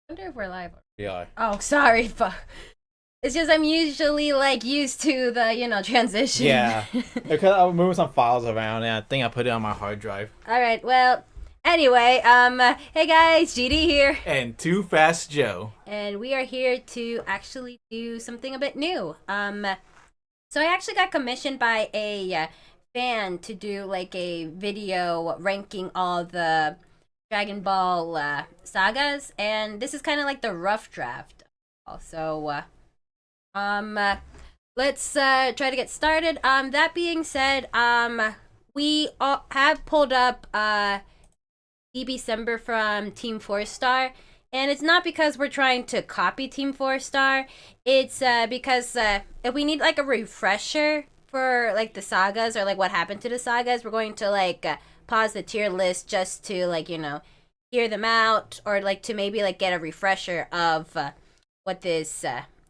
Wonder if we're live. We are. Oh, sorry, but it's just I'm usually like used to the transition. Yeah. Because I was moving some files around and I think I put it on my hard drive. All right. Well, anyway, hey guys, GD here, And Too Fast Joe. and we are here to actually do something a bit new. So I actually got commissioned by a fan to do like a video ranking all the Dragon Ball sagas, and this is kind of like the rough draft. Also, let's try to get started. That being said, we have pulled up December from Team 4 Star, and it's not because we're trying to copy Team 4 Star. It's because if we need like a refresher for like the sagas or like what happened to the sagas, we're going to like pause the tier list just to like hear them out, or like to maybe like get a refresher of what this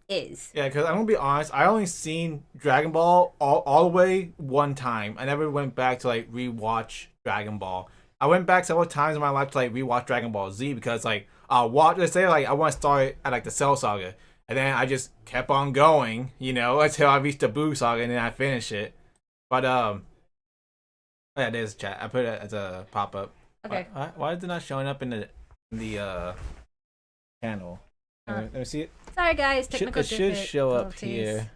is. Yeah, because I'm going to be honest, I only seen Dragon Ball all the way one time. I never went back to like rewatch Dragon Ball. I went back several times in my life to like rewatch Dragon Ball Z because like I'll watch, let's say like I want to start at like the Cell Saga. And then I just kept on going, until I reached the Buu Saga and then I finished it. But oh yeah, there's chat. I put it as a pop up. Okay. Why is it not showing up in the channel? Let me see it. Sorry guys, technical It should show up difficulties. here.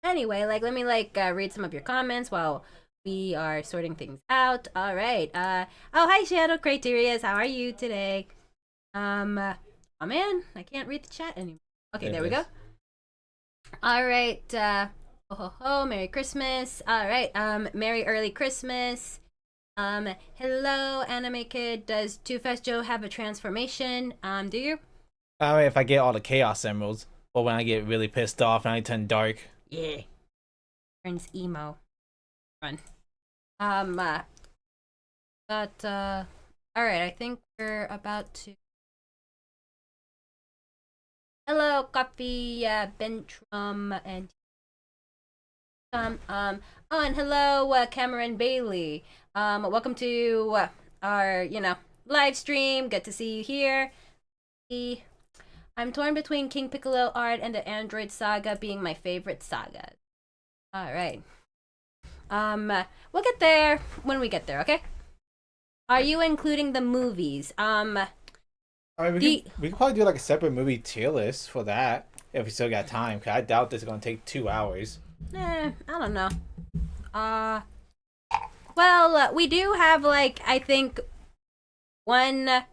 Anyway, like let me like read some of your comments while we are sorting things out. All right. Oh, hi Shadow Criterias. How are you today? Oh man, I can't read the chat anymore. Okay, there we go. All right. Ho ho ho, Merry Christmas. All right. Merry early Christmas. Hello, Anime Kid. Does Too Fast Joe have a transformation? Do you? I mean, if I get all the Chaos Emeralds, or when I get really pissed off and I turn dark. Yeah. Turns emo. Run. But all right. I think we're about to. Hello, Coffee, Bentrum, and oh, and hello, Cameron Bailey. Welcome to our, live stream. Good to see you here. I'm torn between King Piccolo art and the Android saga being my favorite saga. All right. We'll get there when we get there. Okay. Are you including the movies? I mean, we could probably do like a separate movie tier list for that if we still got time. Cause I doubt this is gonna take 2 hours. I don't know. Well, we do have like I think one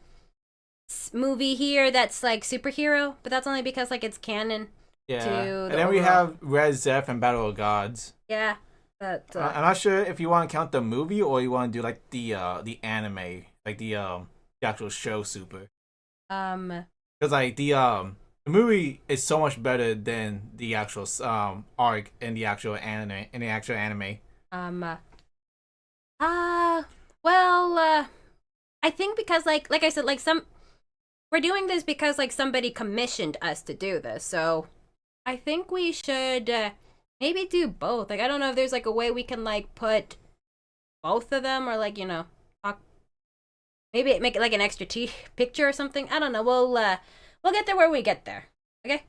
movie here that's like superhero, but that's only because like it's canon. Yeah, To and the then we overall. have Red Zeph and Battle of Gods. Yeah, but I'm not sure if you want to count the movie or you want to do like the anime, like the actual show Super. Because like the movie is so much better than the actual arc in the actual anime. Well, I think because like I said, like we're doing this because like somebody commissioned us to do this, so I think we should maybe do both. Like I don't know if there's like a way we can like put both of them, or like talk, maybe make it like an extra picture or something. I don't know. We'll get there when we get there. Okay.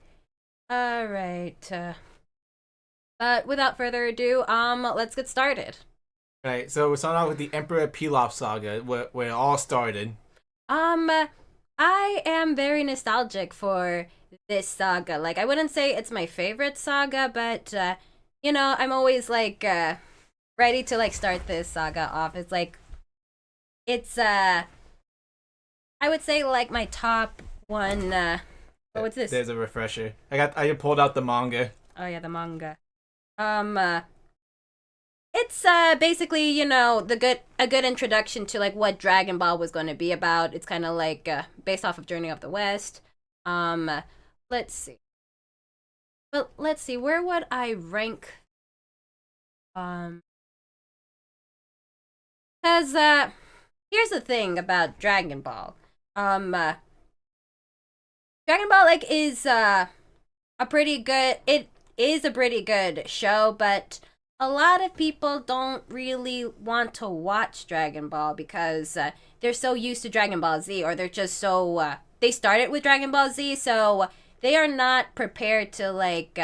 All right. But without further ado, let's get started. Right, so we're starting out with the Emperor Pilaf saga, where it all started. I am very nostalgic for this saga. Like, I wouldn't say it's my favorite saga, but, I'm always, like, ready to, like, start this saga off. It's, like, I would say, like, my top one, what's this? There's a refresher. I pulled out the manga. Oh, yeah, the manga. It's basically a good introduction to like what Dragon Ball was going to be about. It's kind of like based off of Journey of the West. Let's see. Well, let's see. Where would I rank? Because here's the thing about Dragon Ball. Dragon Ball like is a pretty good. It is a pretty good show, but a lot of people don't really want to watch Dragon Ball because they're so used to Dragon Ball Z, or they're just so they started with Dragon Ball Z, so they are not prepared to like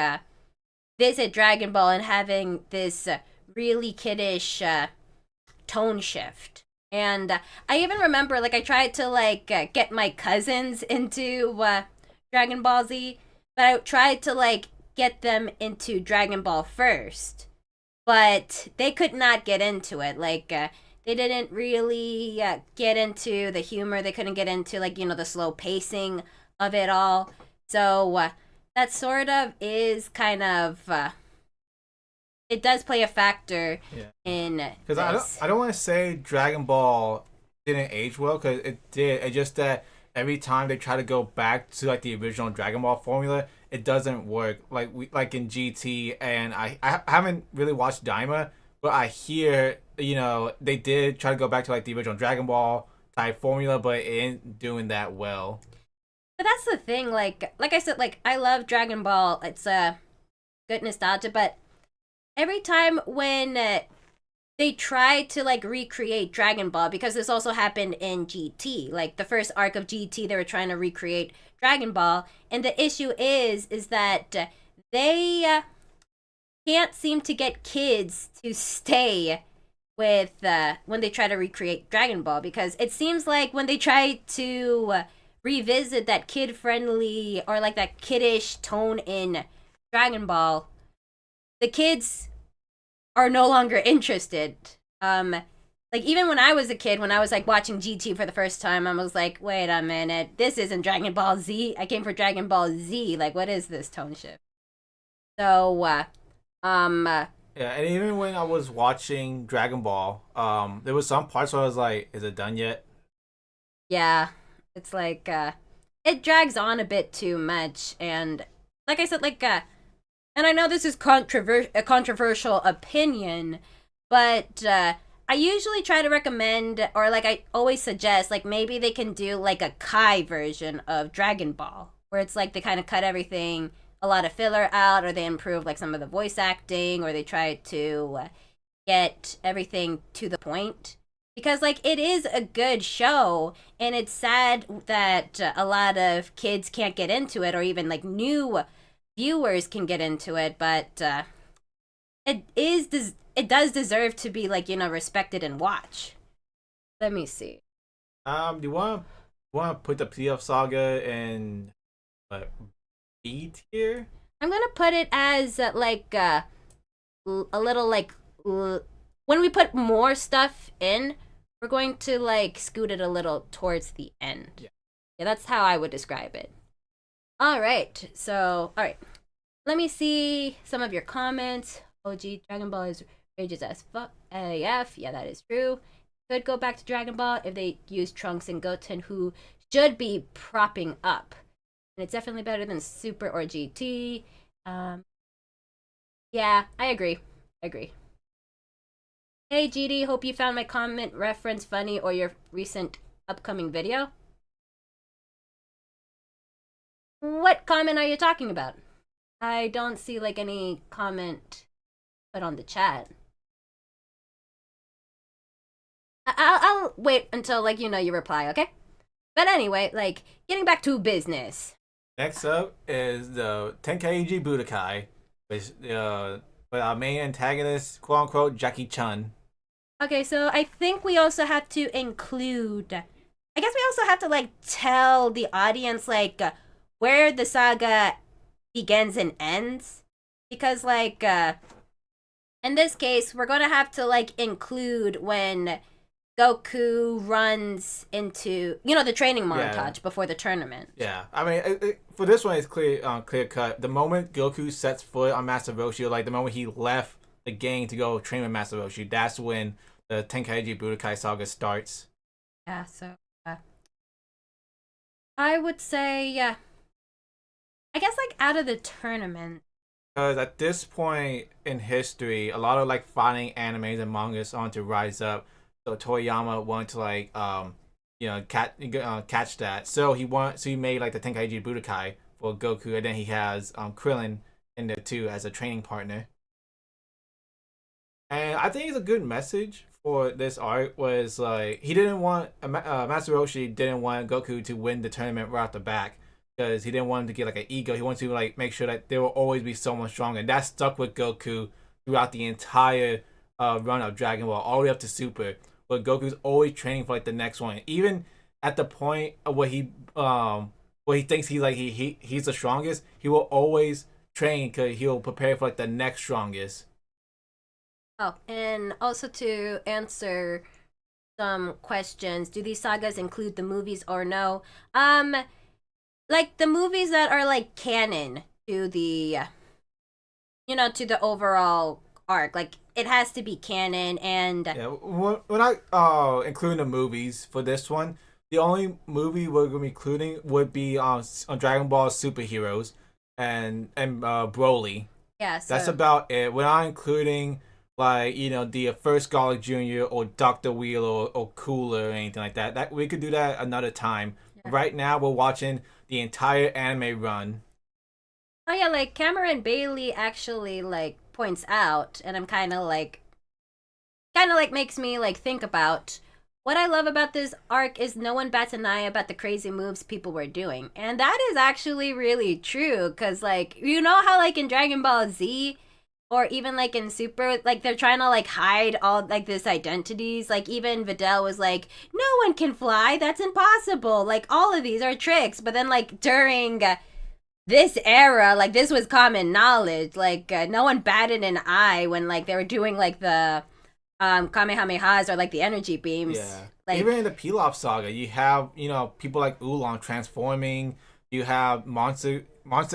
visit Dragon Ball and having this really kiddish tone shift. And I even remember like I tried to like get my cousins into Dragon Ball Z, but I tried to like get them into Dragon Ball first, but they could not get into it. Like they didn't really get into the humor. They couldn't get into like the slow pacing of it all. So that sort of is kind of it does play a factor Yeah. in Because this. I don't want to say Dragon Ball didn't age well, because it did. It's just that every time they try to go back to like the original Dragon Ball formula, it doesn't work. Like in GT, and I haven't really watched Daima, but I hear they did try to go back to like the original Dragon Ball type formula, but it ain't doing that well. But that's the thing. Like I said, like I love Dragon Ball. It's a good nostalgia, but every time when they try to like recreate Dragon Ball, because this also happened in GT. Like the first arc of GT, they were trying to recreate Dragon Ball, and the issue is that they can't seem to get kids to stay with when they try to recreate Dragon Ball, because it seems like when they try to revisit that kid friendly or like that kiddish tone in Dragon Ball, the kids are no longer interested. Like even when I was a kid, when I was like watching GT for the first time, I was like, wait a minute, this isn't Dragon Ball Z. I came for Dragon Ball Z. Like, what is this tone shift? So, Yeah, and even when I was watching Dragon Ball, there was some parts where I was like, "Is it done yet?" yeah, it's like it drags on a bit too much, and like I said, like and I know this is a controversial opinion, but I usually try to recommend, or like I always suggest, like maybe they can do like a Kai version of Dragon Ball, where it's like they kind of cut everything, a lot of filler out, or they improve like some of the voice acting, or they try to get everything to the point. Because like it is a good show, and it's sad that a lot of kids can't get into it, or even like new viewers can get into it, but it does deserve to be like respected and watched. Let me see. Do you want to put the Pilaf saga in like B tier? I'm gonna put it as like a little like when we put more stuff in, we're going to like scoot it a little towards the end. Yeah, that's how I would describe it. All right, so all right, let me see some of your comments. OG Dragon Ball is rages as fuck AF. Yeah, that is true. Could go back to Dragon Ball if they use Trunks and Goten, who should be propping up. And it's definitely better than Super or GT. Yeah, I agree. Agree. Hey GD, hope you found my comment reference funny or your recent upcoming video. What comment are you talking about? I don't see like any comment put on the chat. I'll wait until like you reply, okay? But anyway, like getting back to business. Next up is the Tenkaichi Budokai, with our main antagonist, quote unquote, Jackie Chun. Okay, so I think we also have to include. I guess we also have to like tell the audience like where the saga begins and ends, because like in this case we're gonna have to like include when Goku runs into the training montage before the tournament. Yeah, I mean, for this one, it's clear cut. The moment Goku sets foot on Master Roshi, like the moment he left the gang to go train with Master Roshi, that's when the Tenkaichi Budokai saga starts. Yeah, so I would say, yeah, I guess like out of the tournament. Because at this point in history, a lot of like fighting animes and mangas on to rise up. So Toriyama wanted to like catch that. So he made like the Tenkaichi Budokai for Goku, and then he has Krillin in there too as a training partner. And I think it's a good message for this arc. Was like he didn't want Master Roshi didn't want Goku to win the tournament right off the back because he didn't want him to get like an ego. He wanted to like make sure that there will always be someone strong, and that stuck with Goku throughout the entire run of Dragon Ball, all the way up to Super. But Goku's always training for like the next one, even at the point of where he thinks he's the strongest. He will always train because he'll prepare for like the next strongest. Oh, and also to answer some questions, do these sagas include the movies or no? Like the movies that are like canon to the to the overall arc, like it has to be canon. And Yeah, we're not including the movies for this one. The only movie we're gonna be including would be on Dragon Ball Superheroes and Broly. yeah, That's so about it. We're not including like the first Garlic Jr. or Doctor Wheel or Cooler or anything like that. That we could do that another time. yeah. Right now, we're watching the entire anime run. Oh yeah, like Cameron Bailey actually like points out, and I'm kind of like makes me like think about what I love about this arc is no one bats an eye about the crazy moves people were doing. And that is actually really true cuz like you know how like in Dragon Ball Z or even like in Super like they're trying to like hide all like this identities. Like even Videl was like no one can fly, that's impossible. Like all of these are tricks. But then like during this era, like this was common knowledge. Like no one batted an eye when like they were doing like the kamehamehas or like the energy beams. Yeah. Like Even in the Pilaf saga, you have people like Oolong transforming. You have monster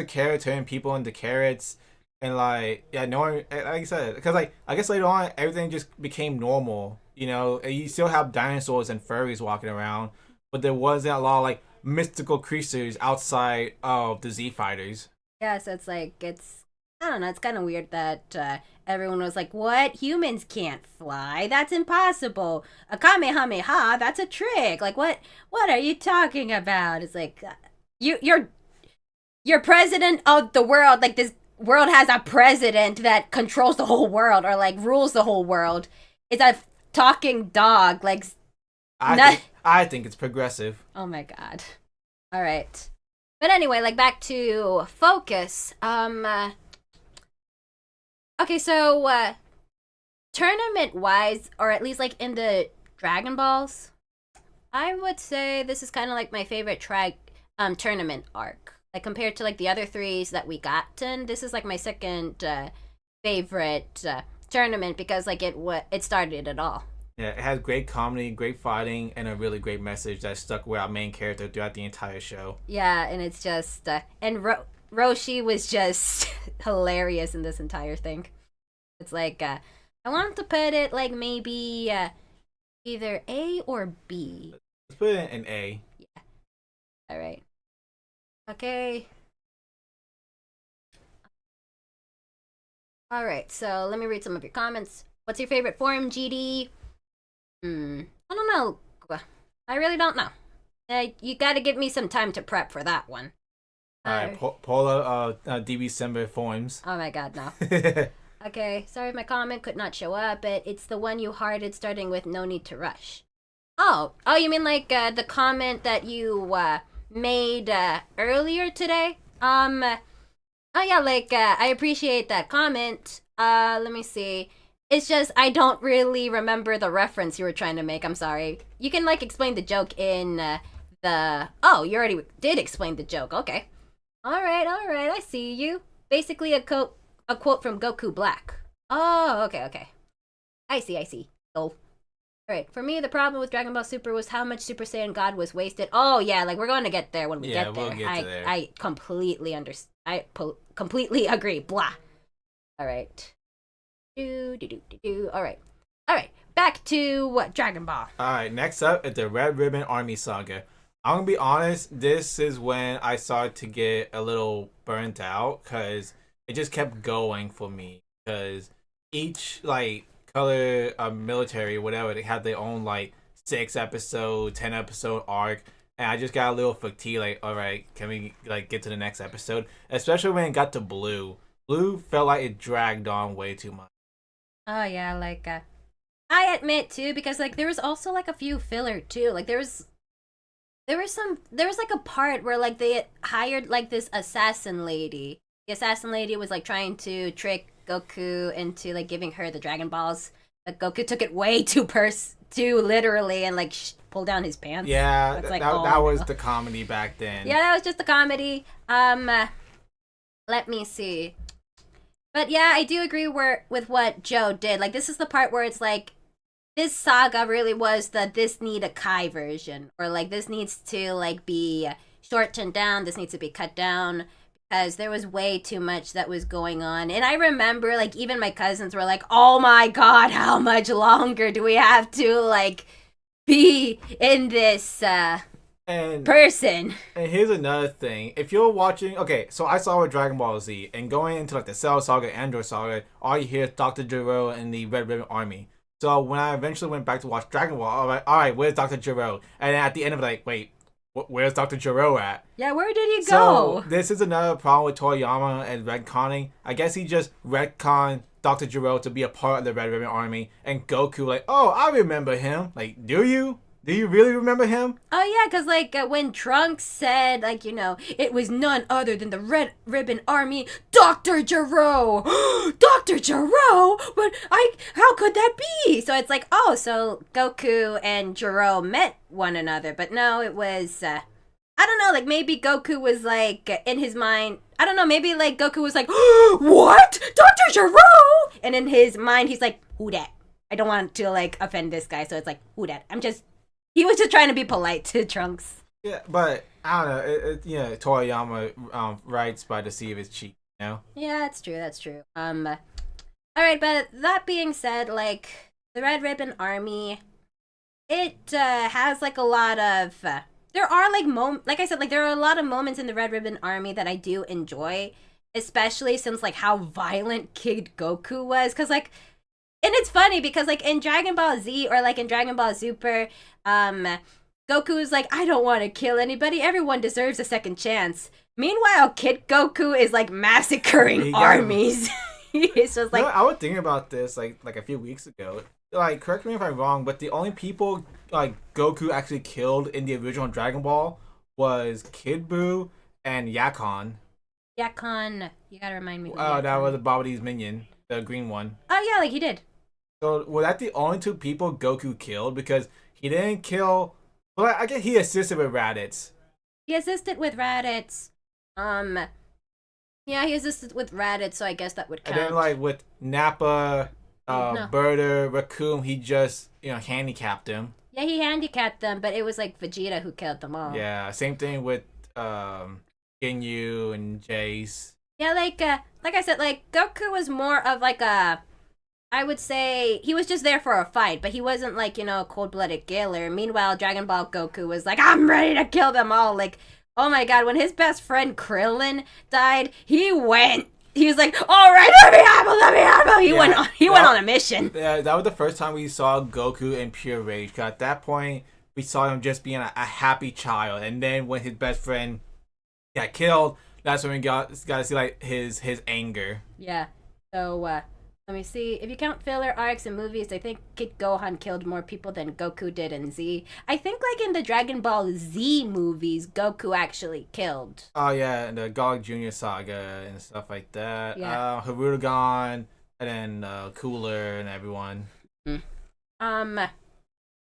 carrot turning people into carrots, and like yeah, no one like I said because like I guess later on everything just became normal. And you still have dinosaurs and furries walking around, but there wasn't a lot of like mystical creatures outside of the Z fighters. yeah, so it's like it's I don't know, it's kind of weird that everyone was like, "What? Humans can't fly? That's impossible. A kamehameha, that's a trick. Like what are you talking about?" It's like you're president of the world. Like this world has a president that controls the whole world or like rules the whole world. It's a talking dog. Like I think it's progressive. oh my god. All right. But anyway, like back to focus. Okay, so tournament wise, or at least like in the Dragon Balls, I would say this is kind of like my favorite tournament arc. Like compared to like the other threes that we gotten, this is like my second favorite tournament because like it started it all. Yeah, it has great comedy, great fighting, and a really great message that stuck with our main character throughout the entire show. Yeah, and it's just Roshi was just hilarious in this entire thing. It's like I want to put it like maybe either A or B. Let's put it in A. Yeah. All right. Okay. All right. So let me read some of your comments. What's your favorite form, GD? I don't know. I really don't know. You got to give me some time to prep for that one. All right, Paula, DB Simba forms. Oh my god, no. Okay, sorry if my comment could not show up, but it's the one you hearted starting with no need to rush. Oh, you mean like the comment that you made earlier today? Oh yeah, like I appreciate that comment. Let me see. It's just I don't really remember the reference you were trying to make. I'm sorry. You can like explain the joke in the. Oh, you already did explain the joke. Okay. All right. I see you. Basically, a quote from Goku Black. Oh, okay. I see. Oh. All right. For me, the problem with Dragon Ball Super was how much Super Saiyan God was wasted. Oh yeah, like we're going to get there when we get there. We'll get to there. I completely understand. Completely agree. Blah. All right. All right. Back to Dragon Ball. All right. Next up is the Red Ribbon Army Saga. I'm gonna be honest. This is when I started to get a little burnt out because it just kept going for me. Because each like color military, whatever, they had their own like 6 episode, 10 episode arc, and I just got a little fatigued. Like, all right, can we like get to the next episode? Especially when it got to Blue. Blue felt like it dragged on way too much. Oh yeah, like I admit too, because like there was also like a few filler too. Like there was like a part where like they hired like this assassin lady. The assassin lady was like trying to trick Goku into like giving her the Dragon Balls, but Goku took it way too literally and like pulled down his pants. Yeah, It's like, that oh was no. the comedy back then. Yeah, that was just a comedy. Let me see. But yeah, I do agree with what Joe did. Like this is the part where it's like this saga really was the this need a Kai version, or like this needs to like be shortened down, this needs to be cut down, because there was way too much that was going on. And I remember like even my cousins were like, oh my god, how much longer do we have to like be in this And person? And here's another thing. If you're watching, okay, so I saw with Dragon Ball Z, and going into like the Cell Saga, Android Saga, all you hear is Dr. Gero and the Red Ribbon Army. So when I eventually went back to watch Dragon Ball, all right, where's Dr. Gero? And then at the end of it, like, wait, where's Dr. Gero at? Yeah, where did he So go? this is another problem with Toriyama and retconning. I guess he just retconned Dr. Gero to be a part of the Red Ribbon Army, and Goku like, oh, I remember him. Like, do you? Do you really remember him? Oh yeah, because like when Trunks said like it was none other than the Red Ribbon Army, Dr. Gero, Dr. Gero, but how could that be? So it's like, oh, so Goku and Gero met one another, but no, it was I don't know, like maybe Goku was like in his mind, I don't know, maybe like Goku was like, what, Dr. Gero, and in his mind he's like, who dat? I don't want to like offend this guy, so it's like, who dat? He was just trying to be polite to Trunks. Yeah, but I don't know. Toriyama writes by the seat of his cheek. You know. Yeah, that's true. That's true. All right, but that being said, like the Red Ribbon Army, it has like a lot of. There are like I said, like there are a lot of moments in the Red Ribbon Army that I do enjoy, especially since like how violent Kid Goku was, because like. And it's funny because like in Dragon Ball Z or like in Dragon Ball Super, Goku's like, I don't want to kill anybody. Everyone deserves a second chance. Meanwhile, Kid Goku is like massacring armies. He's just like, I was thinking about this like a few weeks ago. Like, correct me if I'm wrong, but the only people like Goku actually killed in the original Dragon Ball was Kid Buu and Yakon. Yakon, you gotta remind me. Oh, that was Babidi's minion, the green one. Oh yeah, like he did. So were that the only two people Goku killed? Because he didn't kill. Well, I guess he assisted with Raditz. He assisted with Raditz. Yeah, he assisted with Raditz, so I guess that would count. And then like with Nappa, No. Birder, Raccoon, he just handicapped him. Yeah, he handicapped them, but it was like Vegeta who killed them all. Yeah, same thing with Ginyu and Jace. Yeah, like I said, like Goku was more of like a, I would say he was just there for a fight, but he wasn't like a cold-blooded killer. Meanwhile, Dragon Ball Goku was like, I'm ready to kill them all. Like, oh my god, when his best friend Krillin died, he went. He was like, all right, let me have him, let me have him. He went on a mission. Yeah, that was the first time we saw Goku in pure rage. 'Cause at that point, we saw him just being a happy child, and then when his best friend got killed, that's when we got to see like his anger. Yeah. So let me see. If you count filler arcs and movies, I think Kid Gohan killed more people than Goku did in Z. I think like in the Dragon Ball Z movies, Goku actually killed. Oh yeah, and the Goku Jr. saga and stuff like that. Yeah. Harugan, and then Cooler and everyone. Mm-hmm.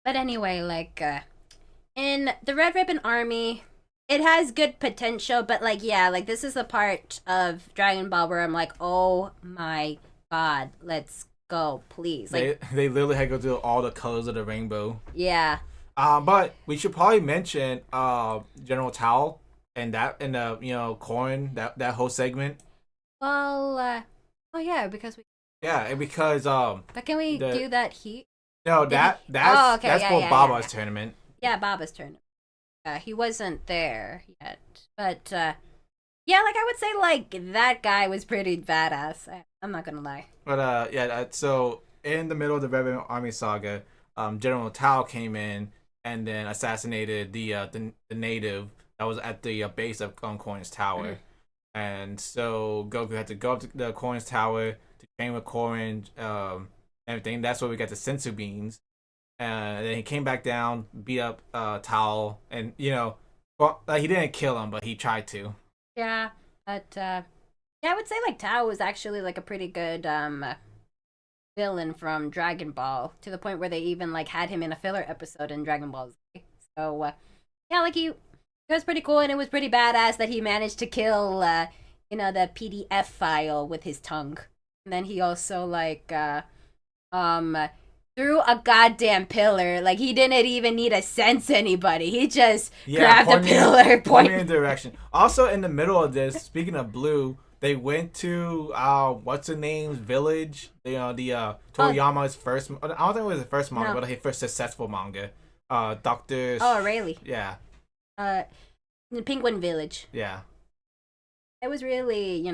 But anyway, like in the Red Ribbon Army, it has good potential, but like yeah, like this is the part of Dragon Ball where I'm like, oh my god, let's go, please. Like They literally had to go through all the colors of the rainbow. yeah. But we should probably mention General Tao and the Corn, that whole segment. Well, oh yeah, because we. Yeah, and because But can we do that heat? No, that's for Baba's tournament. Yeah, Baba's tournament. He wasn't there yet, but yeah, like I would say, like that guy was pretty badass. I'm not gonna lie. But so in the middle of the Red Ribbon Army saga, General Tao came in and then assassinated the native that was at the base of Corn's tower, and so Goku had to go up to the Corn's tower to train with Corrin, and everything. That's where we got the sensu beans. And then he came back down, beat up Towel, and well, he didn't kill him, but he tried to. Yeah, but yeah, I would say like Tao was actually like a pretty good villain from Dragon Ball, to the point where they even like had him in a filler episode in Dragon Ball Z. So yeah, like it was pretty cool, and it was pretty badass that he managed to kill the PDF file with his tongue. And then he also like um threw a goddamn pillar. Like he didn't even need to sense anybody. He just grabbed a pillar, pointing in the direction. Also, in the middle of this, speaking of Blue, they went to what's the name's village? The Toriyama's first. I don't think it was the first manga, but his first successful manga. Doctor. Oh, really? Yeah. The Penguin Village. Yeah. It was really,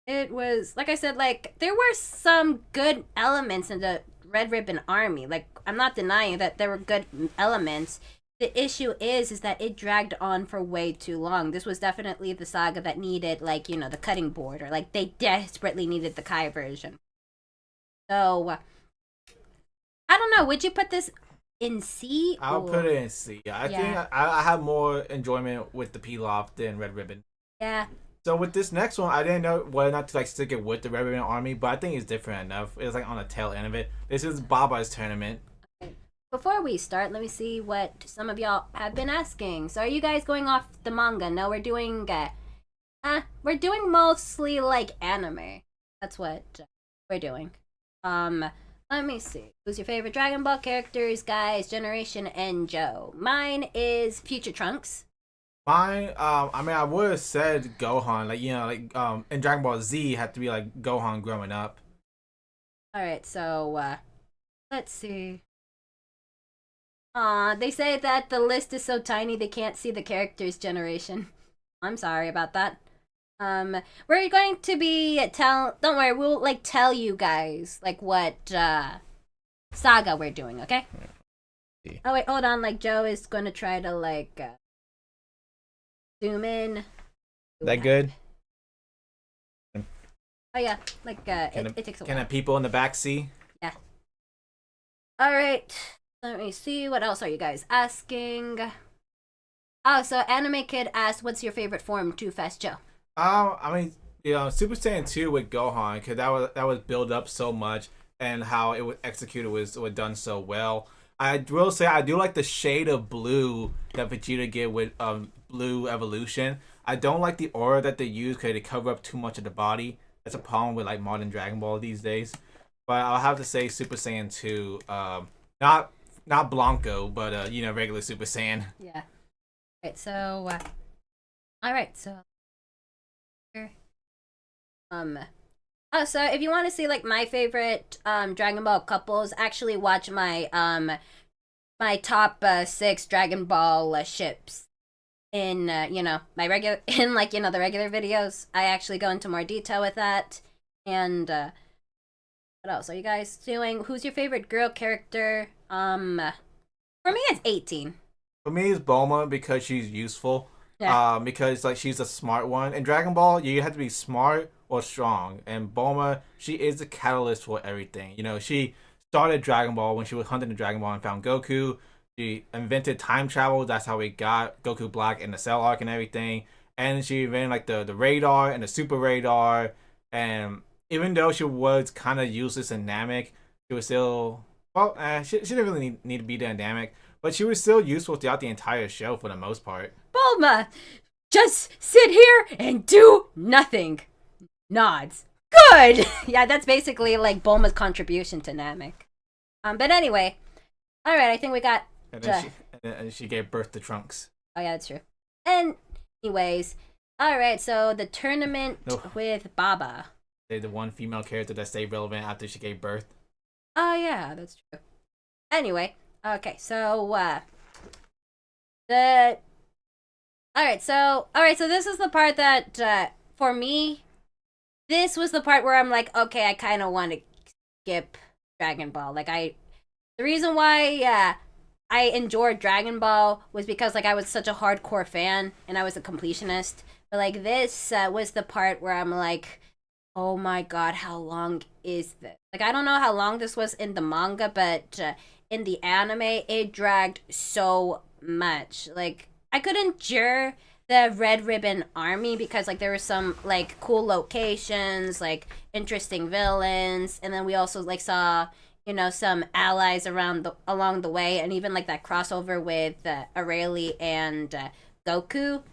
it was like I said, like there were some good elements in the Red Ribbon Army. Like I'm not denying that there were good elements. The issue is that it dragged on for way too long. This was definitely the saga that needed, like, the cutting board, or like they desperately needed the Kai version. So I don't know. Would you put this in C? I'll put it in C. I think I have more enjoyment with the Pilaf than Red Ribbon. Yeah. So with this next one, I didn't know whether or not to like stick it with the Red Ribbon Army, but I think it's different enough. It's like on the tail end of it. This is Baba's tournament. Before we start, let me see what some of y'all have been asking. So are you guys going off the manga? No, we're doing mostly like anime. That's what we're doing. Let me see. Who's your favorite Dragon Ball characters, guys? Generation and Joe. Mine is Future Trunks. Mine, I mean, I would have said Gohan, in Dragon Ball Z, had to be like Gohan growing up. All right, so let's see. They say that the list is so tiny they can't see the characters' generation. I'm sorry about that. We're going to be don't worry, we'll like tell you guys like what saga we're doing, okay? Oh wait, hold on. Like Joe is going to try to like zoom in. That good? Oh yeah, like it takes a while. Can the people in the back see? Yeah. All right. Let me see. What else are you guys asking? Oh, so Anime Kid asked, "What's your favorite form?" Too Fast Joe. I mean, Super Saiyan 2 with Gohan, because that was built up so much, and how it was executed was done so well. I will say I do like the shade of blue that Vegeta get with Blue Evolution. I don't like the aura that they use because they cover up too much of the body. That's a problem with like modern Dragon Ball these days. But I'll have to say Super Saiyan 2. Not Blanco, but regular Super Saiyan. Yeah. Right. So. All right. So. Oh, so if you want to see like my favorite Dragon Ball couples, actually watch my my top 6 Dragon Ball ships in my regular the regular videos. I actually go into more detail with that. And what else are you guys doing? Who's your favorite girl character? For me it's 18. For me it's Bulma because she's useful. Yeah. Because like she's a smart one. In Dragon Ball, you have to be smart or strong. And Bulma, she is the catalyst for everything. She started Dragon Ball when she was hunting the Dragon Ball and found Goku. She invented time travel. That's how we got Goku Black in the Cell Arc and everything. And she invented like the radar and the super radar. And even though she was kind of useless and Namek, she was still she didn't really need to be dynamic. But she was still useful throughout the entire show for the most part. Bulma, just sit here and do nothing. Nods. Good. Yeah, that's basically like Bulma's contribution to Namek. But anyway, all right. I think we got. And then she gave birth to Trunks. Oh yeah, that's true. And anyways, all right. So the tournament with Baba. They're the one female character that stayed relevant after she gave birth. Oh yeah, that's true. Anyway. Okay, so so this is the part that for me, this was the part where I'm like, okay, I kind of want to skip Dragon Ball. Like the reason why I enjoyed Dragon Ball was because like I was such a hardcore fan and I was a completionist. But like this was the part where I'm like, Oh my god, how long is this? Like, I don't know how long this was in the manga, but in the anime, it dragged so much. Like, I could endure the Red Ribbon Army because, like, there were some, like, cool locations, like, interesting villains, and then we also, like, saw, some allies along the way, and even, like, that crossover with Aurelie and Goku.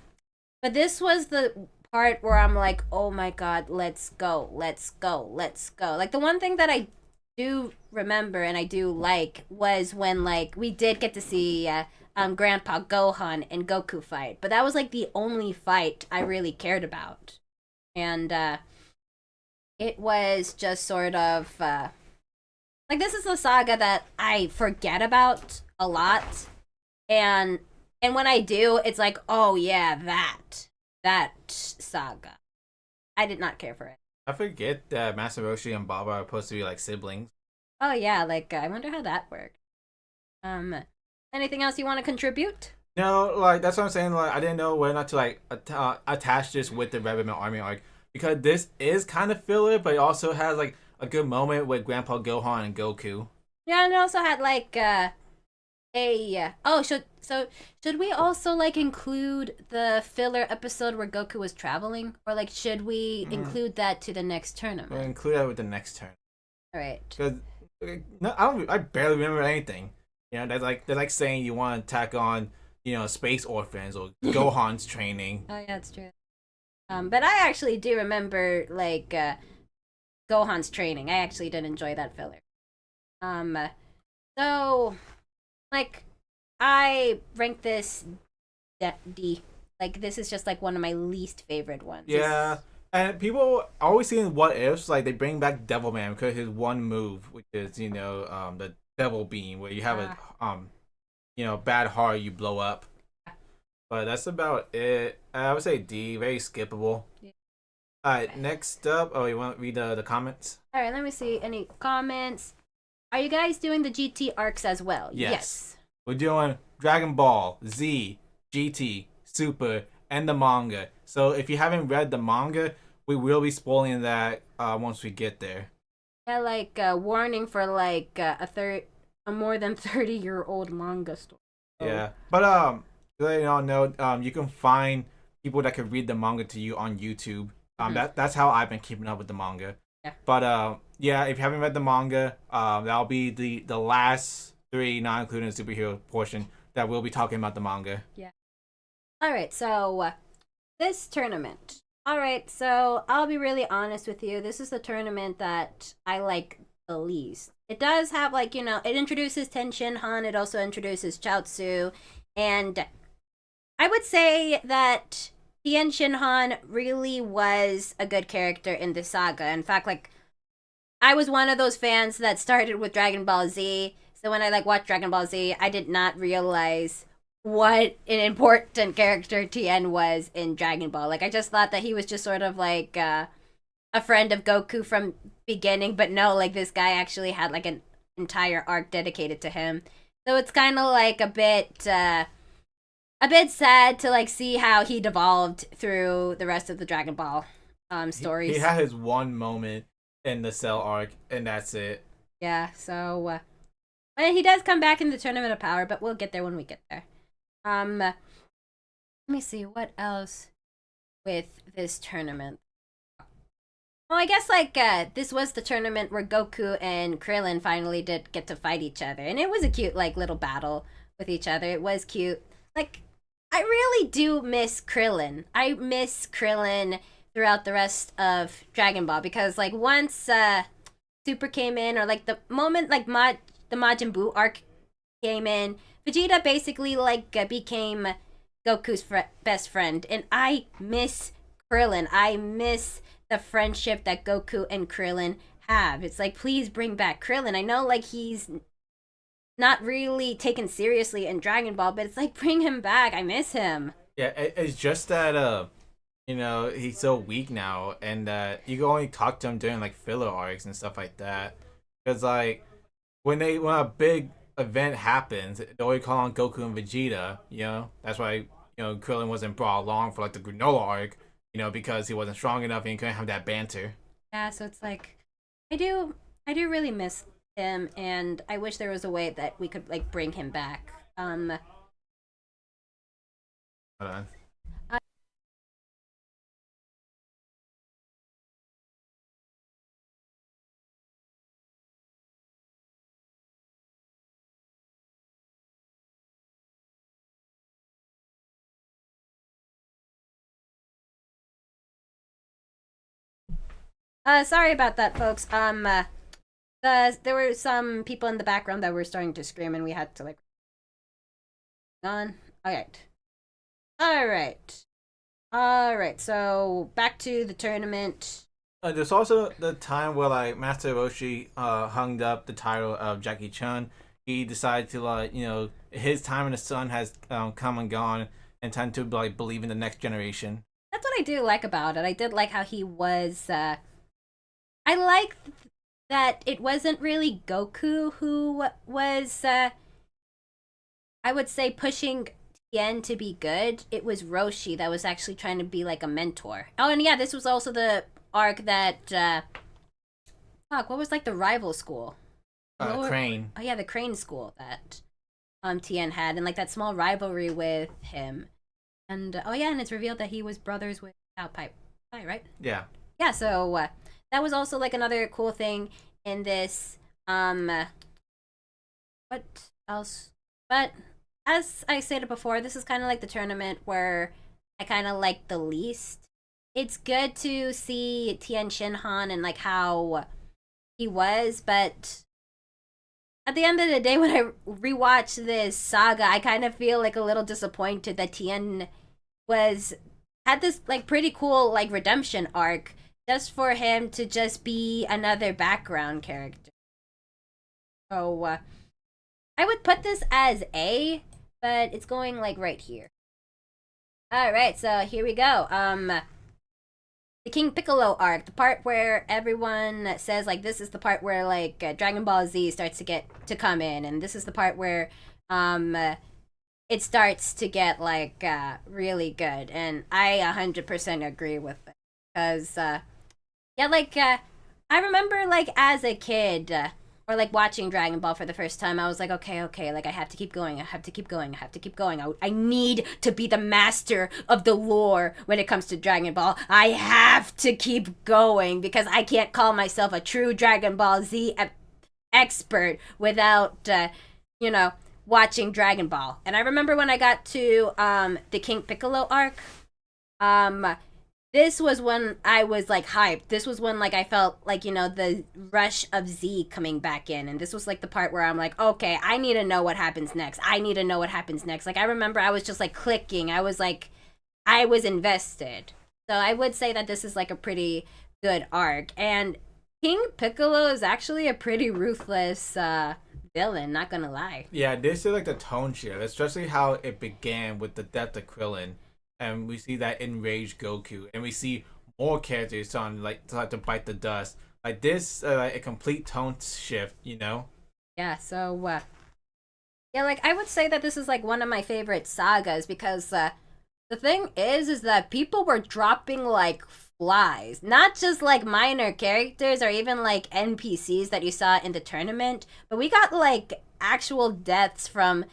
But this was the part where I'm like, oh my god, let's go, let's go, let's go. Like the one thing that I do remember and I do like was when like we did get to see Grandpa Gohan and Goku fight, but that was like the only fight I really cared about, and it was just sort of like this is a saga that I forget about a lot, and when I do, it's like, oh yeah, that saga. I did not care for it. I forget that Master Roshi and Baba are supposed to be like siblings. Oh yeah, like I wonder how that worked. Um, anything else you want to contribute? No, like that's what I'm saying. Like I didn't know whether or not to like attach this with the Red Ribbon Army arc because this is kind of filler, but it also has like a good moment with Grandpa Gohan and Goku. Yeah, and it also had like a oh should we also like include the filler episode where Goku was traveling, or like should we include that to the next tournament? We'll include that with the next turn. All right. Because no, I barely remember anything. They're like saying you want to tack on space orphans or Gohan's training. Oh yeah, that's true. But I actually do remember like Gohan's training. I actually did enjoy that filler. So like I rank this D. Like this is just like one of my least favorite ones. Yeah. And people always seeing what ifs, like they bring back Devilman because his one move, which is the Devil Beam, where you have a bad heart, you blow up. But that's about it. I would say D, very skippable. Yeah. All right, next up. Oh, you want to read the comments? All right, let me see any comments. Are you guys doing the GT arcs as well? Yes. We're doing Dragon Ball, Z, GT, Super, and the manga. So if you haven't read the manga, we will be spoiling that once we get there. Yeah, like warning for like a more than 30-year-old manga story. Yeah, but so you all know, you can find people that can read the manga to you on YouTube. That's how I've been keeping up with the manga. Yeah. But yeah, if you haven't read the manga, that'll be the last three, not including the superhero portion, that we'll be talking about the manga. Yeah. All right, so this tournament. All right, so I'll be really honest with you. This is the tournament that I like the least. It does have like it introduces Ten Shinhan. It also introduces Chaozu, and I would say that Tien Shinhan really was a good character in the saga. In fact, like I was one of those fans that started with Dragon Ball Z. So when I like watched Dragon Ball Z, I did not realize what an important character Tien was in Dragon Ball. Like I just thought that he was just sort of like a friend of Goku from beginning, but no, like this guy actually had like an entire arc dedicated to him. So it's kind of like a bit sad to like see how he devolved through the rest of the Dragon Ball stories. He had his one moment in the Cell arc, and that's it. Yeah, so he does come back in the Tournament of Power, but we'll get there when we get there. Let me see what else with this tournament. Well, I guess like this was the tournament where Goku and Krillin finally did get to fight each other, and it was a cute like little battle with each other. It was cute. Like I really do miss Krillin. I miss Krillin throughout the rest of Dragon Ball because like once Super came in, or like the moment like the Majin Buu arc came in, Vegeta basically like became Goku's best friend, and I miss Krillin. I miss the friendship that Goku and Krillin have. It's like, please bring back Krillin. I know like he's not really taken seriously in Dragon Ball, but it's like, bring him back. I miss him. Yeah, it's just that he's so weak now, and you can only talk to him during like filler arcs and stuff like that. Because like when a big event happens, they always call on Goku and Vegeta. That's why Krillin wasn't brought along for like the Granola arc. Because he wasn't strong enough and he couldn't have that banter. Yeah, so it's like I do really miss him, and I wish there was a way that we could like bring him back. Hold on. Uh, sorry about that, folks. There were some people in the background that were starting to scream, and we had to like on. All right, all right. So back to the tournament. There's also the time where like Master Roshi hung up the title of Jackie Chun. He decided to his time in the sun has come and gone, and time to like believe in the next generation. That's what I do like about it. I did like how he was. I like that it wasn't really Goku who was. I would say pushing Tien to be good. It was Roshi that was actually trying to be like a mentor. Oh, and yeah, this was also the arc that. Fuck, what was like the rival school? Crane. Oh yeah, the Crane school that Tien had, and like that small rivalry with him. And oh yeah, and it's revealed that he was brothers with Pipe. Right? Yeah. Yeah, so that was also like another cool thing in this. What else? But as I stated before, this is kind of like the tournament where I kind of like the least. It's good to see Tien Shinhan and like how he was, but at the end of the day, when I rewatch this saga, I kind of feel like a little disappointed that Tien was had this like pretty cool like redemption arc just for him to just be another background character. So I would put this as A, but it's going like right here. All right, so here we go. The King Piccolo arc, the part where everyone says like this is the part where like Dragon Ball Z starts to come in, and this is the part where it starts to get like really good, and I 100% agree with it because yeah, like I remember like as a kid. Or like watching Dragon Ball for the first time, I was like, okay, like I have to keep going, I have to keep going, I have to keep going. I need to be the master of the lore when it comes to Dragon Ball. I have to keep going because I can't call myself a true Dragon Ball Z expert without, watching Dragon Ball. And I remember when I got to the King Piccolo arc, this was when I was like hyped. This was when like I felt like, the rush of Z coming back in. And this was like the part where I'm like, okay, I need to know what happens next. I need to know what happens next. Like I remember I was just like clicking. I was invested. So I would say that this is like a pretty good arc. And King Piccolo is actually a pretty ruthless villain, not gonna lie. Yeah, this is like the tone shift, especially how it began with the death of Krillin. And we see that enraged Goku, and we see more characters starting like to bite the dust. Like this, like a complete tone shift, Yeah. So, yeah, like I would say that this is like one of my favorite sagas because the thing is that people were dropping like flies, not just like minor characters or even like NPCs that you saw in the tournament, but we got like actual deaths from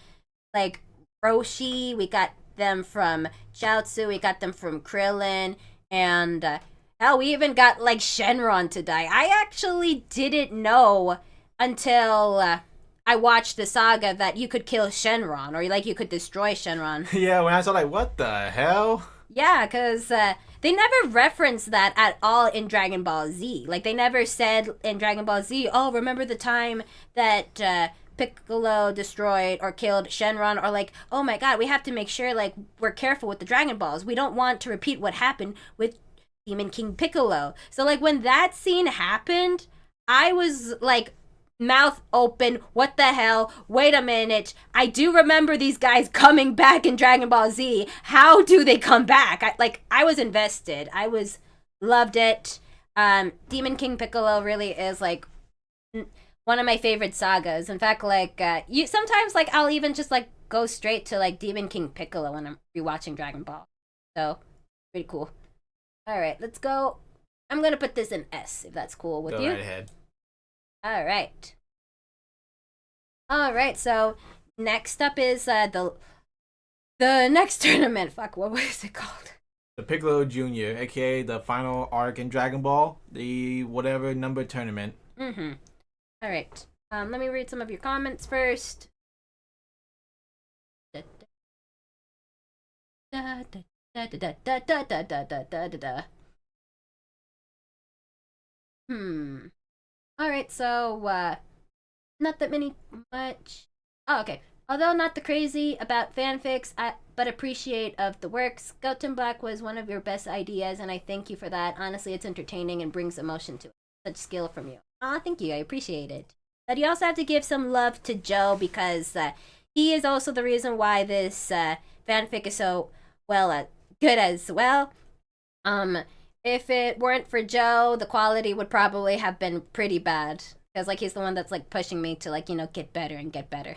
like Roshi. We got them from Chaozu, we got them from Krillin, and hell, we even got like Shenron to die. I actually didn't know until I watched the saga that you could kill Shenron or like you could destroy Shenron. Yeah, when I saw like, what the hell? Yeah, because they never referenced that at all in Dragon Ball Z. Like they never said in Dragon Ball Z, oh, remember the time that Piccolo destroyed or killed Shenron, or like, oh my god, we have to make sure like we're careful with the Dragon Balls. We don't want to repeat what happened with Demon King Piccolo. So like when that scene happened, I was like mouth open, what the hell? Wait a minute. I do remember these guys coming back in Dragon Ball Z. How do they come back? I was invested. Loved it. Demon King Piccolo really is like one of my favorite sagas. In fact, like you sometimes like I'll even just like go straight to like Demon King Piccolo when I'm rewatching Dragon Ball. So pretty cool. All right, let's go I'm gonna put this in S if that's cool with Go you. right ahead. All right. All right. So next up is the next tournament. Fuck, what was it called? The Piccolo Jr., aka the final arc in Dragon Ball, the whatever number tournament. Mm-hmm. All right. Let me read some of your comments first. Da, da, da, da, da, da, da, da, da, da, da, da, da. All right. So, not that much. Oh, okay. Although not the crazy about fanfics, but appreciate of the works. Goku Black was one of your best ideas, and I thank you for that. Honestly, it's entertaining and brings emotion to it. Such skill from you. Aw, thank you. I appreciate it. But you also have to give some love to Joe because he is also the reason why this fanfic is so good as well. If it weren't for Joe, the quality would probably have been pretty bad because like he's the one that's like pushing me to like get better and get better.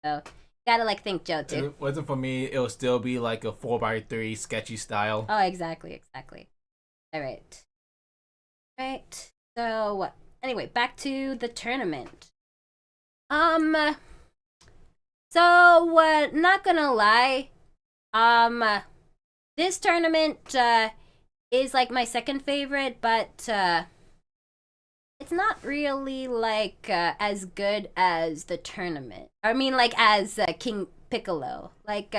So gotta like thank Joe too. If it wasn't for me, it would still be like a 4x3 sketchy style. Oh, exactly. All right. So anyway, back to the tournament. So not gonna lie, this tournament is like my second favorite, but it's not really like as good as the tournament. I mean, like as King Piccolo, like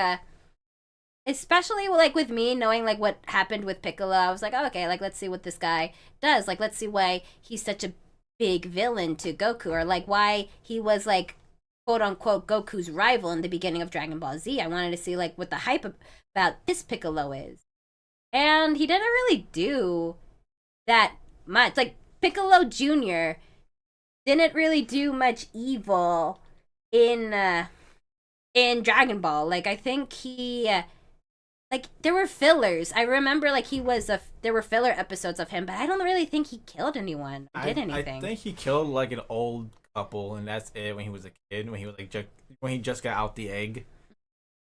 especially like with me knowing like what happened with Piccolo. I was like, oh, okay, like let's see what this guy does. Like let's see why he's such a big villain to Goku, or like why he was like quote unquote Goku's rival in the beginning of Dragon Ball Z. I wanted to see like what the hype about this Piccolo is. And he didn't really do that much. Like Piccolo Jr. didn't really do much evil in Dragon Ball. Like I think he like there were fillers. I remember like there were filler episodes of him, but I don't really think he killed anyone or did anything. I think he killed like an old couple, and that's it when he was a kid. When he was like when he just got out the egg.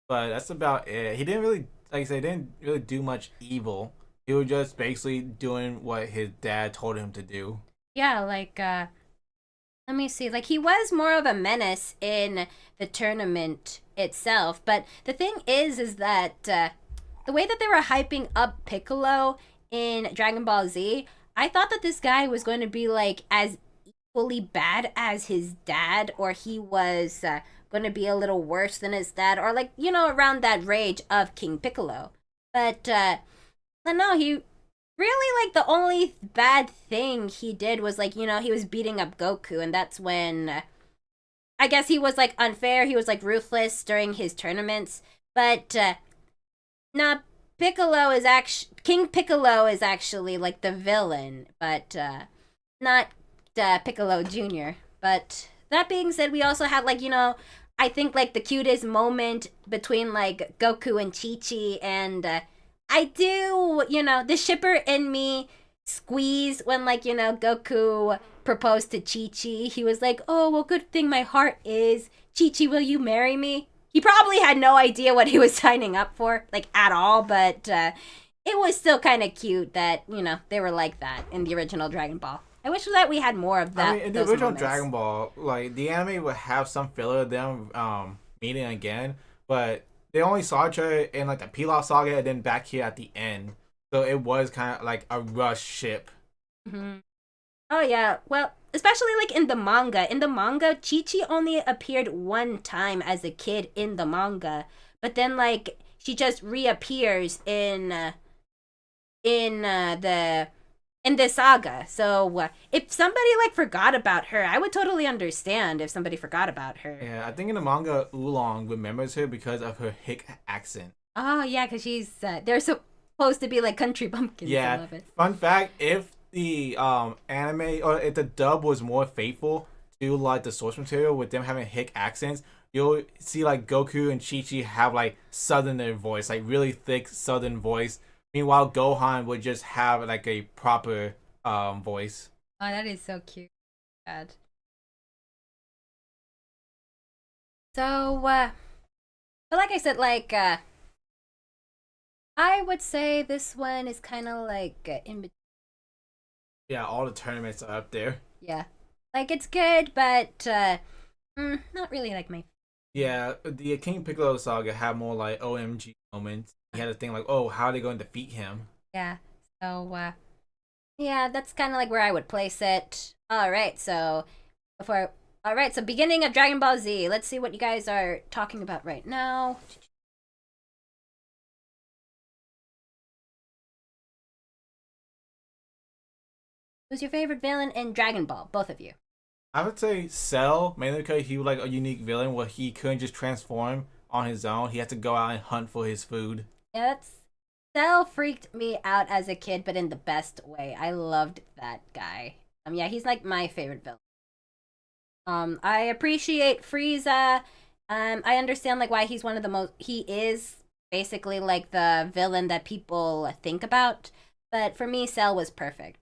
But that's about it. He didn't really, like I said, didn't really do much evil. He was just basically doing what his dad told him to do. Yeah, like let me see. Like he was more of a menace in the tournament itself, but the thing is that the way that they were hyping up Piccolo in Dragon Ball Z, I thought that this guy was going to be like as equally bad as his dad, or he was going to be a little worse than his dad, or like around that range of King Piccolo. But no, he really like the only bad thing he did was like he was beating up Goku, and that's when I guess he was like unfair. He was like ruthless during his tournaments, but nah, King Piccolo is actually like the villain, but not Piccolo Jr. But that being said, we also had like I think like the cutest moment between like Goku and Chi-Chi, and I do the shipper in me squeeze when like Goku proposed to Chi-Chi. He was like, oh well, good thing my heart is Chi-Chi, will you marry me? He probably had no idea what he was signing up for, like at all, but it was still kind of cute that they were like that in the original Dragon Ball. I wish that we had more of that. I mean, in the original Dragon Ball, like the anime would have some filler of them meeting again, but they only saw each other in like the Pilaf saga and then back here at the end. So it was kind of like a rush ship. Mm-hmm. Oh yeah, well, especially like in the manga. In the manga, Chi-Chi only appeared one time as a kid in the manga, but then like she just reappears in the saga. So if somebody like forgot about her, I would totally understand if somebody forgot about her. Yeah, I think in the manga, Oolong remembers her because of her hick accent. Oh yeah, because she's they're supposed to be like country bumpkins. Yeah. I love it. Fun fact: if the anime or if the dub was more faithful to like the source material with them having hick accents, you'll see like Goku and Chi-Chi have like southerner voice, like really thick southern voice. Meanwhile, Gohan would just have like a proper voice. Oh, that is so cute. God. So, but like I said, like I would say this one is kind of like in between. Yeah, all the tournaments are up there. Yeah. Like, it's good, but not really like my. Yeah, the King Piccolo saga had more like OMG moments. You had to think like, oh, how are they going to defeat him? Yeah. So, yeah, that's kind of like where I would place it. All right, so before. All right, so beginning of Dragon Ball Z. Let's see what you guys are talking about right now. Who's your favorite villain in Dragon Ball? Both of you. I would say Cell, mainly because he was like a unique villain where he couldn't just transform on his own. He had to go out and hunt for his food. Yeah, that's Cell freaked me out as a kid, but in the best way. I loved that guy. Yeah, he's like my favorite villain. I appreciate Frieza. I understand like why he's one of the most. He is basically like the villain that people think about, but for me, Cell was perfect.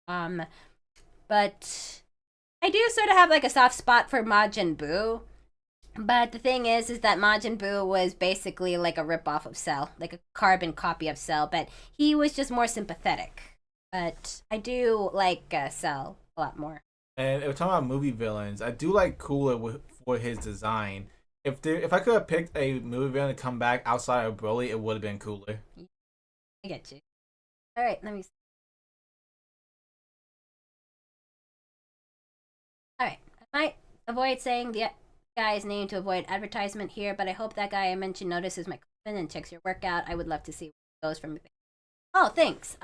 Um, but I do sort of have like a soft spot for Majin Buu. But the thing is that Majin Buu was basically like a ripoff of Cell, like a carbon copy of Cell, but he was just more sympathetic. But I do like Cell a lot more. And if we're talking about movie villains, I do like Cooler for his design. If I could have picked a movie villain to come back outside of Broly, it would have been Cooler. I get you. All right, let me. All right, I might avoid saying the guy's name to avoid advertisement here, but I hope that guy I mentioned notices my comment and checks your workout. I would love to see what goes from. Oh, thanks.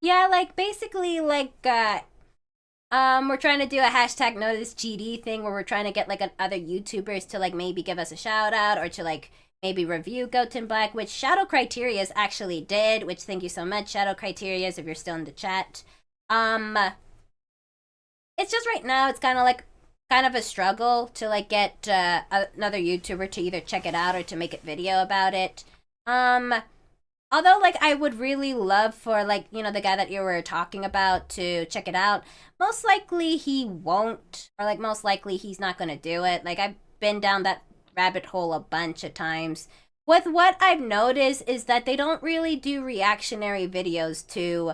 Yeah, like basically like we're trying to do a hashtag notice GD thing where we're trying to get like other YouTubers to like maybe give us a shout out or to like maybe review Goten Black, which Shadow Criterias actually did, which thank you so much, Shadow Criterias, if you're still in the chat. It's just right now it's kind of a struggle to like get another YouTuber to either check it out or to make a video about it. Although like I would really love for like, you know, the guy that you were talking about to check it out. Most likely he won't, or like most likely he's not going to do it. Like I've been down that rabbit hole a bunch of times. With what I've noticed is that they don't really do reactionary videos to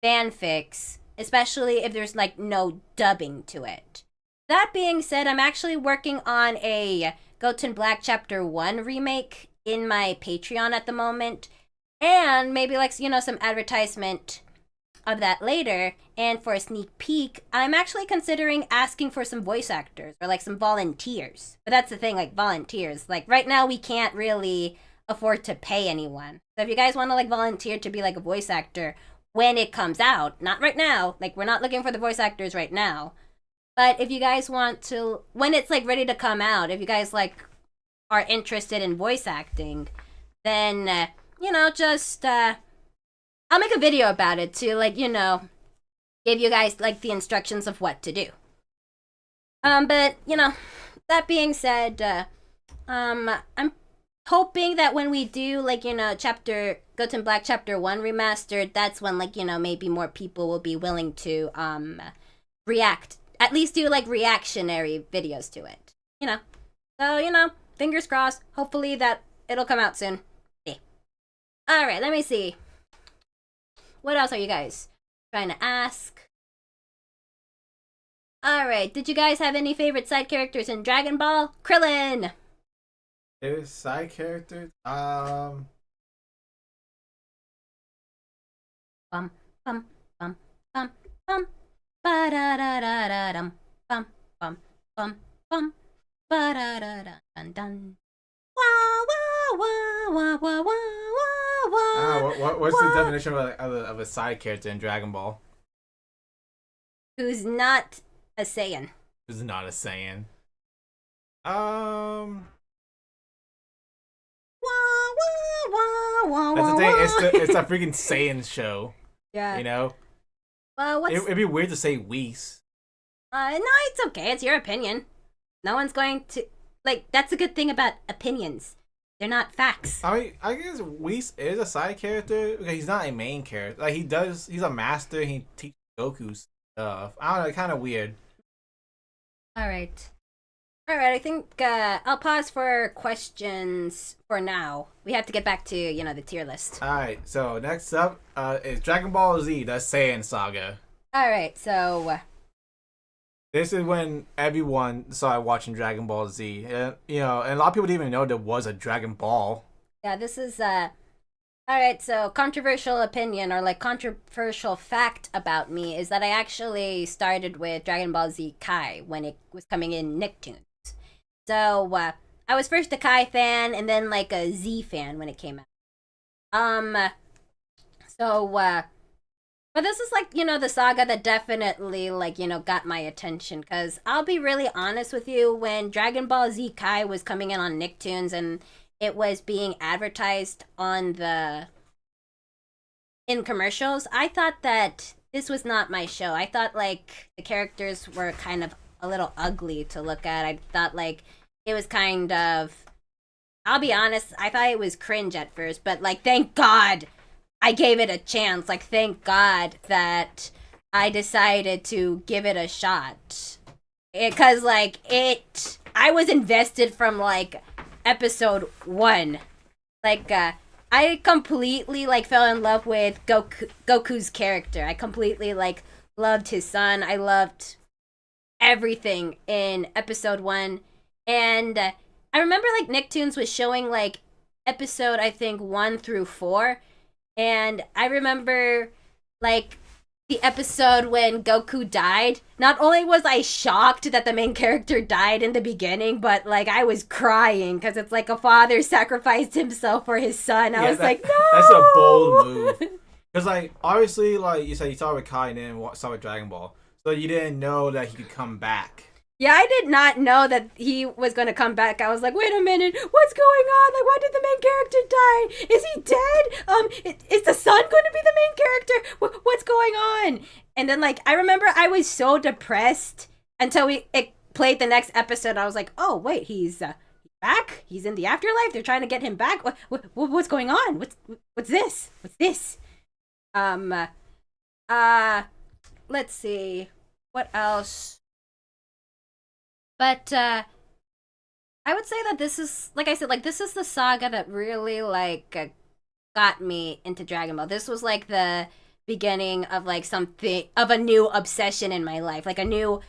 fanfics, especially if there's like no dubbing to it. That being said, I'm actually working on a Goten Black Chapter 1 remake in my Patreon at the moment. And maybe like, you know, some advertisement of that later. And for a sneak peek, I'm actually considering asking for some voice actors or like some volunteers. But that's the thing, like volunteers. Like right now we can't really afford to pay anyone. So if you guys want to like volunteer to be like a voice actor when it comes out, not right now. Like we're not looking for the voice actors right now. But if you guys want to, when it's like ready to come out, if you guys like are interested in voice acting, then you know, just I'll make a video about it to like, you know, give you guys like the instructions of what to do. But you know, that being said, I'm hoping that when we do like, you know, Goten Black Chapter 1 remastered, that's when like, you know, maybe more people will be willing to react, at least do like reactionary videos to it. You know. So, you know, fingers crossed. Hopefully that it'll come out soon. Alright, let me see. What else are you guys trying to ask? Alright, did you guys have any favorite side characters in Dragon Ball? Krillin! There's side characters? Bum, bum, bum, bum, bum. Ba-da-da-da-da-dum. Bum, bum, bum, bum. Ba-da-da-da-dun-dun. Wah, wah, wah, wah, wah, wah, wah. What's the definition of a side character in Dragon Ball? Who's not a Saiyan? Who's not a Saiyan? Wah, wah, wah, wah, That's the wah, thing. It's a freaking Saiyan show. Yeah. You know. Well, It'd be weird to say Whis. No, it's okay. It's your opinion. No one's going to like. That's a good thing about opinions. They're not facts. I mean, I guess Whis is a side character because he's not a main character. Like he's a master. He teaches Goku stuff. I don't know. Kind of weird. All right. I think I'll pause for questions for now. We have to get back to the tier list. All right. So next up is Dragon Ball Z: The Saiyan Saga. All right, so This is when everyone started watching Dragon Ball Z, and and a lot of people didn't even know there was a Dragon Ball. yeah, this is all right, so controversial opinion or like controversial fact about me is that I actually started with Dragon Ball Z Kai when it was coming in Nicktoons. So I was first a Kai fan and then like a Z fan when it came out. Um, so but this is like the saga that definitely like got my attention because I'll be really honest with you, when Dragon Ball Z Kai was coming in on Nicktoons and it was being advertised on the in commercials, I thought that this was not my show. I thought like the characters were kind of a little ugly to look at. I thought like it was kind of, I'll be honest, I thought it was cringe at first, but like thank God I gave it a chance. Like thank God that I decided to give it a shot. Cuz like I was invested from like episode 1. Like I completely like fell in love with Goku's character. I completely like loved his son. I loved everything in episode 1. And I remember like Nicktoons was showing like episode I think 1 through 4, and I remember like the episode when Goku died. Not only was I shocked that the main character died in the beginning, but like I was crying because it's like a father sacrificed himself for his son. I was like, no, that's a bold move. Because like obviously, like you said, you started with Kai and then started with Dragon Ball, so you didn't know that he could come back. Yeah, I did not know that he was going to come back. I was like, wait a minute, what's going on? Like, why did the main character die? Is he dead? Is the son going to be the main character? What's going on? And then, like, I remember I was so depressed until it played the next episode. I was like, oh, wait, he's back? He's in the afterlife? They're trying to get him back? What's going on? What's this? What's this? Let's see. What else? But I would say that this is, like I said, like this is the saga that really like got me into Dragon Ball. This was like the beginning of like something of a new obsession in my life. Like a new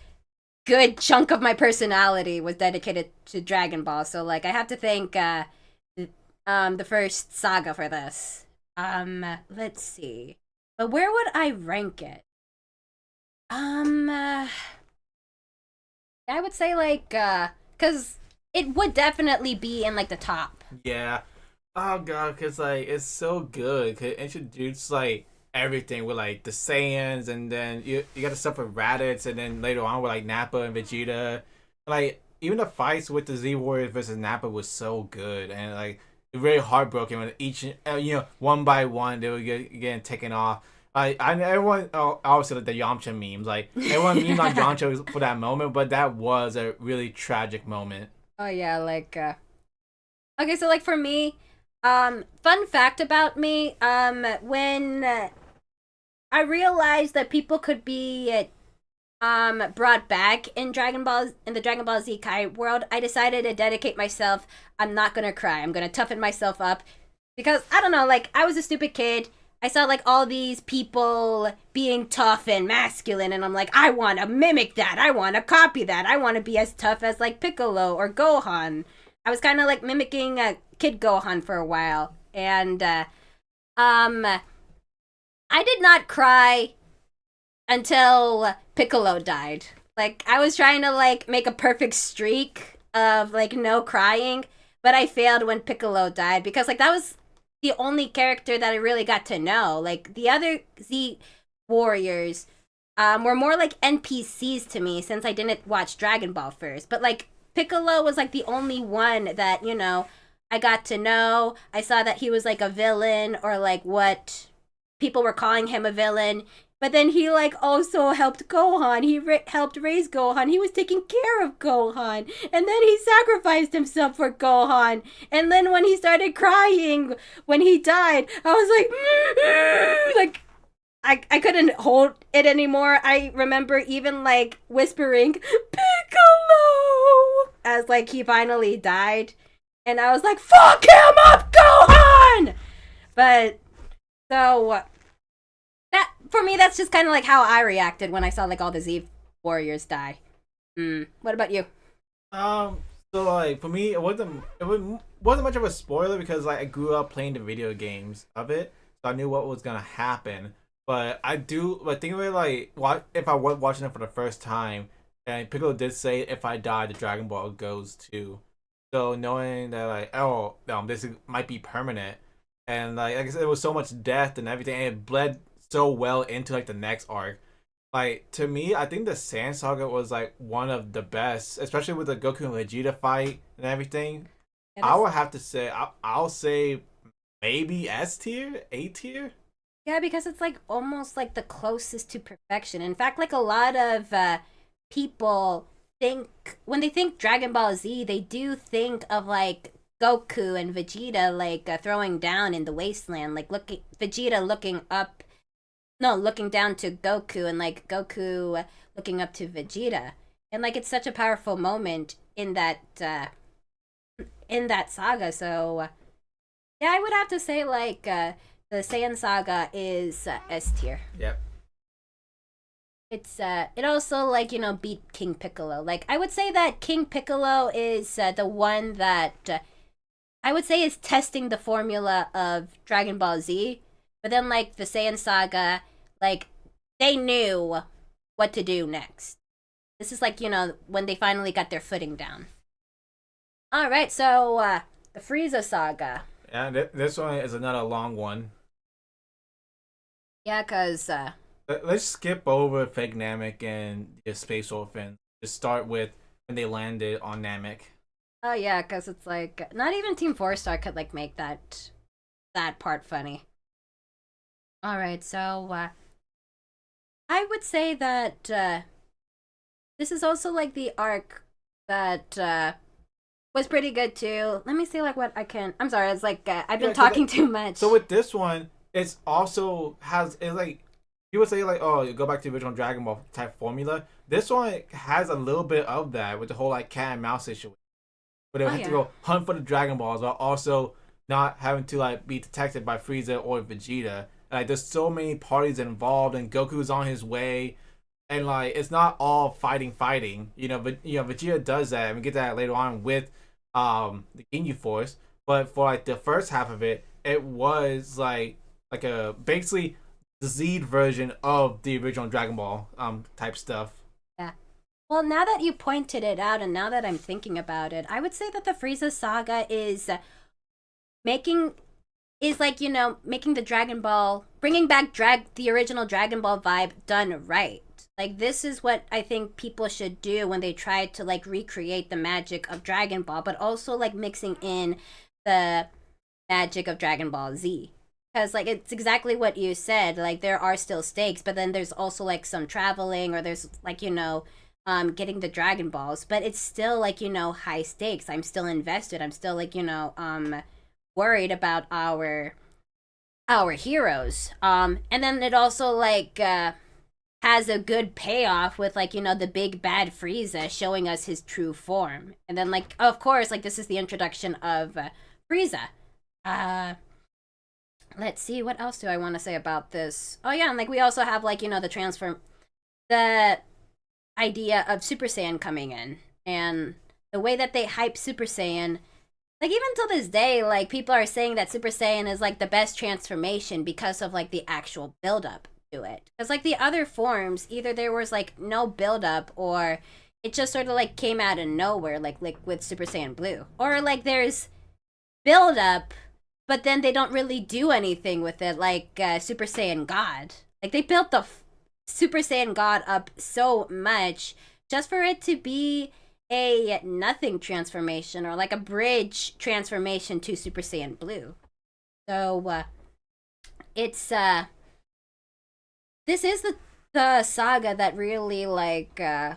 good chunk of my personality was dedicated to Dragon Ball. So like I have to thank the first saga for this. Let's see. But where would I rank it? I would say like cuz it would definitely be in like the top. Yeah. Oh god, cause like it's so good. Cause it introduced like everything with like the Saiyans, and then you got the stuff with Raditz, and then later on with like Nappa and Vegeta. Like even the fights with the Z Warriors versus Nappa was so good, and like very heartbroken when each one by one they were getting taken off. Everyone obviously like the Yamcha memes, like everyone memed on Yamcha for that moment, but that was a really tragic moment. Oh yeah, like okay, so like for me, fun fact about me, when I realized that people could be brought back in the Dragon Ball Z Kai world, I decided to dedicate myself. I'm not gonna cry. I'm gonna toughen myself up because I don't know, like I was a stupid kid. I saw like all these people being tough and masculine, and I'm like, I want to mimic that. I want to copy that. I want to be as tough as like Piccolo or Gohan. I was kind of like mimicking Kid Gohan for a while, and I did not cry until Piccolo died. Like I was trying to like make a perfect streak of like no crying, but I failed when Piccolo died because like that was the only character that I really got to know. Like the other Z Warriors were more like NPCs to me since I didn't watch Dragon Ball first. But like Piccolo was like the only one that, I got to know. I saw that he was like a villain, or like what people were calling him, a villain. But then he like also helped Gohan. He helped raise Gohan. He was taking care of Gohan. And then he sacrificed himself for Gohan. And then when he started crying when he died, I was like I couldn't hold it anymore. I remember even like whispering Piccolo as like he finally died. And I was like, fuck him up, Gohan! But so that for me, that's just kind of like how I reacted when I saw like all the Z warriors die. What about you? Um, so like for me, it wasn't much of a spoiler because like I grew up playing the video games of it, so I knew what was gonna happen. But think of it like what if I was watching it for the first time, and Piccolo did say if I die, the Dragon Ball goes too. So knowing that like might be permanent, and like I said, there was so much death and everything, and it bled so well into like the next arc. Like to me, I think the Sand Saga was like one of the best, especially with the Goku and Vegeta fight and everything. It I is. would have to say I'll say maybe S tier, A tier. Yeah, because it's like almost like the closest to perfection. In fact, like a lot of people think when they think Dragon Ball Z, they do think of like Goku and Vegeta like throwing down in the wasteland, like looking Vegeta looking up, no, looking down to Goku, and like Goku looking up to Vegeta, and like it's such a powerful moment in that saga. So yeah, I would have to say like the Saiyan saga is S tier. Yep. It also like beat King Piccolo. Like I would say that King Piccolo is the one that I would say is testing the formula of Dragon Ball Z. But then like the Saiyan saga, like they knew what to do next. This is like when they finally got their footing down. All right, so the Frieza saga. Yeah, this one is another long one. Yeah, cause Let's skip over Fake Namek and the Space Orphan. Just start with when they landed on Namek. oh yeah, cause it's like not even Team Four Star could like make that part funny. All right, so I would say that this is also like the arc that was pretty good too. Let me see like what I can. I'm sorry, it's like I've been talking too much. So with this one, it's also has it's like you would say like oh you go back to the original Dragon Ball type formula. This one has a little bit of that with the whole like cat and mouse situation, but they Oh have to yeah. go hunt for the Dragon Balls while also not having to like be detected by Frieza or Vegeta. Like there's so many parties involved, and Goku's on his way, and like it's not all fighting. But Vegeta does that, and we get that later on with the Ginyu Force. But for like the first half of it, it was like a basically the Z version of the original Dragon Ball type stuff. Yeah. Well, now that you pointed it out, and now that I'm thinking about it, I would say that the Frieza saga is making is like making the Dragon Ball, bringing back the original Dragon Ball vibe done right. Like this is what I think people should do when they try to like recreate the magic of Dragon Ball, but also like mixing in the magic of Dragon Ball Z. Because like it's exactly what you said. Like there are still stakes, but then there's also like some traveling, or there's like getting the Dragon Balls, but it's still like high stakes. I'm still invested. I'm still like worried about our heroes. And then it also like has a good payoff with like the big bad Frieza showing us his true form, and then like of course like this is the introduction of Frieza. Uh, let's see, what else do I want to say about this? Oh yeah, and like we also have like the idea of Super Saiyan coming in, and the way that they hype Super Saiyan. Like even till this day, like people are saying that Super Saiyan is like the best transformation because of like the actual build up to it. Because like the other forms, either there was like no build up, or it just sort of like came out of nowhere, like with Super Saiyan Blue, or like there's build up, but then they don't really do anything with it, like Super Saiyan God. Like they built the Super Saiyan God up so much just for it to be a nothing transformation, or like a bridge transformation to Super Saiyan Blue. So it's this is the saga that really like I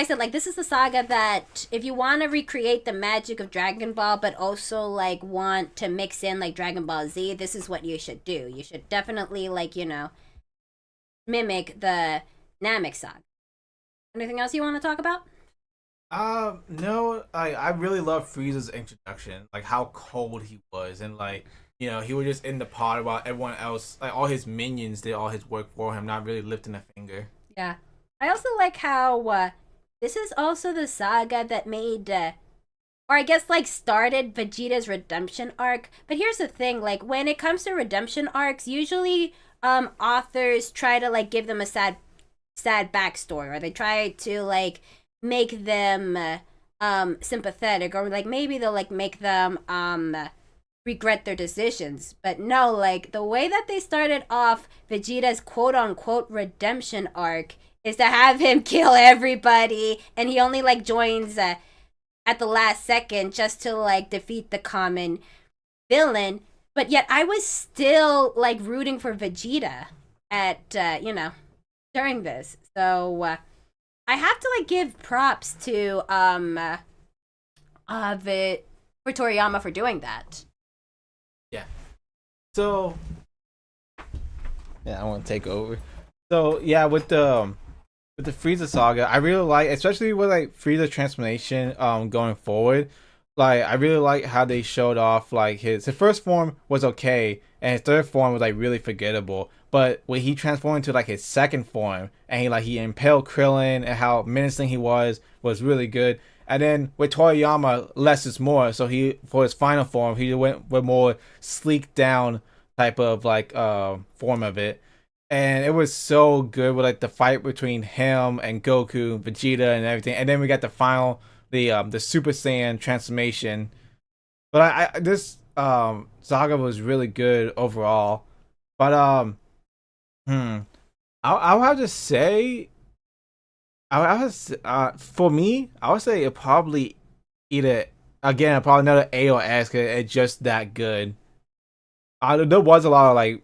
said, like this is the saga that if you want to recreate the magic of Dragon Ball, but also like want to mix in like Dragon Ball Z, this is what you should do. You should definitely like mimic the Namek saga. Anything else you want to talk about? No, I really love Frieza's introduction, like how cold he was, and like he was just in the pod while everyone else, like all his minions, did all his work for him, not really lifting a finger. Yeah. I also like how this is also the saga that made or I guess like started Vegeta's redemption arc. But here's the thing, like when it comes to redemption arcs, usually authors try to like give them a sad backstory, or they try to like make them sympathetic, or like maybe they'll like make them regret their decisions. But no, like the way that they started off Vegeta's quote unquote redemption arc is to have him kill everybody, and he only like joins at the last second just to like defeat the common villain. But yet I was still like rooting for Vegeta at during this. So I have to like give props to for Toriyama for doing that. Yeah. So yeah, I want to take over. So yeah, with the Frieza saga, I really like, especially with like Frieza transformation going forward. Like I really like how they showed off like his first form was okay, and his third form was like really forgettable. But when he transformed into like his second form, and he impaled Krillin, and how menacing he was really good. And then with Toriyama, less is more. So he, for his final form, he went with more sleek down type of like form of it. And it was so good with like the fight between him and Goku, Vegeta, and everything. And then we got the final, the Super Saiyan transformation. But I this saga was really good overall. But I'll have to say, I was for me, I would say it probably either, again, probably another A or S, because it's just that good. There was a lot of like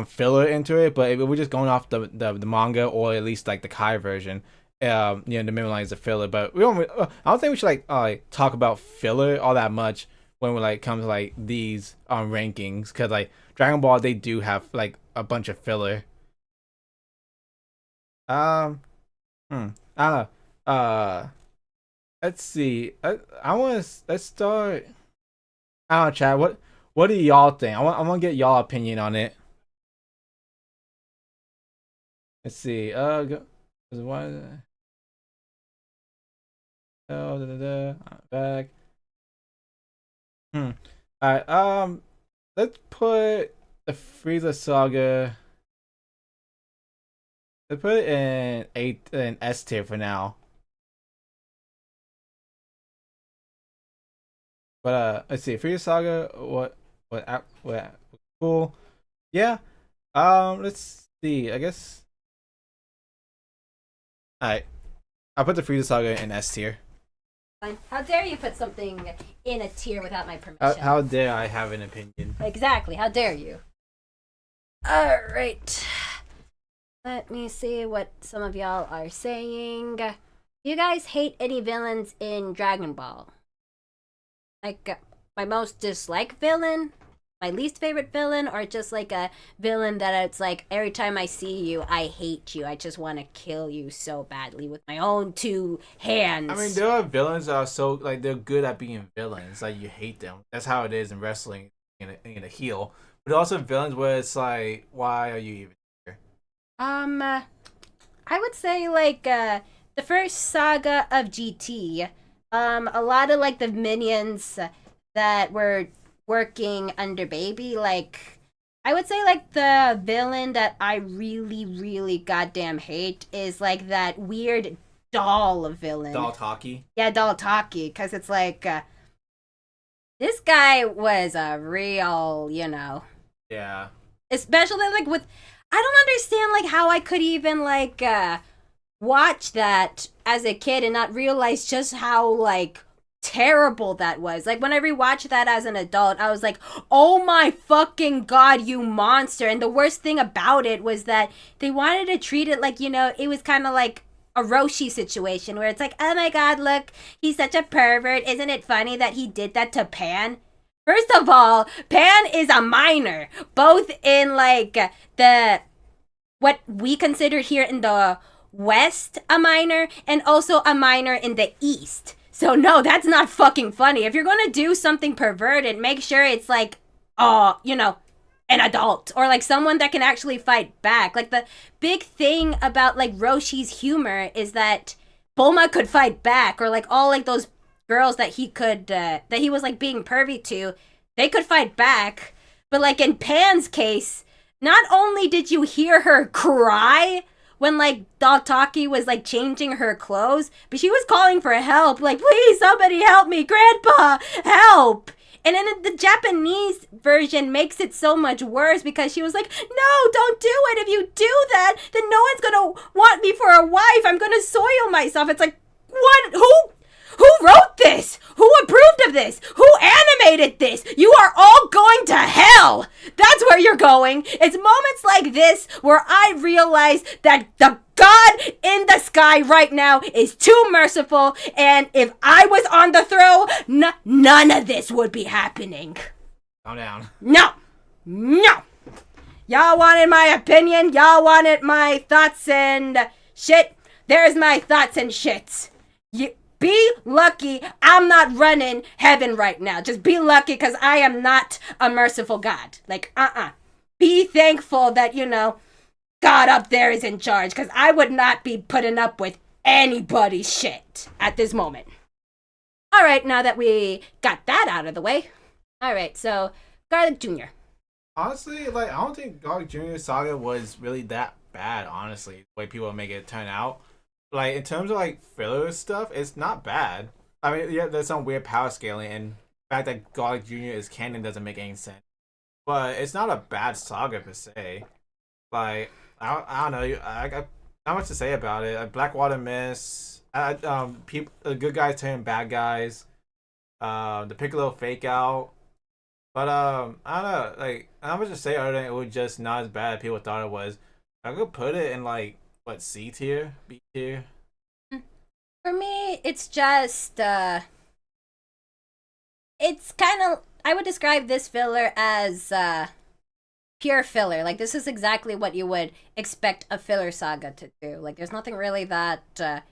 filler into it, but if we're just going off the manga, or at least like the Kai version, the middle line is a filler. But we don't. I don't think we should like talk about filler all that much when we like come to like these rankings, because like Dragon Ball, they do have like a bunch of filler. Um, I don't know. Let's see. I want to. Let's start. I don't know, Chad. What do y'all think? I want to get y'all opinion on it. Let's see. Why? Oh, back. All right. Let's put the Frieza saga. Let's put it in S tier for now. But let's see. Frieza saga. What? Cool. Yeah. Let's see. I guess. All right. I'll put the Frieza saga in S tier. How dare you put something in a tier without my permission? How dare I have an opinion? Exactly. How dare you? All right. Let me see what some of y'all are saying. You guys hate any villains in Dragon Ball? Like my most disliked villain, my least favorite villain, or just like a villain that it's like every time I see you, I hate you. I just want to kill you so badly with my own two hands. I mean, there are villains that are so like they're good at being villains, like you hate them. That's how it is in wrestling in a heel. But also villains where it's like, why are you even here? I would say like the first saga of GT. A lot of like the minions that were working under Baby, like I would say like the villain that I really, really goddamn hate is like that weird doll villain. Doll Taki? Yeah, Doll Taki, because it's like this guy was a real, Yeah. Especially like with, I don't understand like how I could even like watch that as a kid and not realize just how like terrible that was. Like when I rewatched that as an adult, I was like, oh my fucking god, you monster. And the worst thing about it was that they wanted to treat it like, it was kind of like a Roshi situation where it's like, oh my god, look, he's such a pervert. Isn't it funny that he did that to Pan? First of all, Pan is a minor, both in like the what we consider here in the West a minor, and also a minor in the East. So no, that's not fucking funny. If you're gonna do something perverted, make sure it's like an adult or like someone that can actually fight back. Like the big thing about like Roshi's humor is that Bulma could fight back, or like all like those girls that he was like being pervy to, they could fight back. But like in Pan's case, not only did you hear her cry when like Daltaki was like changing her clothes, but she was calling for help, like, please somebody help me, grandpa, help. And then the Japanese version makes it so much worse because she was like, no, don't do it. If you do that, then no one's gonna want me for a wife. I'm gonna soil myself. It's like, what? Who wrote this? Who approved of this? Who animated this? You are all going to hell. That's where you're going. It's moments like this where I realize that the God in the sky right now is too merciful, and if I was on the throne, none of this would be happening. Calm down. No. Y'all wanted my opinion. Y'all wanted my thoughts and shit. There's my thoughts and shits. Be lucky I'm not running heaven right now. Just be lucky because I am not a merciful God. Like, Be thankful that, God up there is in charge, because I would not be putting up with anybody's shit at this moment. All right, now that we got that out of the way. All right, so Garlic Jr. Honestly, like, I don't think Garlic Jr. saga was really that bad, honestly, the way people make it turn out. Like, in terms of, like, filler stuff, it's not bad. I mean, yeah, there's some weird power scaling, and the fact that Garlic Jr. is canon doesn't make any sense. But it's not a bad saga, per se. Like, I don't know. I got not much to say about it. Blackwater Mist, people, the good guys turn bad guys. The Piccolo fake out. But I don't know. Like, not much to say other than it was just not as bad as people thought it was. I could put it in like C tier, B tier. For me, it's just it's kind of, I would describe this filler as pure filler. Like, this is exactly what you would expect a filler saga to do. Like, there's nothing really that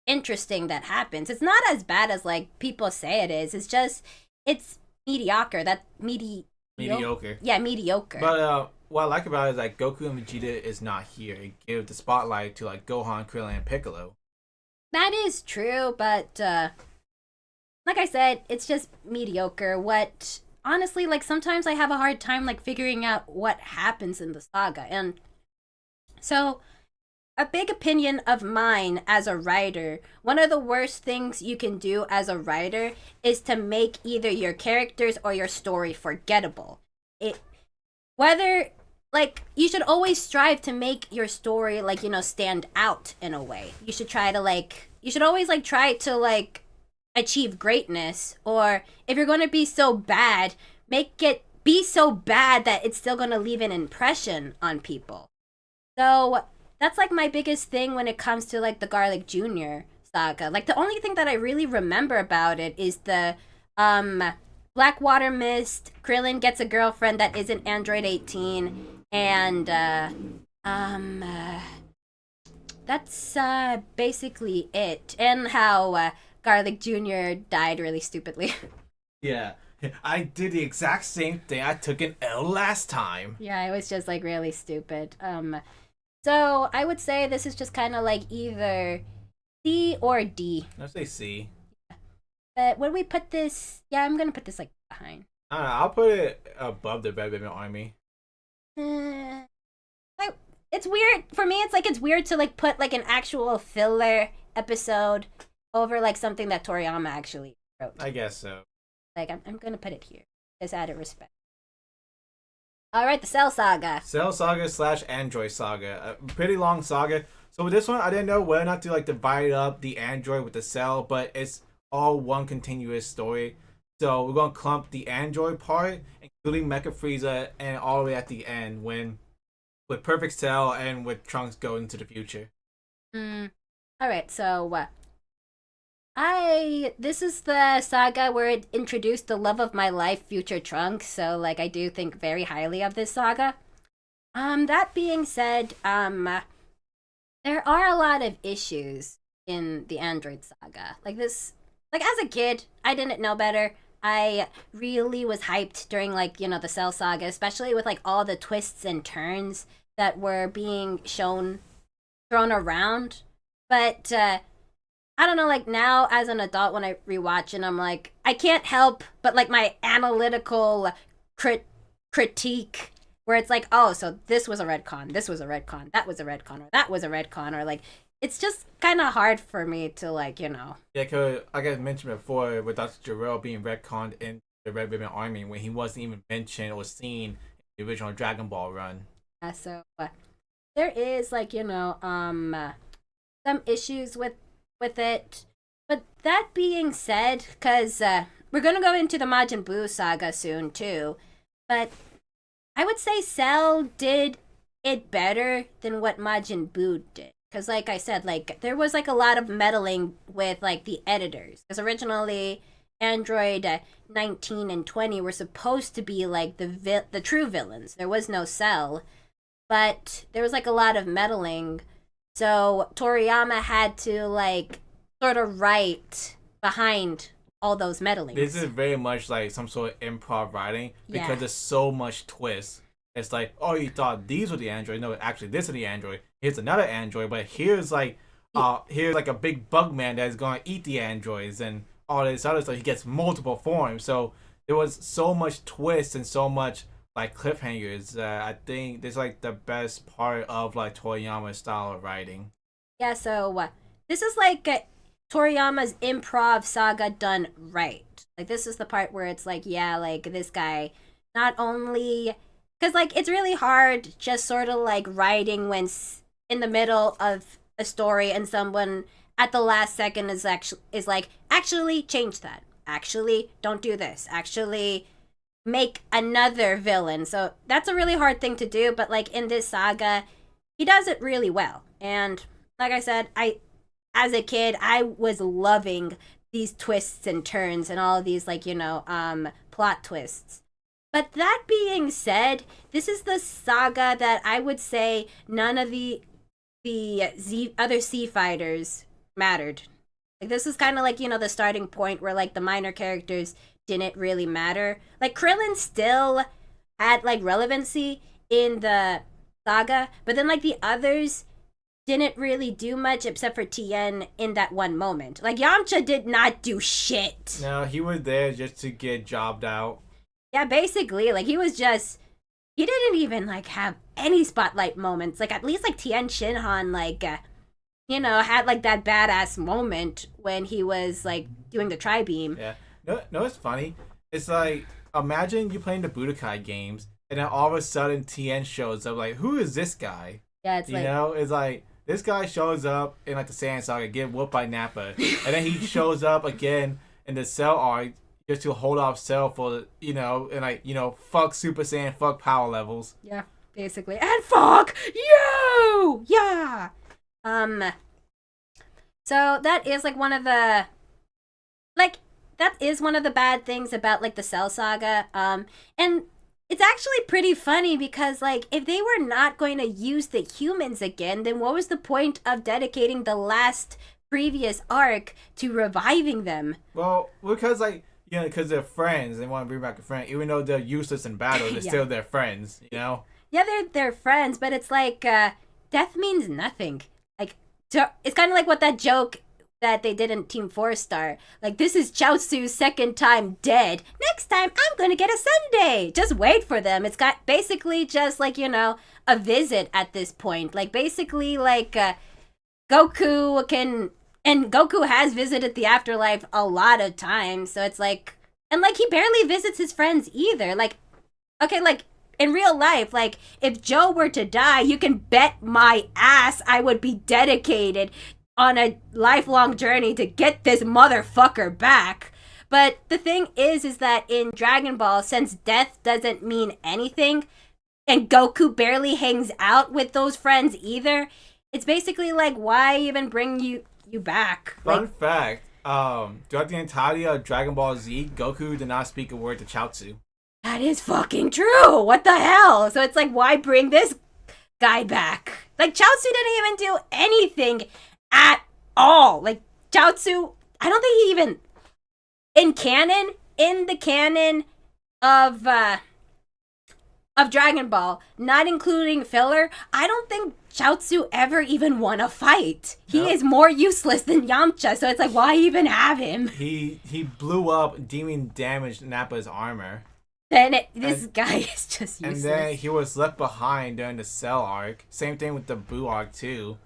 interesting that happens. It's not as bad as like people say it is. It's just, it's mediocre. Mediocre. Yeah, mediocre. But what I like about it is like Goku and Vegeta is not here. It gives the spotlight to like Gohan, Krillin, and Piccolo. That is true, but like I said, it's just mediocre. What, honestly, like sometimes I have a hard time like figuring out what happens in the saga. And so a big opinion of mine as a writer, one of the worst things you can do as a writer is to make either your characters or your story forgettable. You should always strive to make your story like, stand out in a way. You should try to you should always try to achieve greatness, or if you're going to be so bad, make it be so bad that it's still going to leave an impression on people. So that's my biggest thing when it comes to the Garlic Jr. saga. The only thing that I really remember about it is the Blackwater Mist, Krillin gets a girlfriend that isn't Android 18, and that's basically it. And how Garlic Jr. died really stupidly. Yeah. I did the exact same thing. I took an L last time. Yeah, it was just really stupid. So I would say this is just kind of either C or D. I'd say C. But when we put this, yeah, I'm gonna put this behind. I don't know, I'll put it above the Red Ribbon Army. It's weird for me. It's weird to put an actual filler episode over something that Toriyama actually wrote. I guess so. I'm gonna put it here, just out of respect. All right, the Cell Saga. Cell Saga / Android Saga. A pretty long saga. So with this one, I didn't know whether or not to divide up the Android with the Cell, but it's all one continuous story. So we're gonna clump the Android part, including Mecha Frieza, and all the way at the end with Perfect Cell and with Trunks going into the future. All right, so this is the saga where it introduced the love of my life, Future Trunks. So I do think very highly of this saga. That being said, there are a lot of issues in the Android saga. As a kid, I didn't know better. I really was hyped during like, the Cell Saga, especially with like all the twists and turns that were being thrown around. But I don't know, like now as an adult when I rewatch it, I'm like, I can't help but like my analytical critique where it's like, oh, so this was a retcon, this was a retcon, that was a retcon, or that was a retcon, or like, it's just kind of hard for me to like, Yeah, because like I mentioned before, with Dr. Jarrell being retconned in the Red Ribbon Army when he wasn't even mentioned or seen in the original Dragon Ball run. So there is like, some issues with it. But that being said, because we're going to go into the Majin Buu saga soon too, but I would say Cell did it better than what Majin Buu did. Because like I said, like there was like a lot of meddling with like the editors. Because originally Android 19 and 20 were supposed to be like the true villains. There was no Cell. But there was like a lot of meddling. So Toriyama had to like sort of write behind all those meddlings. This is very much like some sort of improv writing because there's so much twist. It's like, oh, you thought these were the android. No, actually, this is the android. Here's another android, but here's like a big bug man that's gonna eat the androids and all this other stuff. He gets multiple forms. So there was so much twist and so much like cliffhangers. I think this is like the best part of like Toriyama's style of writing. Yeah, so this is like Toriyama's improv saga done right. Like this is the part where it's like, yeah, like this guy not only because like it's really hard just sort of like writing when in the middle of a story and someone at the last second is like actually change that, actually don't do this, actually make another villain. So that's a really hard thing to do, but like in this saga he does it really well. And like I said, as a kid I was loving these twists and turns and all of these like plot twists. But that being said, this is the saga that I would say none of the other C fighters mattered. Like this is kind of like the starting point where like the minor characters didn't really matter. Like Krillin still had like relevancy in the saga, but then like the others didn't really do much except for Tien in that one moment. Like Yamcha did not do shit. No, he was there just to get jobbed out. Yeah, basically, like he didn't even like have any spotlight moments. Like at least like Tien Shinhan like had like that badass moment when he was like doing the tri-beam. Yeah. No, it's funny. It's like imagine you playing the Budokai games and then all of a sudden Tien shows up. Like, who is this guy? Yeah, it's it's like this guy shows up in like the Saiyan saga, get whooped by Nappa, and then he shows up again in the Cell arc just to hold off Cell for and like fuck Super Saiyan, fuck power levels. Yeah, basically, and fuck you. Yeah. So that is like one of the bad things about like the Cell saga. And it's actually pretty funny because like if they were not going to use the humans again, then what was the point of dedicating the last previous arc to reviving them? Well, because like because they're friends, they want to bring back a friend, even though they're useless in battle. They're still their friends, Yeah, they're friends, but it's like death means nothing. Like it's kind of like what that joke that they did in Team 4-Star. Like, this is Chaozu's second time dead. Next time, I'm gonna get a sundae. Just wait for them. It's got basically just like, a visit at this point. Like, basically, like, Goku has visited the afterlife a lot of times. So it's like, and like, he barely visits his friends either. Like, okay, like, in real life, like, if Joe were to die, you can bet my ass I would be dedicated on a lifelong journey to get this motherfucker back. But the thing is that in Dragon Ball, since death doesn't mean anything, and Goku barely hangs out with those friends either, it's basically like, why even bring you back? Fun fact, throughout the entirety of Dragon Ball Z, Goku did not speak a word to Chaozu. That is fucking true. What the hell? So it's like, why bring this guy back? Like, Chaozu didn't even do anything at all. Like, Chaozu, I don't think he even, in canon, in the canon of Dragon Ball, not including filler, I don't think Chaozu ever even won a fight. He is more useless than Yamcha, so it's like, why even have him? He blew up, deeming damaged Nappa's armor. This guy is just useless. And then he was left behind during the Cell arc. Same thing with the Buu arc too.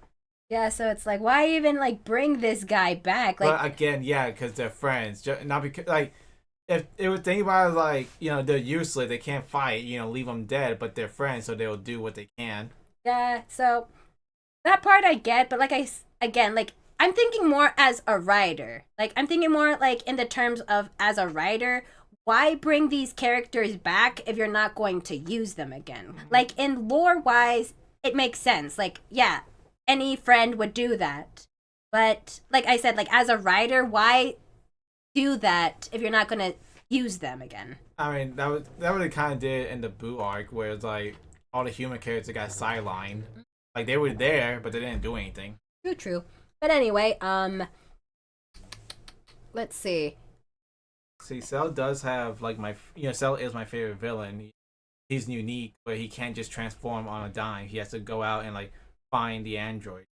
Yeah, so it's like, why even like bring this guy back? Like, but again, yeah, because they're friends, not because like. If it was think about it, like, you know, they're useless, they can't fight, you know, leave them dead, but they're friends, so they'll do what they can. Yeah, so that part I get, but like I'm thinking more as a writer. Like, I'm thinking more like in the terms of as a writer, why bring these characters back if you're not going to use them again? Like, in lore wise, it makes sense. Like, yeah, any friend would do that. But like I said, like as a writer, why do that if you're not gonna use them again? I mean, that what they kind of did in the Boo arc, where it's like all the human characters got sidelined. Like, they were there, but they didn't do anything. True. But anyway, let's see. See, Cell does have like Cell is my favorite villain. He's unique, but he can't just transform on a dime. He has to go out and like find the android.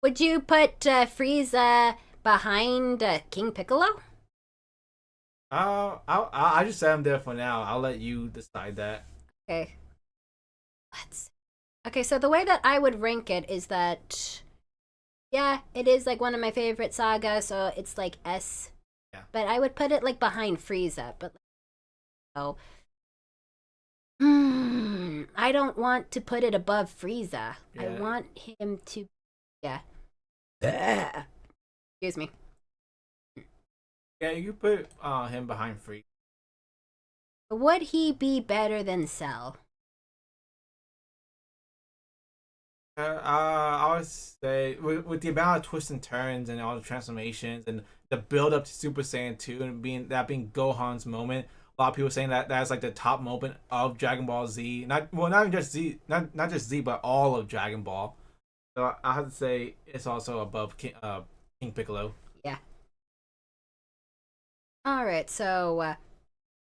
Would you put Frieza behind King Piccolo? I just set him there for now. I'll let you decide that. Okay. Okay, so the way that I would rank it is that, yeah, it is like one of my favorite sagas, so it's like S. Yeah. But I would put it like behind Frieza, but I don't want to put it above Frieza. Yeah. I want him to, yeah. Excuse me. Yeah, you put him behind Frieza. Would he be better than Cell? I would say with the amount of twists and turns and all the transformations and the build up to Super Saiyan 2 and being Gohan's moment. A lot of people saying that that's like the top moment of Dragon Ball Z. Not even just Z, not just Z, but all of Dragon Ball. So I have to say it's also above King Piccolo. Yeah. All right, so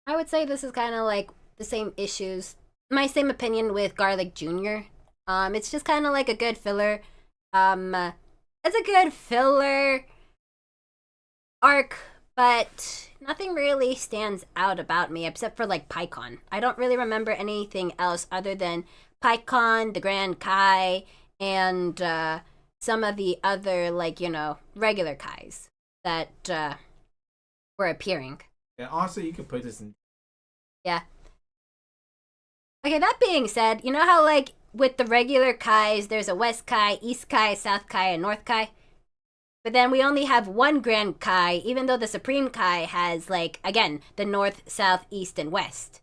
I would say this is kind of like the same issues. My same opinion with Garlic Jr. It's just kind of like a good filler. It's a good filler arc, but nothing really stands out about me except for like Piccon. I don't really remember anything else other than Piccon, the Grand Kai, and some of the other, like, you know, regular Kais that were appearing. And honestly, you could put this in. Yeah. Okay, that being said, you know how like with the regular Kais, there's a West Kai, East Kai, South Kai, and North Kai? But then we only have one Grand Kai, even though the Supreme Kai has, like, again, the North, South, East, and West.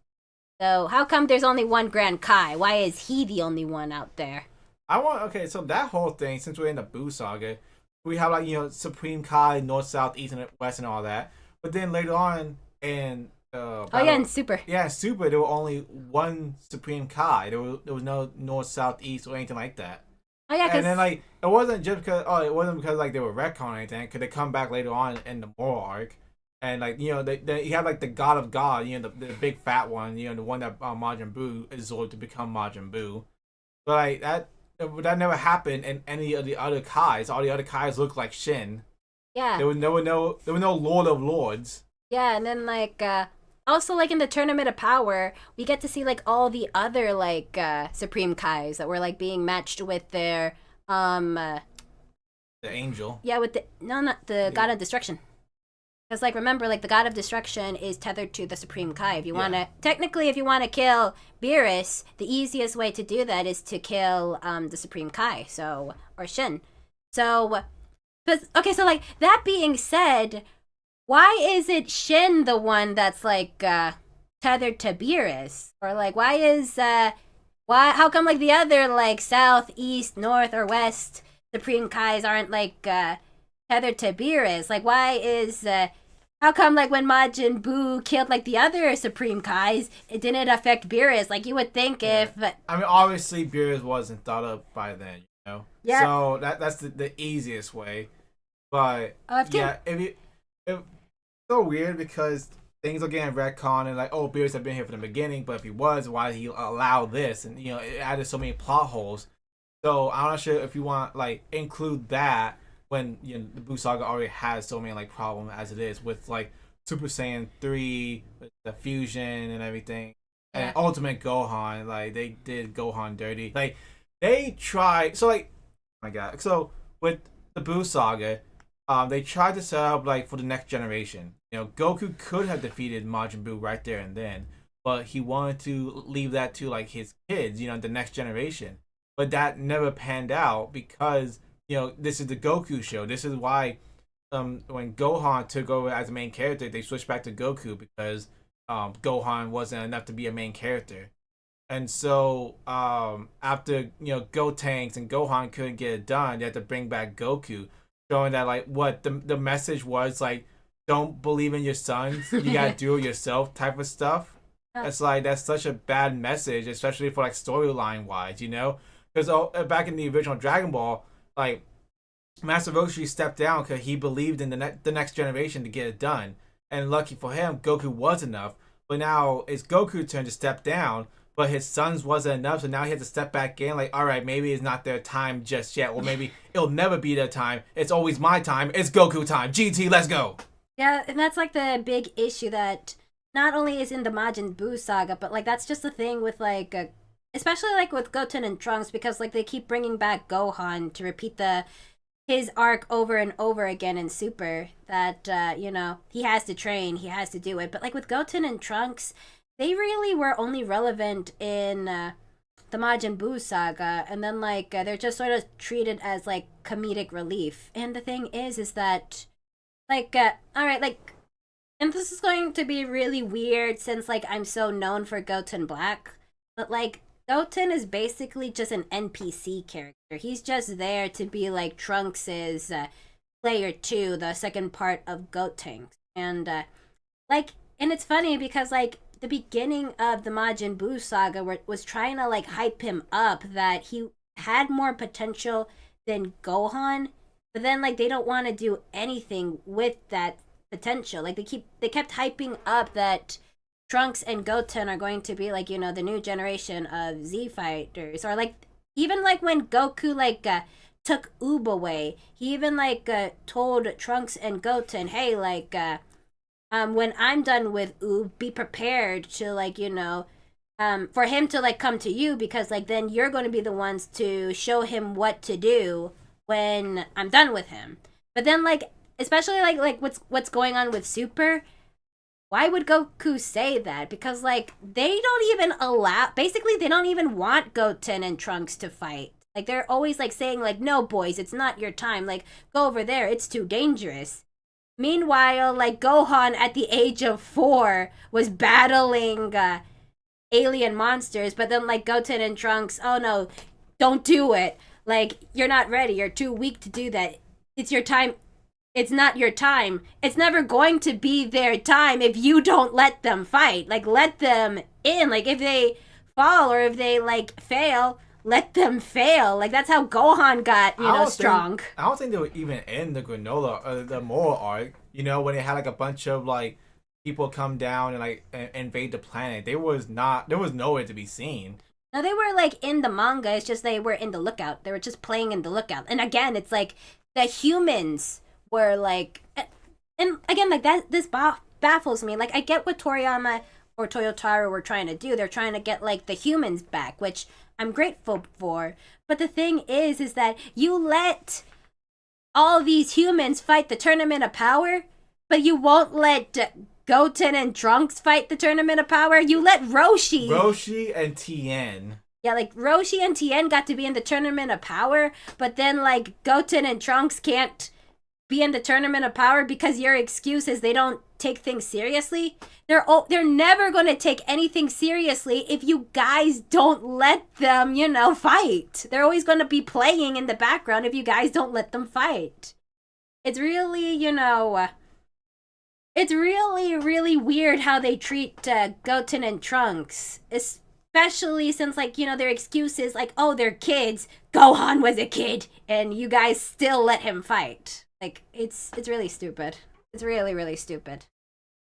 So how come there's only one Grand Kai? Why is he the only one out there? So that whole thing, since we're in the Buu saga, we have, like, you know, Supreme Kai, North, South, East, and West, and all that. But then later on in in Super. Yeah, in Super, there were only one Supreme Kai. There was no North, South, East, or anything like that. Oh yeah, and then like it wasn't because like they were retcon or anything. Because they come back later on in the Moro arc, and like, you know, they you have like the God of God, you know, the big fat one, you know, the one that Majin Buu absorbed to become Majin Buu. But like that never happened in any of the other Kais. All the other Kais looked like Shin. Yeah. There were no Lord of Lords. Yeah, and then like also like in the Tournament of Power, we get to see like all the other like Supreme Kais that were like being matched with their the Angel. Yeah, with not the God of Destruction. Because like remember, like the God of Destruction is tethered to the Supreme Kai. If you wanna if you wanna kill Beerus, the easiest way to do that is to kill the Supreme Kai, or Shin. So okay, so like that being said, why is it Shin the one that's like tethered to Beerus? Or like how come like the other like South, East, North, or West Supreme Kais aren't like tethered to Beerus? Like why is how come like when Majin Buu killed like the other Supreme Kais, it didn't affect Beerus? Like you would think if I mean, obviously Beerus wasn't thought of by then, you know. Yeah. So that's the easiest way. But it's so weird because things are getting retconned and like, oh, Beerus had been here from the beginning, but if he was, why did he allow this? And it added so many plot holes. So I'm not sure if you want like include that when the Buu saga already has so many like problems as it is with like Super Saiyan 3, with the fusion and everything, and Ultimate Gohan. Like they did Gohan dirty. Like they tried. So like, oh my god. So with the Buu saga, they tried to set up like for the next generation. Goku could have defeated Majin Buu right there and then, but he wanted to leave that to like his kids, the next generation. But that never panned out because this is the Goku show. This is why when Gohan took over as a main character, they switched back to Goku because Gohan wasn't enough to be a main character. And so after Gotenks and Gohan couldn't get it done, they had to bring back Goku, showing that like what the message was like, don't believe in your sons, you gotta do it yourself type of stuff. It's like that's such a bad message, especially for like storyline wise, because back in the original Dragon Ball, like Master Roshi stepped down because he believed in the next generation to get it done, and lucky for him, Goku was enough. But now it's Goku's turn to step down, but his sons wasn't enough, so now he had to step back in. Like, all right, maybe it's not their time just yet, or maybe it'll never be their time. It's always my time. It's Goku time. GT, let's go. Yeah, and that's like the big issue that not only is in the Majin Buu saga, but like that's just the thing with like, especially like with Goten and Trunks, because like they keep bringing back Gohan to repeat his arc over and over again in Super. That he has to train, he has to do it. But like with Goten and Trunks, they really were only relevant in the Majin Buu saga, and then like they're just sort of treated as like comedic relief. And the thing is that like all right, like, and this is going to be really weird since like I'm so known for Goten Black, but like Goten is basically just an NPC character. He's just there to be like Trunks's player 2, the second part of Gotenks. And and it's funny because like the beginning of the Majin Buu saga was trying to like hype him up that he had more potential than Gohan, but then like they don't want to do anything with that potential. Like they kept hyping up that Trunks and Goten are going to be like the new generation of Z fighters, or like even like when Goku like took Oob away, he even like told Trunks and Goten, hey, like when I'm done with Oob, be prepared to like for him to like come to you, because like then you're going to be the ones to show him what to do when I'm done with him. But then like especially like what's going on with Super, why would Goku say that? Because like they don't even basically they don't even want Goten and Trunks to fight. Like they're always like saying like, no boys, it's not your time, like go over there, it's too dangerous. Meanwhile, like Gohan at the age of 4 was battling alien monsters, but then like Goten and Trunks, oh no, don't do it. Like you're not ready, you're too weak to do that. It's your time. It's not your time. It's never going to be their time if you don't let them fight. Like let them in. Like if they fall or if they like fail, let them fail. Like that's how Gohan got strong. I don't think they were even in the Granola or the Moro arc. When they had like a bunch of like people come down and like invade the planet. There was nowhere to be seen. No, they were like in the manga. It's just they were in the Lookout. They were just playing in the Lookout. And again, it's like the humans were like, and again, like that, this baffles me. Like I get what Toriyama or Toyotaro were trying to do. They're trying to get like the humans back, which I'm grateful for. But the thing is that you let all these humans fight the Tournament of Power, but you won't let Goten and Trunks fight the Tournament of Power. You let Roshi and Tien. Yeah, like Roshi and Tien got to be in the Tournament of Power, but then like Goten and Trunks can't be in the Tournament of Power because your excuse is they don't take things seriously. They're never going to take anything seriously if you guys don't let them, fight. They're always going to be playing in the background if you guys don't let them fight. It's really, it's really, really weird how they treat Goten and Trunks, especially since, like, their excuse is like, oh, they're kids. Gohan was a kid, and you guys still let him fight. Like, it's really stupid. It's really, really stupid.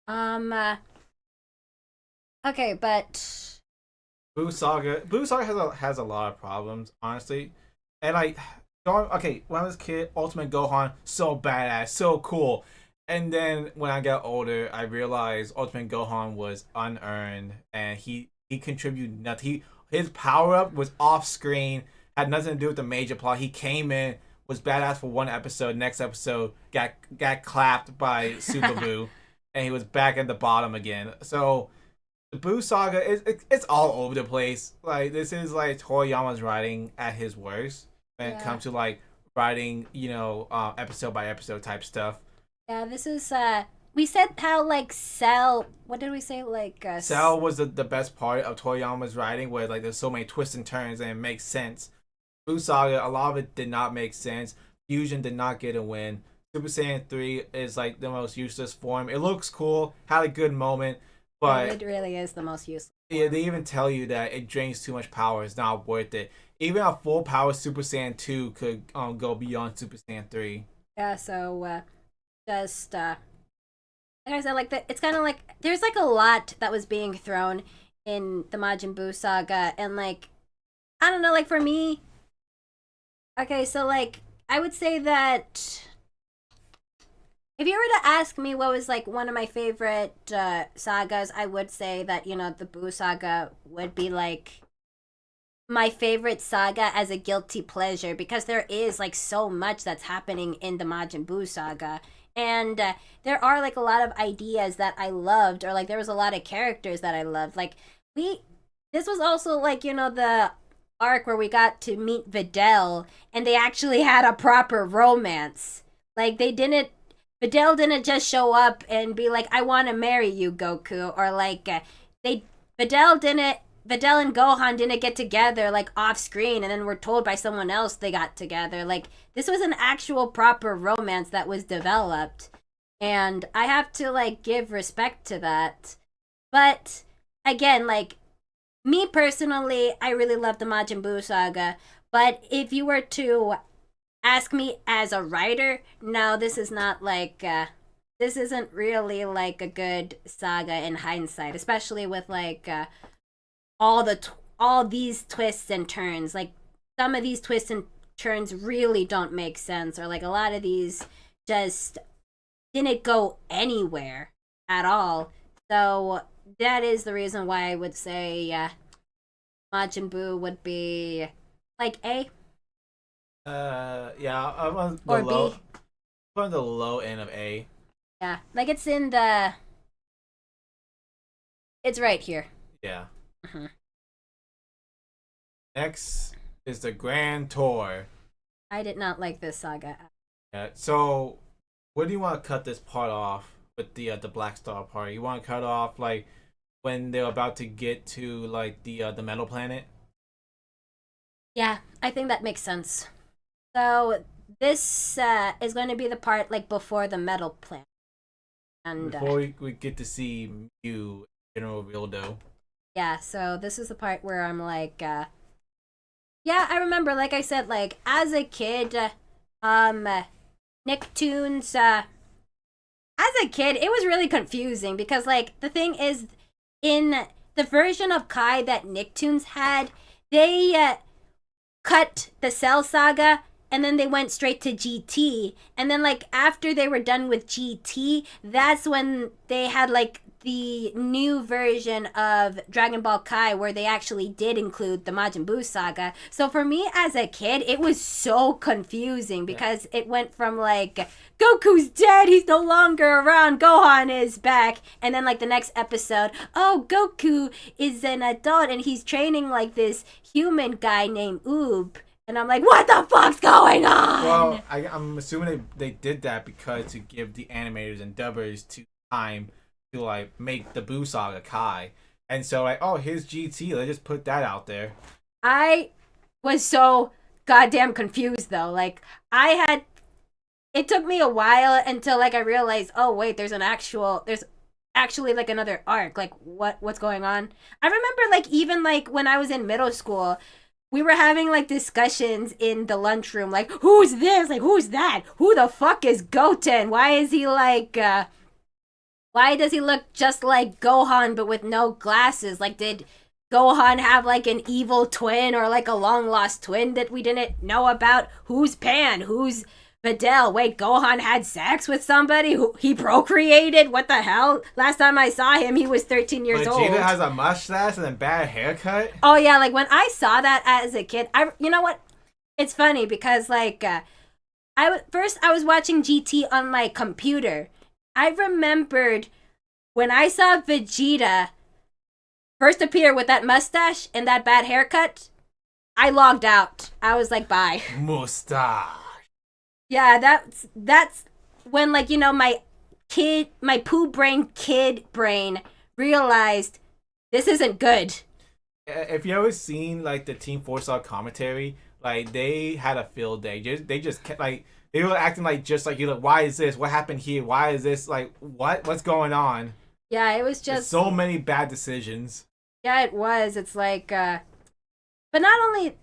Um. Uh, okay, but Buu Saga has a lot of problems, honestly, and like going okay when I was a kid, Ultimate Gohan so badass, so cool, and then when I got older, I realized Ultimate Gohan was unearned, and he contributed nothing. His power up was off screen, had nothing to do with the major plot. He came in, was badass for one episode, next episode got clapped by Super Buu, and he was back at the bottom again. So the Boo Saga it's all over the place. Like this is like Toriyama's writing at his worst when it yeah, comes to like writing, episode by episode type stuff. yeah. This is We said how like Cell. What did we say? Like Cell was the best part of Toriyama's writing, where like there's so many twists and turns and it makes sense. Boo Saga, a lot of it did not make sense. Fusion did not get a win. Super Saiyan 3 is like the most useless form. It looks cool, had a good moment, but it really is the most useful. yeah, they even tell you that it drains too much power. It's not worth it. Even a full power Super Saiyan 2 could go beyond Super Saiyan 3. Yeah. So just like I said, like it's kind of like there's like a lot that was being thrown in the Majin Buu saga, and like I don't know, like for me, okay, so like I would say that if you were to ask me what was like one of my favorite sagas, I would say that the Buu saga would be like my favorite saga as a guilty pleasure because there is like so much that's happening in the Majin Buu saga. And there are like a lot of ideas that I loved, or like there was a lot of characters that I loved. Like this was also like the arc where we got to meet Videl, and they actually had a proper romance. Like Videl didn't just show up and be like, "I want to marry you, Goku," or like they Videl didn't Videl and Gohan didn't get together like off screen and then were told by someone else they got together. Like this was an actual proper romance that was developed. And I have to like give respect to that. But again, like me personally, I really love the Majin Buu saga. But if you were to ask me as a writer, no, this is not like this isn't really like a good saga in hindsight, especially with like all these twists and turns. Like some of these twists and turns really don't make sense, or like a lot of these just didn't go anywhere at all. So that is the reason why I would say Majin Buu would be like A Yeah, I'm on the or low, B. I'm on the low end of A. Yeah, like it's right here. Yeah. Mhm. Next is the Grand Tour. I did not like this saga. Yeah. So, where do you want to cut this part off with the Black Star part? You want to cut off like when they're about to get to like the metal planet? Yeah, I think that makes sense. So this is going to be the part like before the metal plant, and Before we get to see Mew, General Rildo. yeah. So this is the part where I'm like, yeah, I remember. Like I said, like as a kid, um, Nicktoons. As a kid, it was really confusing because like the thing is, in the version of Kai that Nicktoons had, they cut the Cell Saga and then they went straight to GT. And then like after they were done with GT, that's when they had like the new version of Dragon Ball Kai where they actually did include the Majin Buu saga. So for me as a kid, it was so confusing because it went from like Goku's dead, he's no longer around, Gohan is back, and then like the next episode, oh, Goku is an adult and he's training like this human guy named Oob. And I'm like, what the fuck's going on? Well, I'm assuming they did that because to give the animators and dubbers to time to like make the Buu Saga Kai, and so like, oh, here's GT. Let's just put that out there. I was so goddamn confused though. Like it took me a while until like I realized, oh wait, there's actually like another arc. Like what's going on? I remember like even like when I was in middle school, we were having like discussions in the lunchroom, like who's this? Like who's that? Who the fuck is Goten? Why is he like Why does he look just like Gohan but with no glasses? Like, did Gohan have like an evil twin or like a long lost twin that we didn't know about? Who's Pan? Who's Videl? Wait, Gohan had sex with somebody who he procreated? What the hell? Last time I saw him, he was 13 years old. Vegeta has a mustache and a bad haircut. Oh yeah, like when I saw that as a kid, you know what? It's funny because like first I was watching GT on my computer. I remembered when I saw Vegeta first appear with that mustache and that bad haircut, I logged out. I was like, bye. Mustache. Yeah, that's when like, you know, my poo brain kid brain realized this isn't good. If you ever seen like the Team 4-Star commentary, like they had a field day. They just kept like they were acting like just like you know why is this? What happened here? Why is this? Like what's going on? Yeah, it was just There's so many bad decisions. Yeah, it was. It's like but not only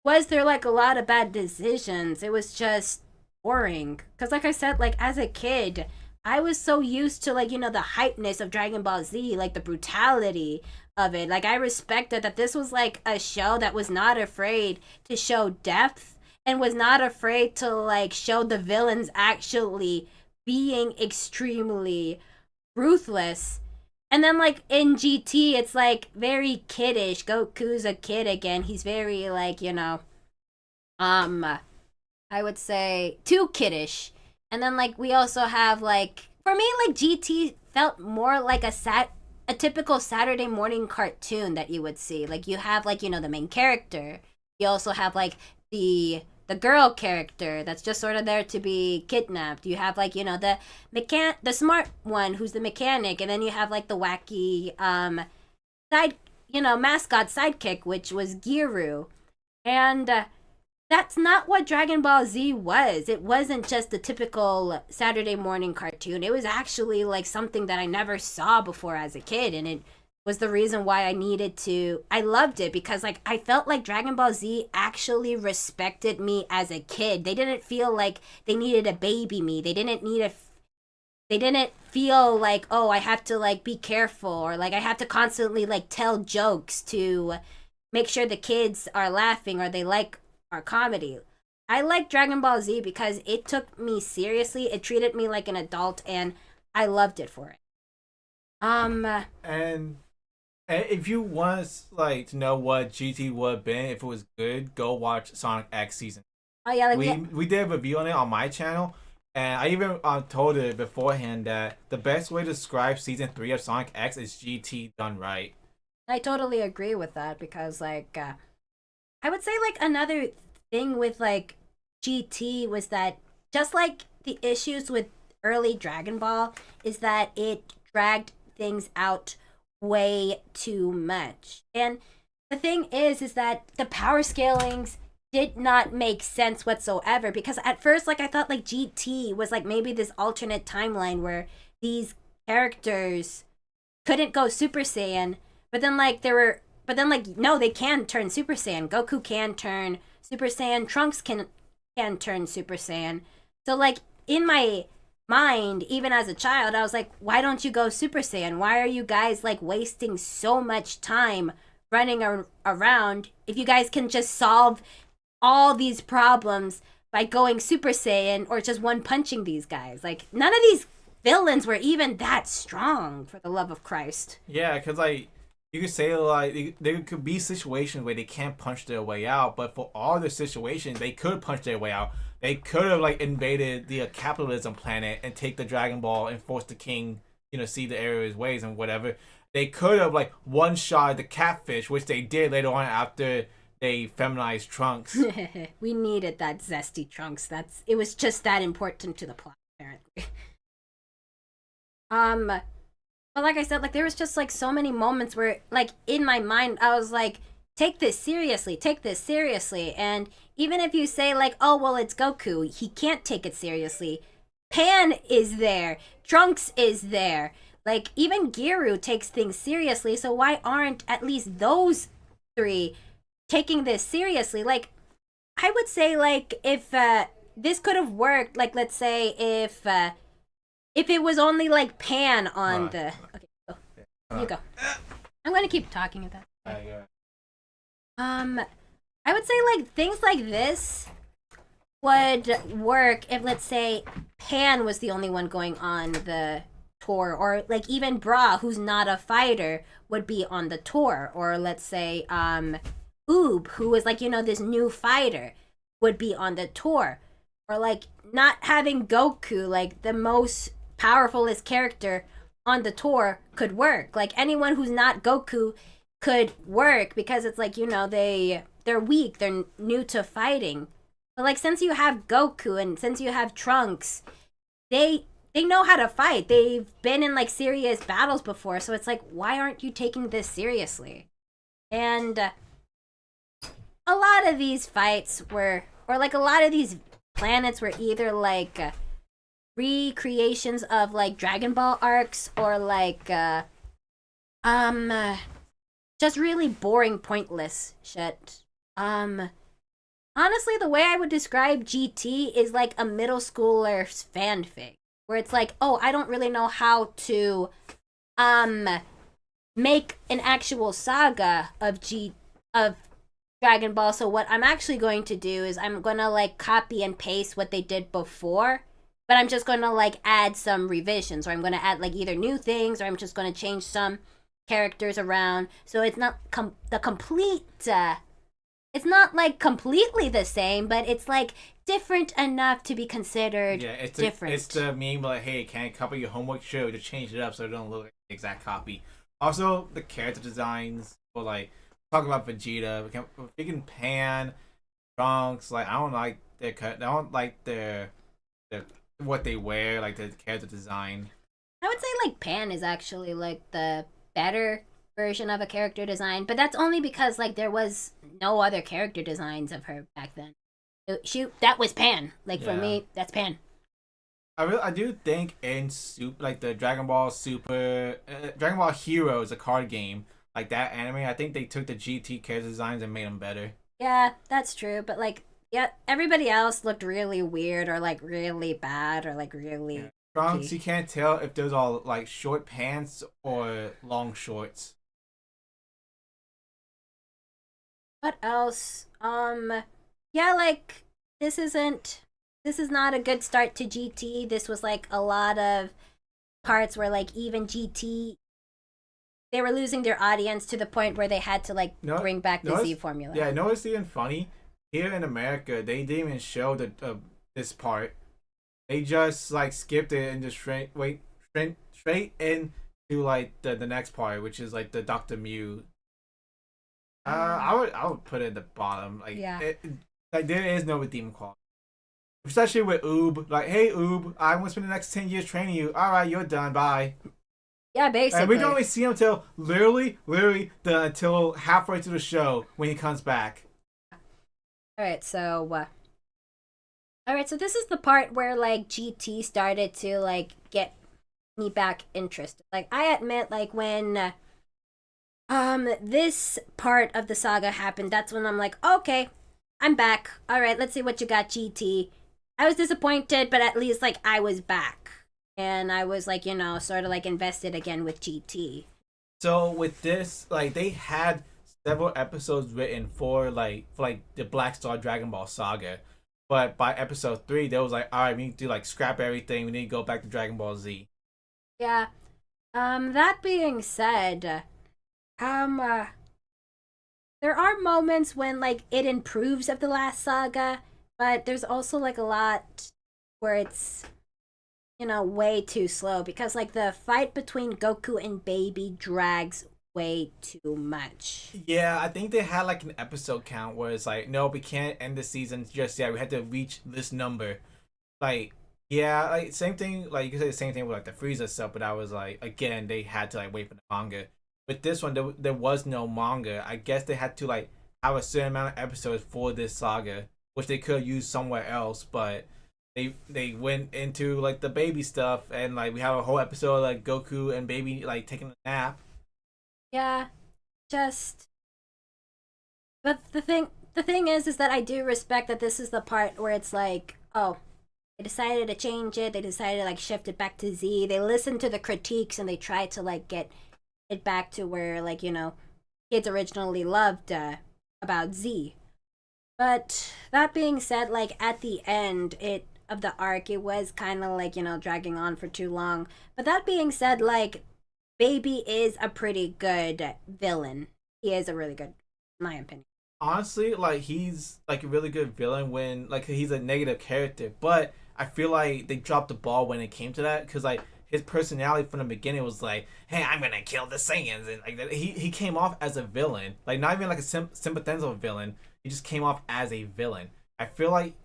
was there like a lot of bad decisions, it was just boring. Cuz like I said, like as a kid, I was so used to like, you know, the hypeness of Dragon Ball Z, like the brutality of it. Like I respected that this was like a show that was not afraid to show depth and was not afraid to like show the villains actually being extremely ruthless. And then like in GT it's like very kiddish. Goku's a kid again. He's very like, you know, I would say too kiddish. And then like we also have like for me like GT felt more like a typical Saturday morning cartoon that you would see. Like you have like, you know, the main character. You also have like the girl character that's just sort of there to be kidnapped. You have like, you know, the smart one who's the mechanic, and then you have like the wacky side, you know, mascot sidekick, which was Giru. And that's not what Dragon Ball Z was. It wasn't just a typical Saturday morning cartoon. It was actually like something that I never saw before as a kid, and it was the reason why I loved it, because like I felt like Dragon Ball Z actually respected me as a kid. They didn't feel like they needed to baby me. They didn't feel like, oh, I have to like be careful, or like I have to constantly like tell jokes to make sure the kids are laughing or they like our comedy. I like Dragon Ball Z because it took me seriously. It treated me like an adult, and I loved it for it. And if you want like to know what GT would have been if it was good, go watch Sonic X season. Oh yeah, like we did a review on it on my channel, and I even told it beforehand that the best way to describe season 3 of Sonic X is GT done right. I totally agree with that, because like I would say like another thing with like GT was that just like the issues with early Dragon Ball is that it dragged things out way too much. And the thing is that the power scalings did not make sense whatsoever, because at first like I thought like GT was like maybe this alternate timeline where these characters couldn't go Super Saiyan, but then like no, they can turn Super Saiyan. Goku can turn Super Saiyan, Trunks can turn Super Saiyan. So like in my mind, even as a child, I was like, why don't you go Super Saiyan? Why are you guys like wasting so much time running around if you guys can just solve all these problems by going Super Saiyan or just one punching these guys? Like none of these villains were even that strong, for the love of Christ. Yeah, because like you could say like there could be situations where they can't punch their way out, but for all the situations they could punch their way out. They could have like invaded the capitalism planet and take the Dragon Ball and force the king, you know, see the error of his ways and whatever. They could have like one shot the catfish, which they did later on after they feminized Trunks. We needed that zesty Trunks. It was just that important to the plot, apparently. But like I said, like there was just like so many moments where like in my mind I was like, take this seriously, and even if you say like, oh well, it's Goku, he can't take it seriously. Pan is there, Trunks is there, like even Giru takes things seriously, so why aren't at least those three taking this seriously? Like I would say like if this could have worked, like let's say if if it was only like Pan on Alright. the. Okay, go. You Alright. go. I'm gonna keep talking about. Alright, yeah. I would say like things like this would work if, let's say, Pan was the only one going on the tour, or like even Bra, who's not a fighter, would be on the tour, or let's say Oob, who was like, this new fighter, would be on the tour, or like not having Goku, like the most powerfulest character on the tour, could work. Like anyone who's not Goku could work because it's like, they're weak, they're new to fighting. But like since you have Goku and since you have Trunks, they know how to fight. They've been in like serious battles before, so it's like, why aren't you taking this seriously? And a lot of these fights were, or like a lot of these planets were either like recreations of like Dragon Ball arcs, or like just really boring, pointless shit. Honestly, the way I would describe GT is like a middle schooler's fanfic, where it's like, oh, I don't really know how to make an actual saga of Dragon Ball. So what I'm actually going to do is I'm gonna like copy and paste what they did before, but I'm just gonna like add some revisions, or I'm gonna add like either new things, or I'm just gonna change some characters around. So it's not the complete. It's not like completely the same, but it's like different enough to be considered different. It's the meme like, hey, can I copy your homework? Sure, to change it up so it don't look like the exact copy. Also, the character designs for like talking about Vegeta, freaking Pan, Trunks. Like I don't like their cut. I don't like their what they wear, like the character design. I would say like Pan is actually like the better version of a character design, but that's only because like there was no other character designs of her back then. That was Pan. Like for me, that's Pan. I do think in like the Dragon Ball Super, Dragon Ball Heroes, a card game like that anime. I think they took the GT character designs and made them better. Yeah, that's true. But like, yeah, everybody else looked really weird, or like really bad, or like really. Yeah. Trunks, you can't tell if those are like short pants or long shorts. What else? Yeah, like this is not a good start to GT. This was like a lot of parts where like even GT, they were losing their audience to the point where they had to like bring back the Z formula. Yeah, no, it's even funny. Here in America, they didn't even show this part. They just like skipped it and just straight into like the next part, which is like the Dr. Mew. I would put it at the bottom. Like like there is no redeeming quality, especially with Oob. Like, hey Oob, I'm gonna spend the next 10 years training you. All right, you're done. Bye. Yeah, basically. And we don't only see him until literally until halfway through the show when he comes back. All right, so this is the part where like GT started to like get me back interested. Like I admit, like when this part of the saga happened, that's when I'm like, okay, I'm back. All right, let's see what you got, GT. I was disappointed, but at least like I was back, and I was like, sort of like invested again with GT. So with this, like they had several episodes written for the Black Star Dragon Ball saga, but by episode 3, they was like, all right, we need to like scrap everything. We need to go back to Dragon Ball Z. Yeah. That being said, there are moments when like it improves of the last saga, but there's also like a lot where it's way too slow, because like the fight between Goku and Baby drags way too much. Yeah, I think they had like an episode count where it's like, no, we can't end the season just yet. We had to reach this number. Like, yeah, like same thing. Like you can say the same thing with like the Frieza stuff, but I was like, again, they had to like wait for the manga. With this one, there was no manga. I guess they had to like have a certain amount of episodes for this saga, which they could use somewhere else, but they went into like the baby stuff, and like we have a whole episode of like Goku and Baby like taking a nap. Yeah, but the thing is that I do respect that this is the part where it's like, oh, They decided to change it. They decided to like shift it back to Z. They listened to the critiques and they tried to like get it back to where like kids originally loved about Z. But that being said, like at the end it of the arc, it was kind of like dragging on for too long. But that being said, like Baby is a pretty good villain. He is a really good, in my opinion. Honestly, like he's like a really good villain when like he's a negative character, but I feel like they dropped the ball when it came to that because like his personality from the beginning was like, "Hey, I'm gonna kill the Saiyans," and like that. He came off as a villain, like not even like a sympathizing villain. He just came off as a villain. I feel like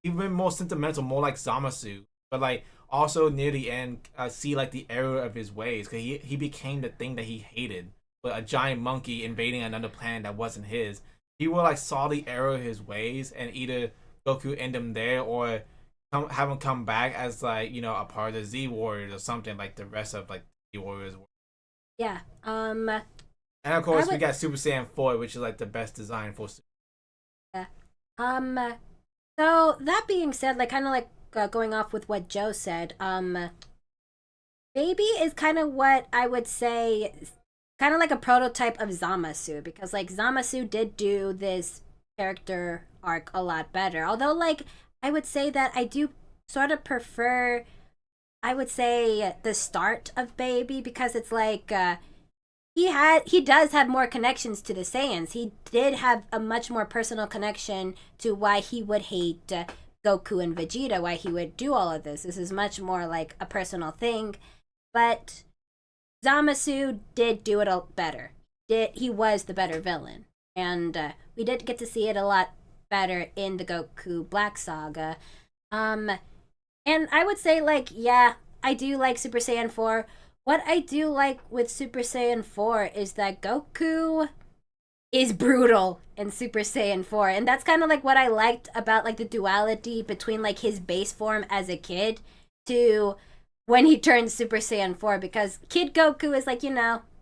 even more sentimental, more like Zamasu, but like also near the end, see like the error of his ways because he became the thing that he hated, but a giant monkey invading another planet that wasn't his. He will like saw the error of his ways and either Goku end him there or have him come back as like a part of the Z Warriors or something like the rest of like the Warriors. Yeah. And of course we got Super Saiyan 4, which is like the best design for. Yeah. So that being said, like kind of like going off with what Joe said, Baby is kind of what I would say, kind of like a prototype of Zamasu, because like Zamasu did do this character arc a lot better. Although like I would say that I do sort of prefer, I would say, the start of Baby, because it's like he does have more connections to the Saiyans. He did have a much more personal connection to why he would hate Goku and Vegeta, why he would do all of this. This is much more like a personal thing. But Zamasu did do it a better. He was the better villain. And we did get to see it a lot better in the Goku Black saga. And I would say, like, yeah, I do like Super Saiyan 4. What I do like with Super Saiyan 4 is that Goku is brutal in Super Saiyan 4. And that's kind of like what I liked about like the duality between like his base form as a kid to when he turns Super Saiyan 4, because Kid Goku is like,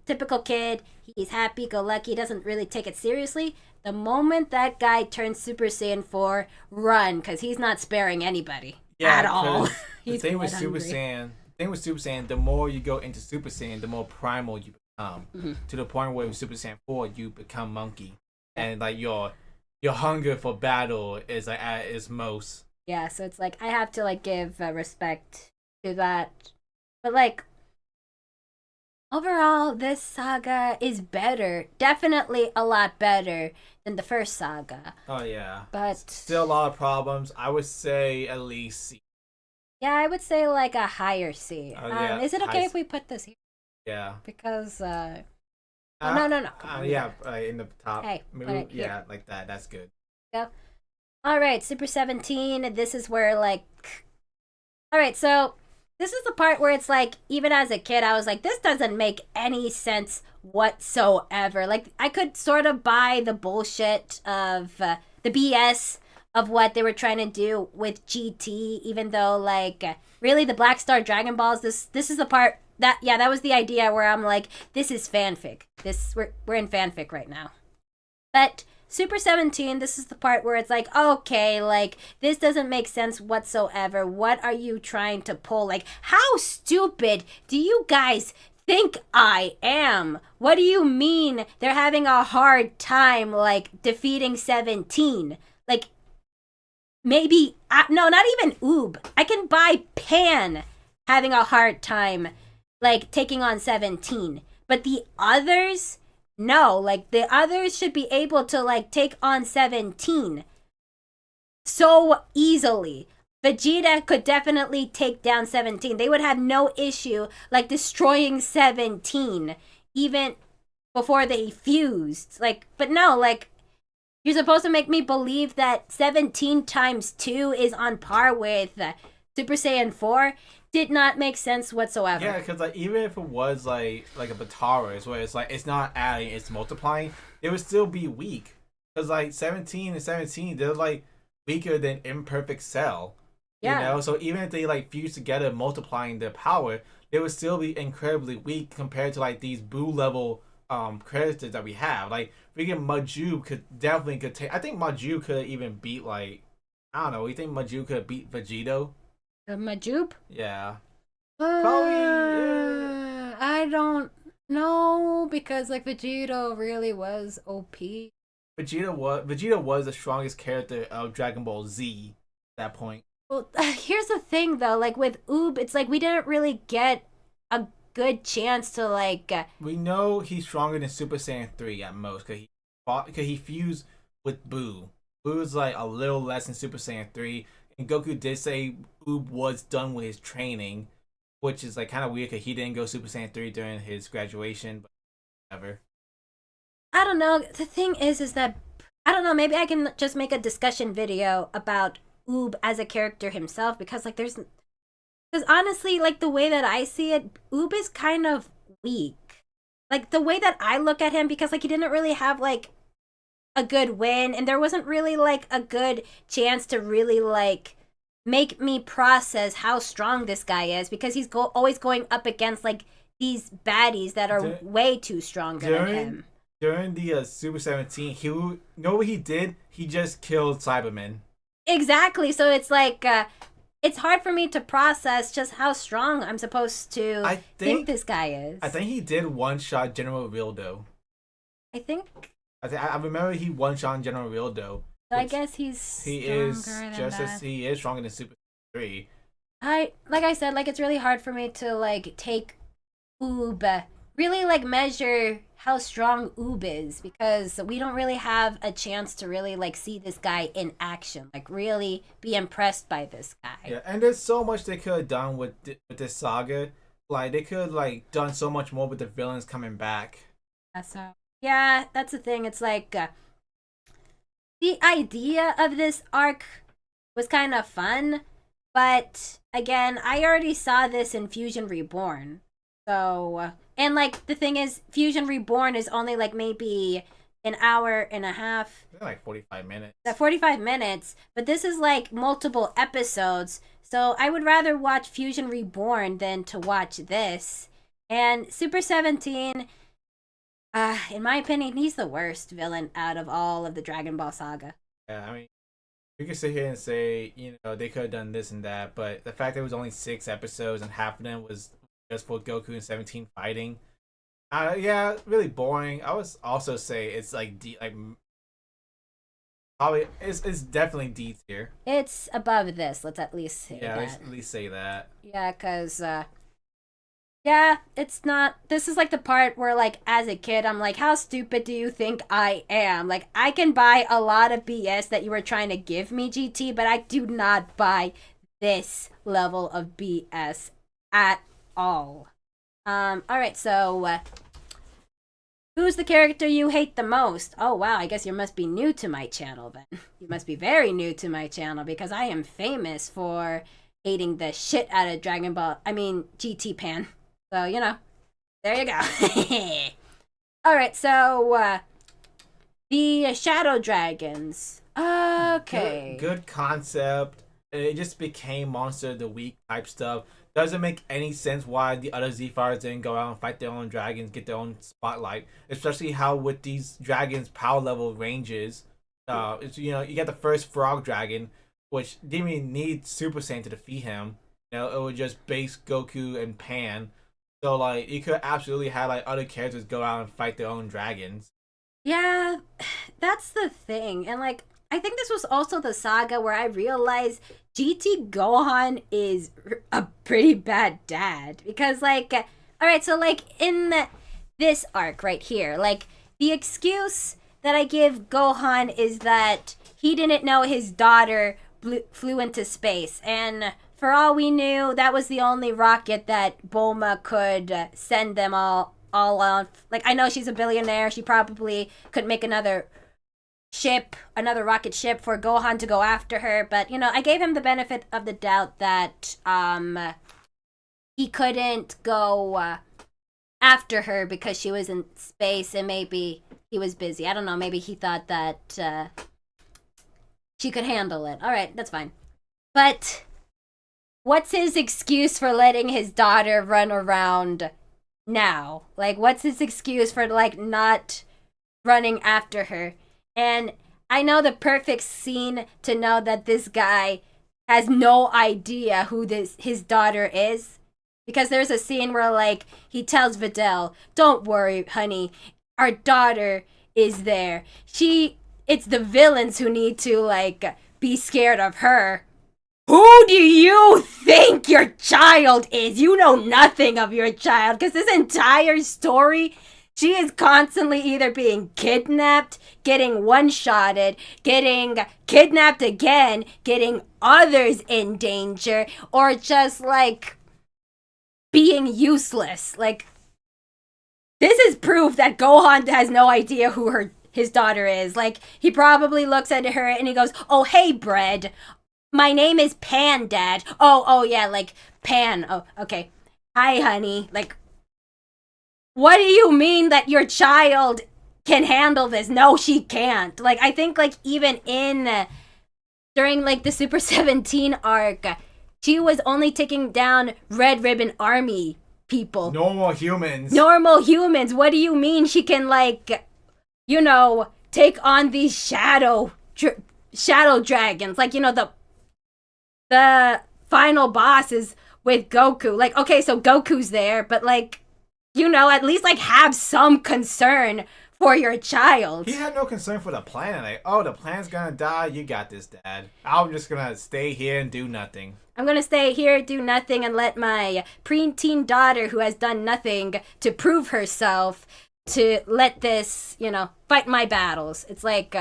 typical kid. He's happy go lucky, doesn't really take it seriously. The moment that guy turns Super Saiyan 4, run, because he's not sparing anybody at all. The thing with Super Saiyan, the more you go into Super Saiyan, the more primal you become. Mm-hmm. To the point where with Super Saiyan 4, you become monkey, and like your hunger for battle is like at its most. Yeah, so it's like I have to like give respect to that, but like overall, this saga is better. Definitely a lot better than the first saga. Oh yeah, but still a lot of problems. I would say at least C. Yeah, I would say like a higher C. Yeah, is it okay if we put this here? Yeah. Because no. Yeah, in the top. Hey, maybe, yeah, like that. That's good. Go. All right, Super 17. This is where like. All right, so this is the part where it's like, even as a kid, I was like, this doesn't make any sense whatsoever. Like, I could sort of buy the bullshit of the BS of what they were trying to do with GT, even though, like, really the Black Star Dragon Balls, this is the part that was the idea where I'm like, this is fanfic. We're in fanfic right now. But Super 17, this is the part where it's like, okay, like, this doesn't make sense whatsoever. What are you trying to pull? Like, how stupid do you guys think I am? What do you mean they're having a hard time, like, defeating 17? Like, maybe, no, not even Oob. I can buy Pan having a hard time, like, taking on 17. But the others, no, like, the others should be able to, like, take on 17 so easily. Vegeta could definitely take down 17. They would have no issue, like, destroying 17, even before they fused. Like, but no, like, you're supposed to make me believe that 17 times 2 is on par with Super Saiyan 4. Did not make sense whatsoever. Yeah, because like even if it was like a Bataras, where it's like it's not adding, it's multiplying, it would still be weak. Because like 17 and 17, they're like weaker than Imperfect Cell. Yeah. So even if they like fuse together, multiplying their power, they would still be incredibly weak compared to like these Buu level characters that we have. Like freaking Maju could take. I think Maju could even beat like I don't know. You think Majin could beat Vegito? Majub? Yeah. Probably. I don't know because like Vegito really was OP. Vegeta was the strongest character of Dragon Ball Z at that point. Well, here's the thing though, like with Oob, it's like we didn't really get a good chance to like. We know he's stronger than Super Saiyan 3 at most because he fused with Buu. Boo's like a little less than Super Saiyan 3, and Goku did say Oob was done with his training, which is like kind of weird because he didn't go Super Saiyan 3 during his graduation, but whatever. I don't know. The thing is that I don't know. Maybe I can just make a discussion video about Oob as a character himself because like because honestly, like the way that I see it, Oob is kind of weak. Like the way that I look at him, because like he didn't really have like a good win, and there wasn't really like a good chance to really like make me process how strong this guy is because he's always going up against like these baddies that are way too stronger than him. During the Super 17, you know what he did? He just killed Cybermen. Exactly. So it's like it's hard for me to process just how strong I'm supposed to think this guy is. I think he did one shot General Rildo. I think. I remember he one shot General Rildo. So I guess he is stronger than Super 3. Like I said, like it's really hard for me to like take Oob, really like measure how strong Oob is because we don't really have a chance to really like see this guy in action, like really be impressed by this guy. Yeah, and there's so much they could have done with this saga. Like they could have like done so much more with the villains coming back. Yeah, that's the thing. It's like the idea of this arc was kind of fun, but again, I already saw this in Fusion Reborn. So, and like the thing is, Fusion Reborn is only like maybe an hour and a half. Like 45 minutes. 45 minutes, but this is like multiple episodes. So I would rather watch Fusion Reborn than to watch this. And Super 17, in my opinion, he's the worst villain out of all of the Dragon Ball saga. Yeah, I mean, we could sit here and say, they could have done this and that, but the fact that it was only 6 episodes and half of them was just for Goku and 17 fighting. Yeah, really boring. I would also say it's like probably it's definitely D tier. It's above this. Let's at least say that. Yeah, let's at least say that. Yeah, cause yeah, it's not. This is like the part where like as a kid, I'm like, how stupid do you think I am? Like I can buy a lot of BS that you were trying to give me, GT, but I do not buy this level of BS at all. All right, so who's the character you hate the most? Oh wow, I guess you must be new to my channel then. You must be very new to my channel because I am famous for hating the shit out of GT Pan. So, there you go. All right, so the Shadow Dragons. Okay. Good concept. It just became Monster of the Week type stuff. Doesn't make any sense why the other Z-Fighters didn't go out and fight their own dragons, get their own spotlight. Especially how with these dragons' power level ranges, you got the first Frog Dragon, which didn't even need Super Saiyan to defeat him. It was just base Goku and Pan. So like you could absolutely have like other characters go out and fight their own dragons. Yeah, that's the thing, and like I think this was also the saga where I realized GT Gohan is a pretty bad dad. Because, like, alright, so, like, in this arc right here, like, the excuse that I give Gohan is that he didn't know his daughter flew into space. And for all we knew, that was the only rocket that Bulma could send them all on. Like, I know she's a billionaire. She probably could make another rocket ship for Gohan to go after her, but I gave him the benefit of the doubt that he couldn't go after her because she was in space and maybe he was busy. I don't know, maybe he thought that she could handle it. All right, that's fine. But what's his excuse for letting his daughter run around now? Like, what's his excuse for like not running after her? And I know the perfect scene to know that this guy has no idea who this his daughter is. Because there's a scene where like he tells Videl, "Don't worry, honey. Our daughter is there. It's the villains who need to like be scared of her." Who do you think your child is? You know nothing of your child because this entire story, she is constantly either being kidnapped, getting one-shotted, getting kidnapped again, getting others in danger, or just like being useless. Like, this is proof that Gohan has no idea who his daughter is. Like, he probably looks at her and he goes, "Oh, hey, Bread. My name is Pan, Dad." Oh, yeah, like, Pan. Oh, okay. "Hi, honey." Like, what do you mean that your child can handle this? No, she can't. Like, I think, like, even during, like, the Super 17 arc, she was only taking down Red Ribbon Army people. Normal humans. Normal humans. What do you mean she can, like, take on these shadow dragons? Like, the final boss is with Goku. Like, okay, so Goku's there, but like, at least like have some concern for your child. He had no concern for the planet. Like, oh, the planet's gonna die. You got this, Dad. I'm just gonna stay here and do nothing. I'm gonna stay here, do nothing, and let my preteen daughter, who has done nothing to prove herself, to let this, fight my battles. It's like,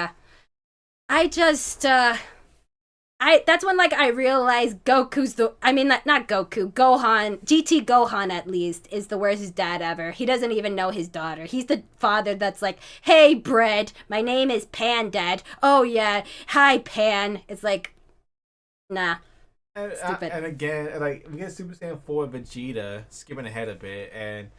that's when like I realized Goku's not Goku, Gohan, GT Gohan at least, is the worst dad ever. He doesn't even know his daughter. He's the father that's like, "Hey, Bread, my name is Pan, Dad." "Oh yeah, hi, Pan." It's like, nah. Stupid. And again, like, we get Super Saiyan 4 Vegeta, skipping ahead a bit, and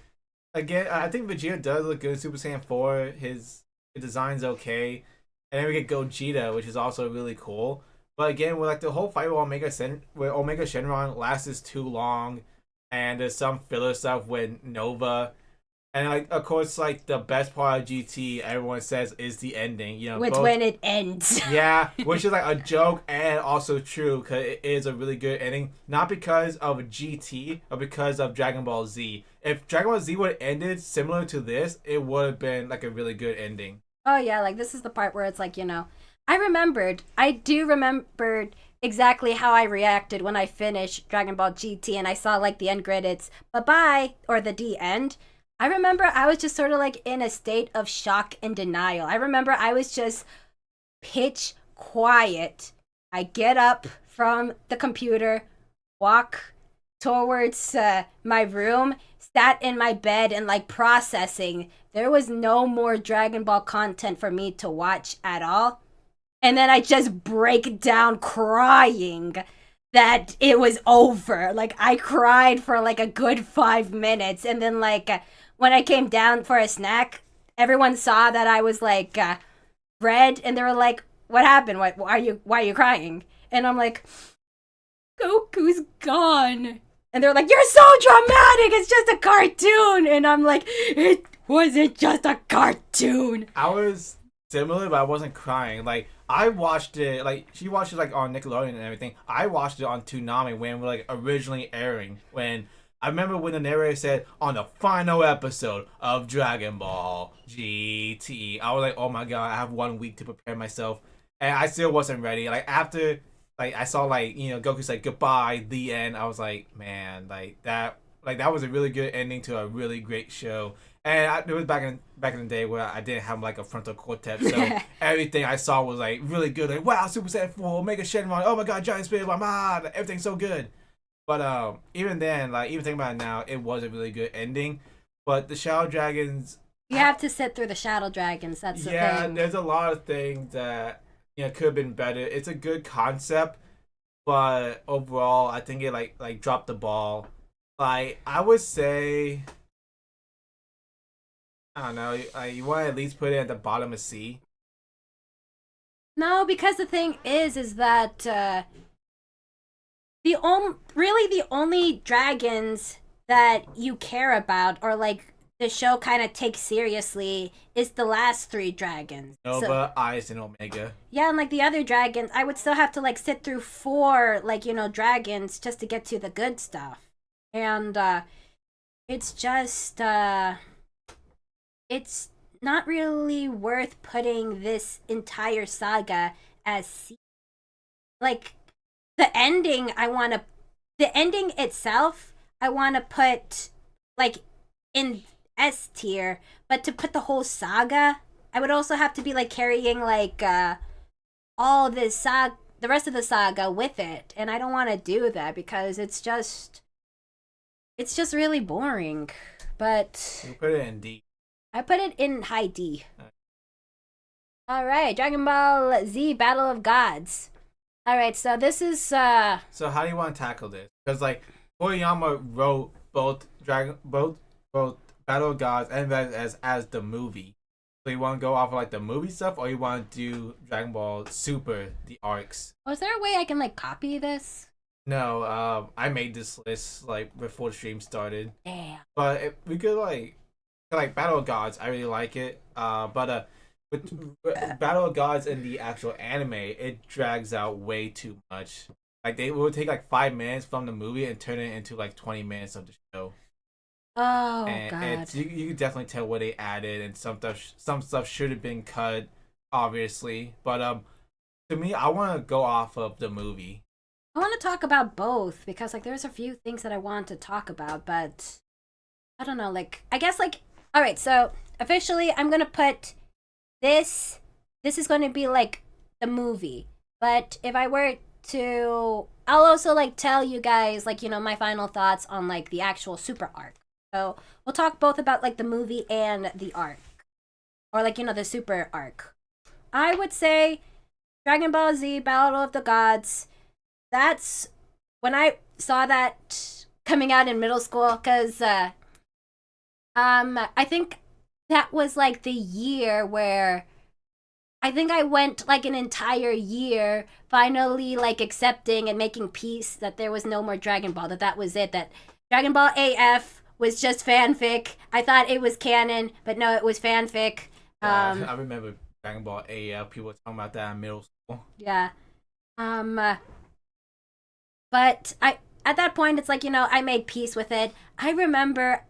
again, I think Vegeta does look good in Super Saiyan 4. His design's okay. And then we get Gogeta, which is also really cool. But again, with like the whole fight with Omega Shenron lasts too long, and there's some filler stuff with Nova, and like of course like the best part of GT everyone says is the ending. When it ends. Yeah, which is like a joke and also true because it is a really good ending. Not because of GT, but because of Dragon Ball Z. If Dragon Ball Z would have ended similar to this, it would have been like a really good ending. Oh yeah, like this is the part where it's like, I do remember exactly how I reacted when I finished Dragon Ball GT and I saw like the end credits, bye-bye, or the D end. I remember I was just sort of like in a state of shock and denial. I remember I was just pitch quiet. I get up from the computer, walk towards my room, sat in my bed and like processing. There was no more Dragon Ball content for me to watch at all. And then I just break down crying that it was over. Like, I cried for like a good 5 minutes. And then like when I came down for a snack, everyone saw that I was like red, and they were like, "What happened? Why are you crying?" And I'm like, "Goku's gone." And they're like, "You're so dramatic. It's just a cartoon." And I'm like, "It wasn't just a cartoon." I was similar, but I wasn't crying. Like, I watched it, like, she watched it, like, on Nickelodeon and everything. I watched it on Toonami when it was, like, originally airing. I remember when the narrator said, "On the final episode of Dragon Ball GT." I was like, oh my god, I have 1 week to prepare myself. And I still wasn't ready. Like, after, like, I saw, like, Goku said goodbye, the end. I was like, man, that was a really good ending to a really great show. And it was back in the day where I didn't have like a frontal cortex, so everything I saw was like really good. Like, wow, Super Saiyan 4, Omega Shenron, oh my god, Giant Spirit, everything's so good. But even then, like, even thinking about it now, it was a really good ending. But the Shadow Dragons, you have to sit through the Shadow Dragons. That's the thing. Yeah, there's a lot of things that could have been better. It's a good concept, but overall, I think it like dropped the ball. Like, I would say, I don't know. You want to at least put it at the bottom of C? No, because the thing is that the only dragons that you care about are like the show kind of takes seriously is the last three dragons. Nova, Ice, and Omega. Yeah, and like the other dragons, I would still have to like sit through four like dragons just to get to the good stuff, and it's just it's not really worth putting this entire saga as like the ending. The ending itself I want to put like in S tier, but to put the whole saga, I would also have to be like carrying like all this the rest of the saga with it, and I don't want to do that because it's just really boring. But You put it in D. I put it in high D. All right, Dragon Ball Z Battle of Gods. All right, so this is So how do you want to tackle this? Because like Toriyama wrote both Battle of Gods and as the movie. So you want to go off of like the movie stuff, or you want to do Dragon Ball Super, the arcs? Was there a way I can like copy this? No, I made this list like before the stream started. Damn. But we could like Battle of Gods. I really like it. But with Battle of Gods in the actual anime, it drags out way too much. Like they would take like 5 minutes from the movie and turn it into like 20 minutes of the show. Oh And god. you can definitely tell what they added, and some stuff should have been cut, obviously. But to me, I want to go off of the movie. I want to talk about both because like there's a few things that I want to talk about, but I don't know, like I guess like all right, so officially I'm going to put this is going to be like the movie. But if I were to I'll also like tell you guys like my final thoughts on like the actual super arc. So, we'll talk both about like the movie and the arc. Or like the super arc. I would say Dragon Ball Z Battle of the Gods. That's when I saw that coming out in middle school cuz I think that was like the year where I think I went like an entire year finally like accepting and making peace that there was no more Dragon Ball, that was it, that Dragon Ball AF was just fanfic. I thought it was canon, but no, it was fanfic. I remember Dragon Ball AF. People were talking about that in middle school. Yeah. But at that point, it's like I made peace with it. I remember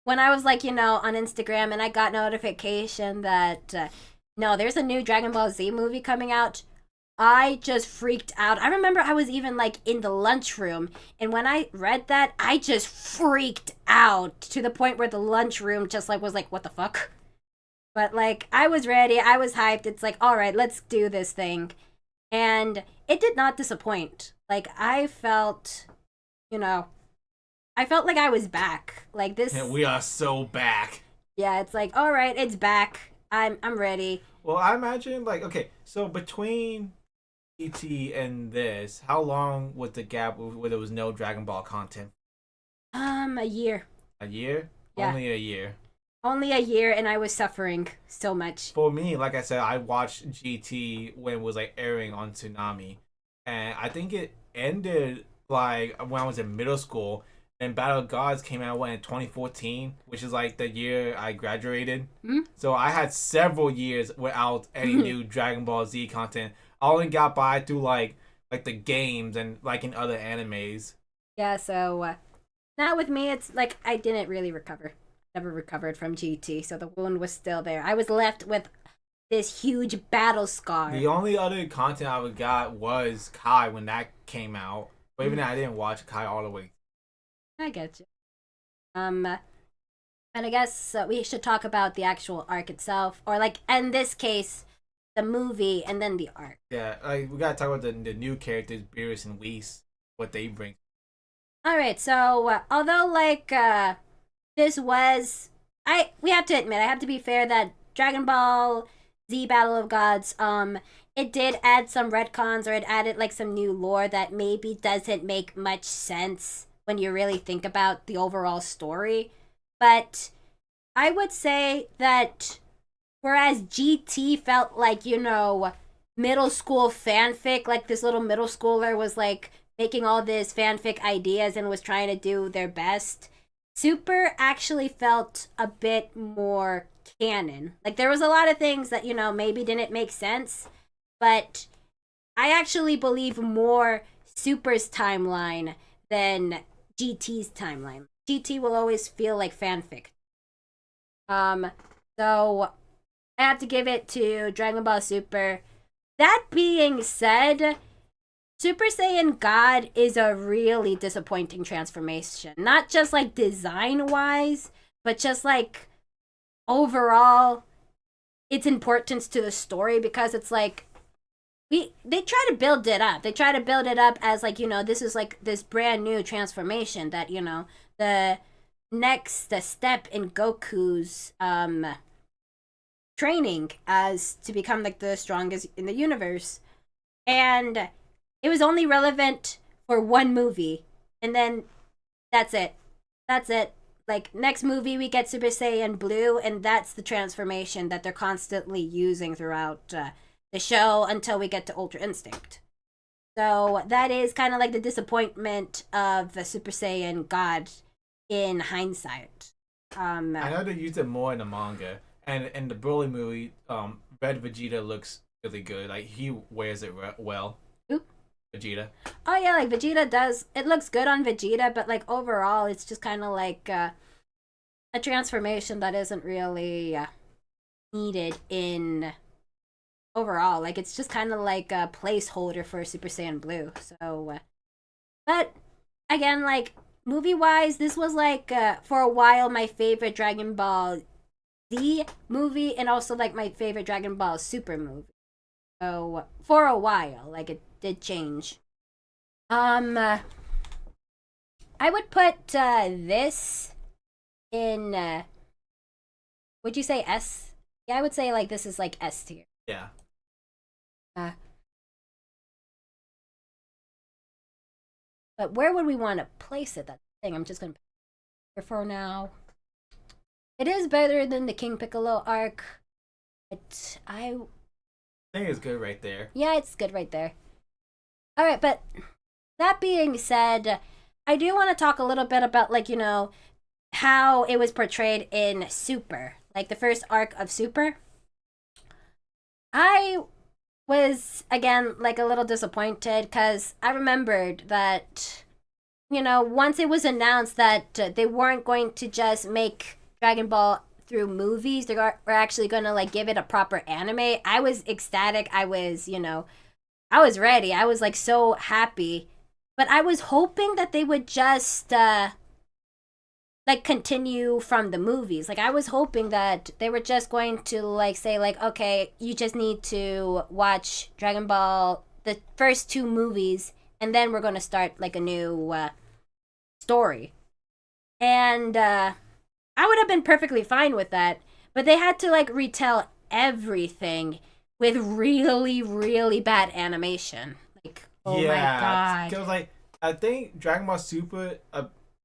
when I was like on Instagram and I got notification that no, there's a new Dragon Ball Z movie coming out. I just freaked out. I remember I was even like in the lunchroom, and when I read that, I just freaked out to the point where the lunchroom just like was like, what the fuck? But like I was ready, I was hyped. It's like, all right, let's do this thing. And it did not disappoint. Like I felt like I was back. Like this And we are so back. Yeah, it's like, all right, it's back. I'm ready. Well, I imagine like okay, so between ET and this, how long was the gap where there was no Dragon Ball content? A year. A year? Yeah. Only a year. Only a year, and I was suffering so much. For me, like I said, I watched GT when it was like airing on Tsunami, and I think it ended like when I was in middle school. And Battle of Gods came out in 2014, which is like the year I graduated. Mm-hmm. So I had several years without any new Dragon Ball Z content. I only got by through like the games and like in other animes. Yeah, so now with me, it's like I didn't really recover. Never recovered from GT, so the wound was still there. I was left with this huge battle scar. The only other content I got was Kai when that came out. But even then, I didn't watch Kai all the way. I get you. And I guess we should talk about the actual arc itself, or like in this case, the movie and then the arc. Yeah, like we gotta talk about the new characters, Beerus and Whis, what they bring. All right, so although like this was, we have to admit, I have to be fair that Dragon Ball Z Battle of Gods, it did add some retcons, or it added like some new lore that maybe doesn't make much sense when you really think about the overall story. But I would say that whereas GT felt like, middle school fanfic, like this little middle schooler was like making all this fanfic ideas and was trying to do their best, Super actually felt a bit more canon. Like there was a lot of things that, maybe didn't make sense, but I actually believe more Super's timeline than GT's timeline. GT will always feel like fanfic. Um, so I have to give it to Dragon Ball Super. That being said, Super Saiyan God is a really disappointing transformation. Not just like design wise, but just like overall its importance to the story, because it's like they try to build it up. They try to build it up as like, this is like this brand new transformation that, the next step in Goku's training as to become like the strongest in the universe. And it was only relevant for one movie, and then that's it. That's it. Like next movie we get Super Saiyan Blue, and that's the transformation that they're constantly using throughout the show until we get to Ultra Instinct. So that is kind of like the disappointment of the Super Saiyan God in hindsight. I know they used it more in the manga, and in the Broly movie, Red Vegeta looks really good. Like he wears it well. Oop. Vegeta. Oh yeah, like Vegeta does. It looks good on Vegeta, but like overall, it's just kind of like a transformation that isn't really needed in overall. Like it's just kind of like a placeholder for Super Saiyan Blue. So, but again, like movie wise, this was like for a while my favorite Dragon Ball Z movie, and also like my favorite Dragon Ball Super movie. So for a while, like it did change. I would put this in. Would you say S? Yeah, I would say like this is like S tier. Yeah. But where would we want to place it? That thing. I'm just gonna put it here for now. It is better than the King Piccolo arc, but I think it's good right there. Yeah, it's good right there. All right, but that being said, I do want to talk a little bit about like how it was portrayed in Super, like the first arc of Super. I was again like a little disappointed because I remembered that once it was announced that they weren't going to just make Dragon Ball through movies, they were actually going to like give it a proper anime. I was ecstatic. I was I was ready. I was like so happy, but I was hoping that they would just like continue from the movies. Like I was hoping that they were just going to like say like, okay, you just need to watch Dragon Ball the first two movies, and then we're going to start like a new story. And I would have been perfectly fine with that, but they had to like retell everything with really, really bad animation. Like, oh my god! Because like I think Dragon Ball Super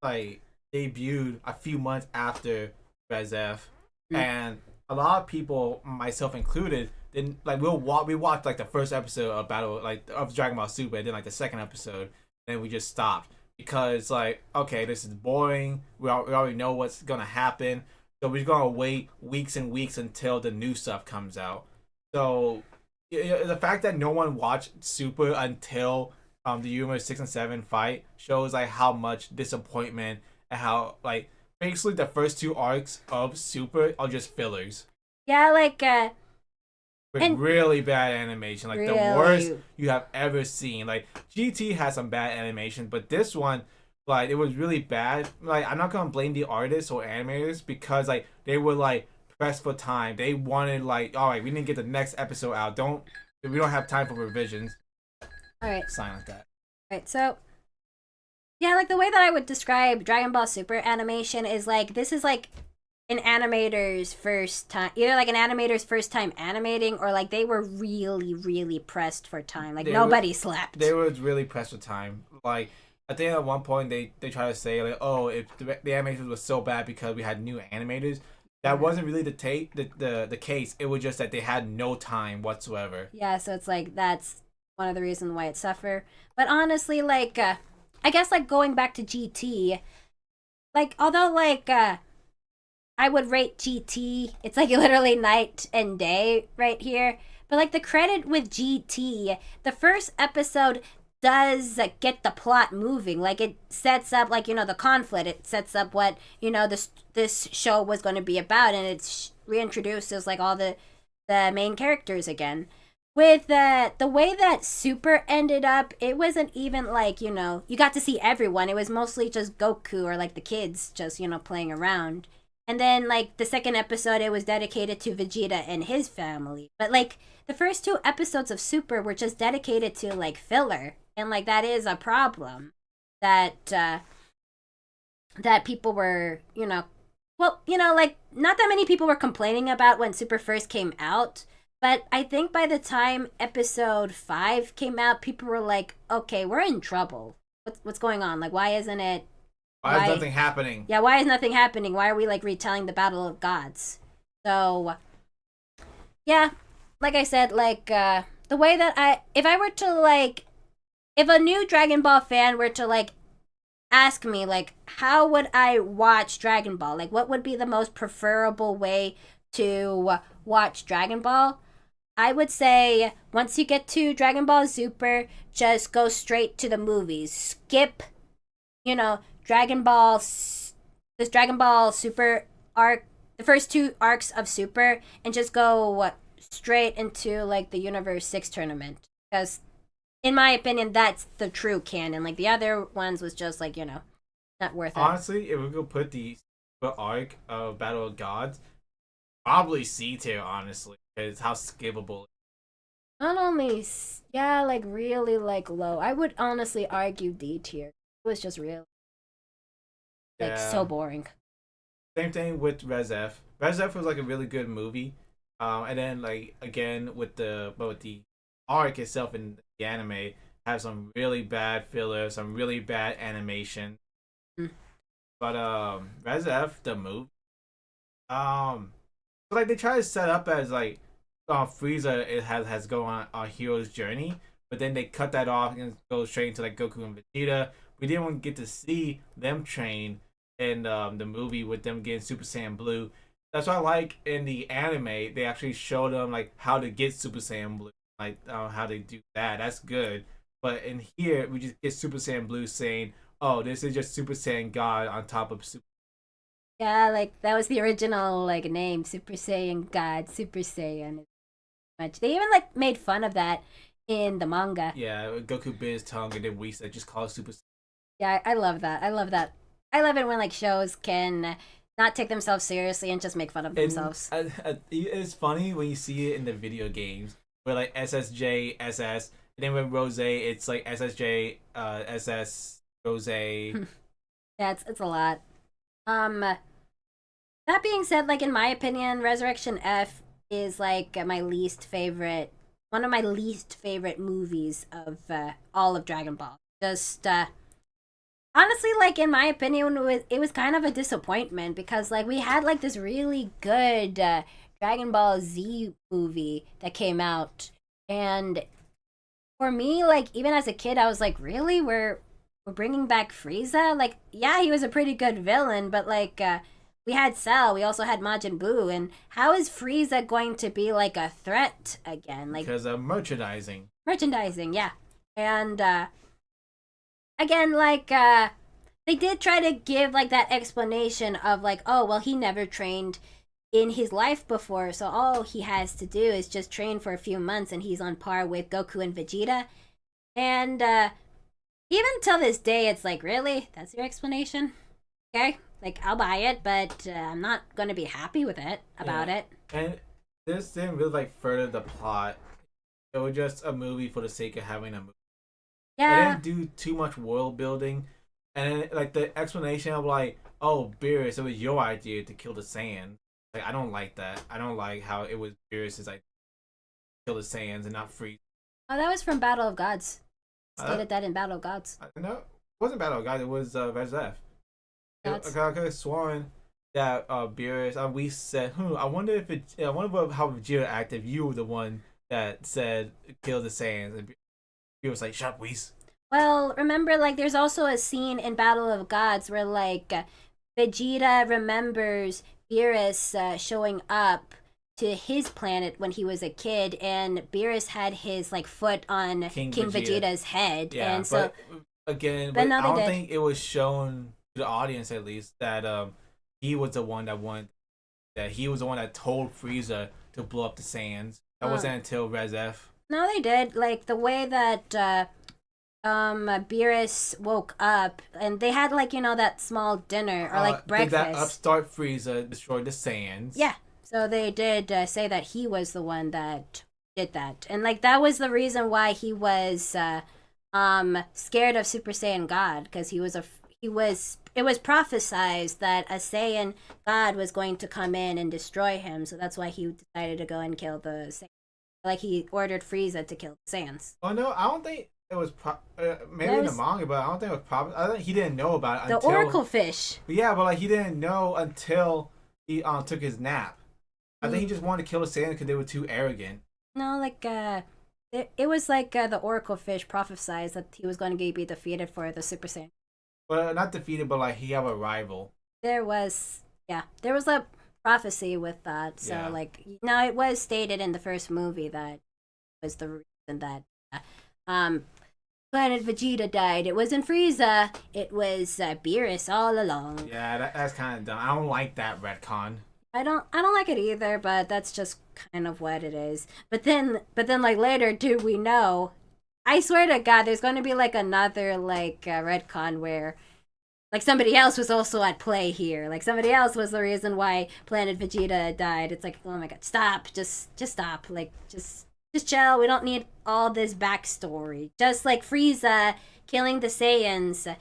like debuted a few months after Frieza, and a lot of people, myself included, didn't like. We watched like the first episode of Battle like of Dragon Ball Super, and then like the second episode, then we just stopped because like, okay, this is boring. We already know what's gonna happen, so we're gonna wait weeks and weeks until the new stuff comes out. So the fact that no one watched Super until the Yuma 6 and 7 fight shows like how much disappointment and how like basically the first two arcs of Super are just fillers. Yeah, like with really bad animation, like really? The worst you have ever seen. Like GT has some bad animation, but this one, like it was really bad. Like I'm not gonna blame the artists or animators because like they were like pressed for time. They wanted like, all right, we didn't get the next episode out. We don't have time for revisions. All right, sign like that. All right, so yeah, like the way that I would describe Dragon Ball Super animation is like this is like an animator's first time, either like an animator's first time animating, or like they were really, really pressed for time. Like nobody slept. They were really pressed for time. Like I think at one point they tried to say like, oh, if the animation was so bad because we had new animators. That wasn't really the case. It was just that they had no time whatsoever. Yeah, so it's like that's one of the reasons why it suffered. But honestly, like I guess like going back to GT, like although like I would rate GT. It's like literally night and day right here. But like the credit with GT, the first episode does get the plot moving. Like it sets up like the conflict. It sets up what this show was going to be about, and it reintroduces like all the main characters again. With the way that Super ended up, it wasn't even like you got to see everyone. It was mostly just Goku or like the kids just playing around. And then like the second episode, it was dedicated to Vegeta and his family. But like the first two episodes of Super were just dedicated to like filler, and like that is a problem that that people were well like not that many people were complaining about when Super first came out. But I think by the time episode 5 came out, people were like, okay, we're in trouble. What's going on? Like, why isn't it? Why is nothing happening? Yeah, why is nothing happening? Why are we, like, retelling the Battle of Gods? So, yeah, like I said, like, the way that if I were to, like, if a new Dragon Ball fan were to, like, ask me, like, how would I watch Dragon Ball? Like, what would be the most preferable way to watch Dragon Ball? I would say once you get to Dragon Ball Super, just go straight to the movies. Skip, Dragon Ball, this Dragon Ball Super arc, the first two arcs of Super, and just go straight into like the Universe 6 tournament. Because, in my opinion, that's the true canon. Like the other ones was just like, not worth it. Honestly, if we could put the arc of Battle of Gods, probably C tier, honestly. Is how skippable. Not only, yeah, like really like low. I would honestly argue D tier. It was just really like so boring. Same thing with Res F. Res F was like a really good movie. And then like again with the arc itself in the anime has some really bad filler, some really bad animation. Mm. But Res F the movie, like they try to set up as like Frieza has gone on a hero's journey, but then they cut that off and go straight into like Goku and Vegeta. We didn't get to see them train in the movie with them getting Super Saiyan Blue. That's why I like in the anime they actually show them like how to get Super Saiyan Blue, like how they do that. That's good. But in here we just get Super Saiyan Blue saying, "Oh, this is just Super Saiyan God on top of Super." Yeah, like that was the original like name, Super Saiyan God, Super Saiyan. Much. They even like made fun of that in the manga. Yeah, Goku bit his tongue and then we said just call it Super Saiyan. Yeah, I love that. I love that. I love it when like shows can not take themselves seriously and just make fun of themselves. It's funny when you see it in the video games where like SSJ SS, and then with Rose it's like SSJ SS Rose. Yeah, it's a lot. That being said, like in my opinion, Resurrection F is like my least favorite, one of my least favorite movies of all of Dragon Ball. Just honestly, like in my opinion, it was kind of a disappointment because like we had like this really good Dragon Ball Z movie that came out, and for me, like even as a kid, I was like, really, we're bringing back Frieza? Like, yeah, he was a pretty good villain, but like we had Cell, we also had Majin Buu, and how is Frieza going to be like a threat again? Like because of merchandising. Merchandising, yeah. And again, like they did try to give like that explanation of like, oh well, he never trained in his life before, so all he has to do is just train for a few months and he's on par with Goku and Vegeta. And even till this day, it's like, really? That's your explanation? Okay. Like, I'll buy it, but I'm not going to be happy with it about it. And this didn't really, like, further the plot. It was just a movie for the sake of having a movie. Yeah. It didn't do too much world building. And, like, the explanation of, like, oh, Beerus, it was your idea to kill the Saiyan. Like, I don't like that. I don't like how it was Beerus' idea to kill the Saiyans and not Frieza. Oh, that was from Battle of Gods. Stated that in Battle of Gods. No, it wasn't Battle of Gods. It was Res F. I could have sworn that Beerus. We said, I wonder how Vegeta acted if you were the one that said kill the Saiyans. And Beerus was like, shut up, Whis. Well, remember, like, there's also a scene in Battle of Gods where, like, Vegeta remembers Beerus showing up to his planet when he was a kid, and Beerus had his like foot on King Vegeta's head, Yeah, and so again, but no, I don't they did. think it was shown to the audience at least that he was the one that wanted that he was the one that told Frieza to blow up the Saiyans. That wasn't until Res F. No, they did. Like the way that Beerus woke up, and they had like that small dinner or like breakfast. Did that upstart Frieza destroy the Saiyans? Yeah. So they did say that he was the one that did that, and like that was the reason why he was scared of Super Saiyan God, because it was prophesized that a Saiyan God was going to come in and destroy him, so that's why he decided to go and kill the Saiyans. Like he ordered Frieza to kill the Saiyans. Oh no, I don't think it was maybe in the manga, but I don't think it was probably. I think he didn't know about it until the Oracle Fish. Yeah, but like he didn't know until he took his nap. I think he just wanted to kill the Saiyans because they were too arrogant. No, like it was like the Oracle Fish prophesied that he was going to be defeated for the Super Saiyan. Well, not defeated, but like he have a rival. There was a prophecy with that. So like now it was stated in the first movie that was the reason that Planet Vegeta died. It wasn't Frieza. It was Beerus all along. Yeah, that's kind of dumb. I don't like that retcon. I don't like it either, but that's just kind of what it is. But then like later, do we know? I swear to God, there's going to be like another like retcon where like somebody else was also at play here. Like somebody else was the reason why Planet Vegeta died. It's like, oh my God, stop, just stop, like just chill. We don't need all this backstory. Just like Frieza killing the Saiyans,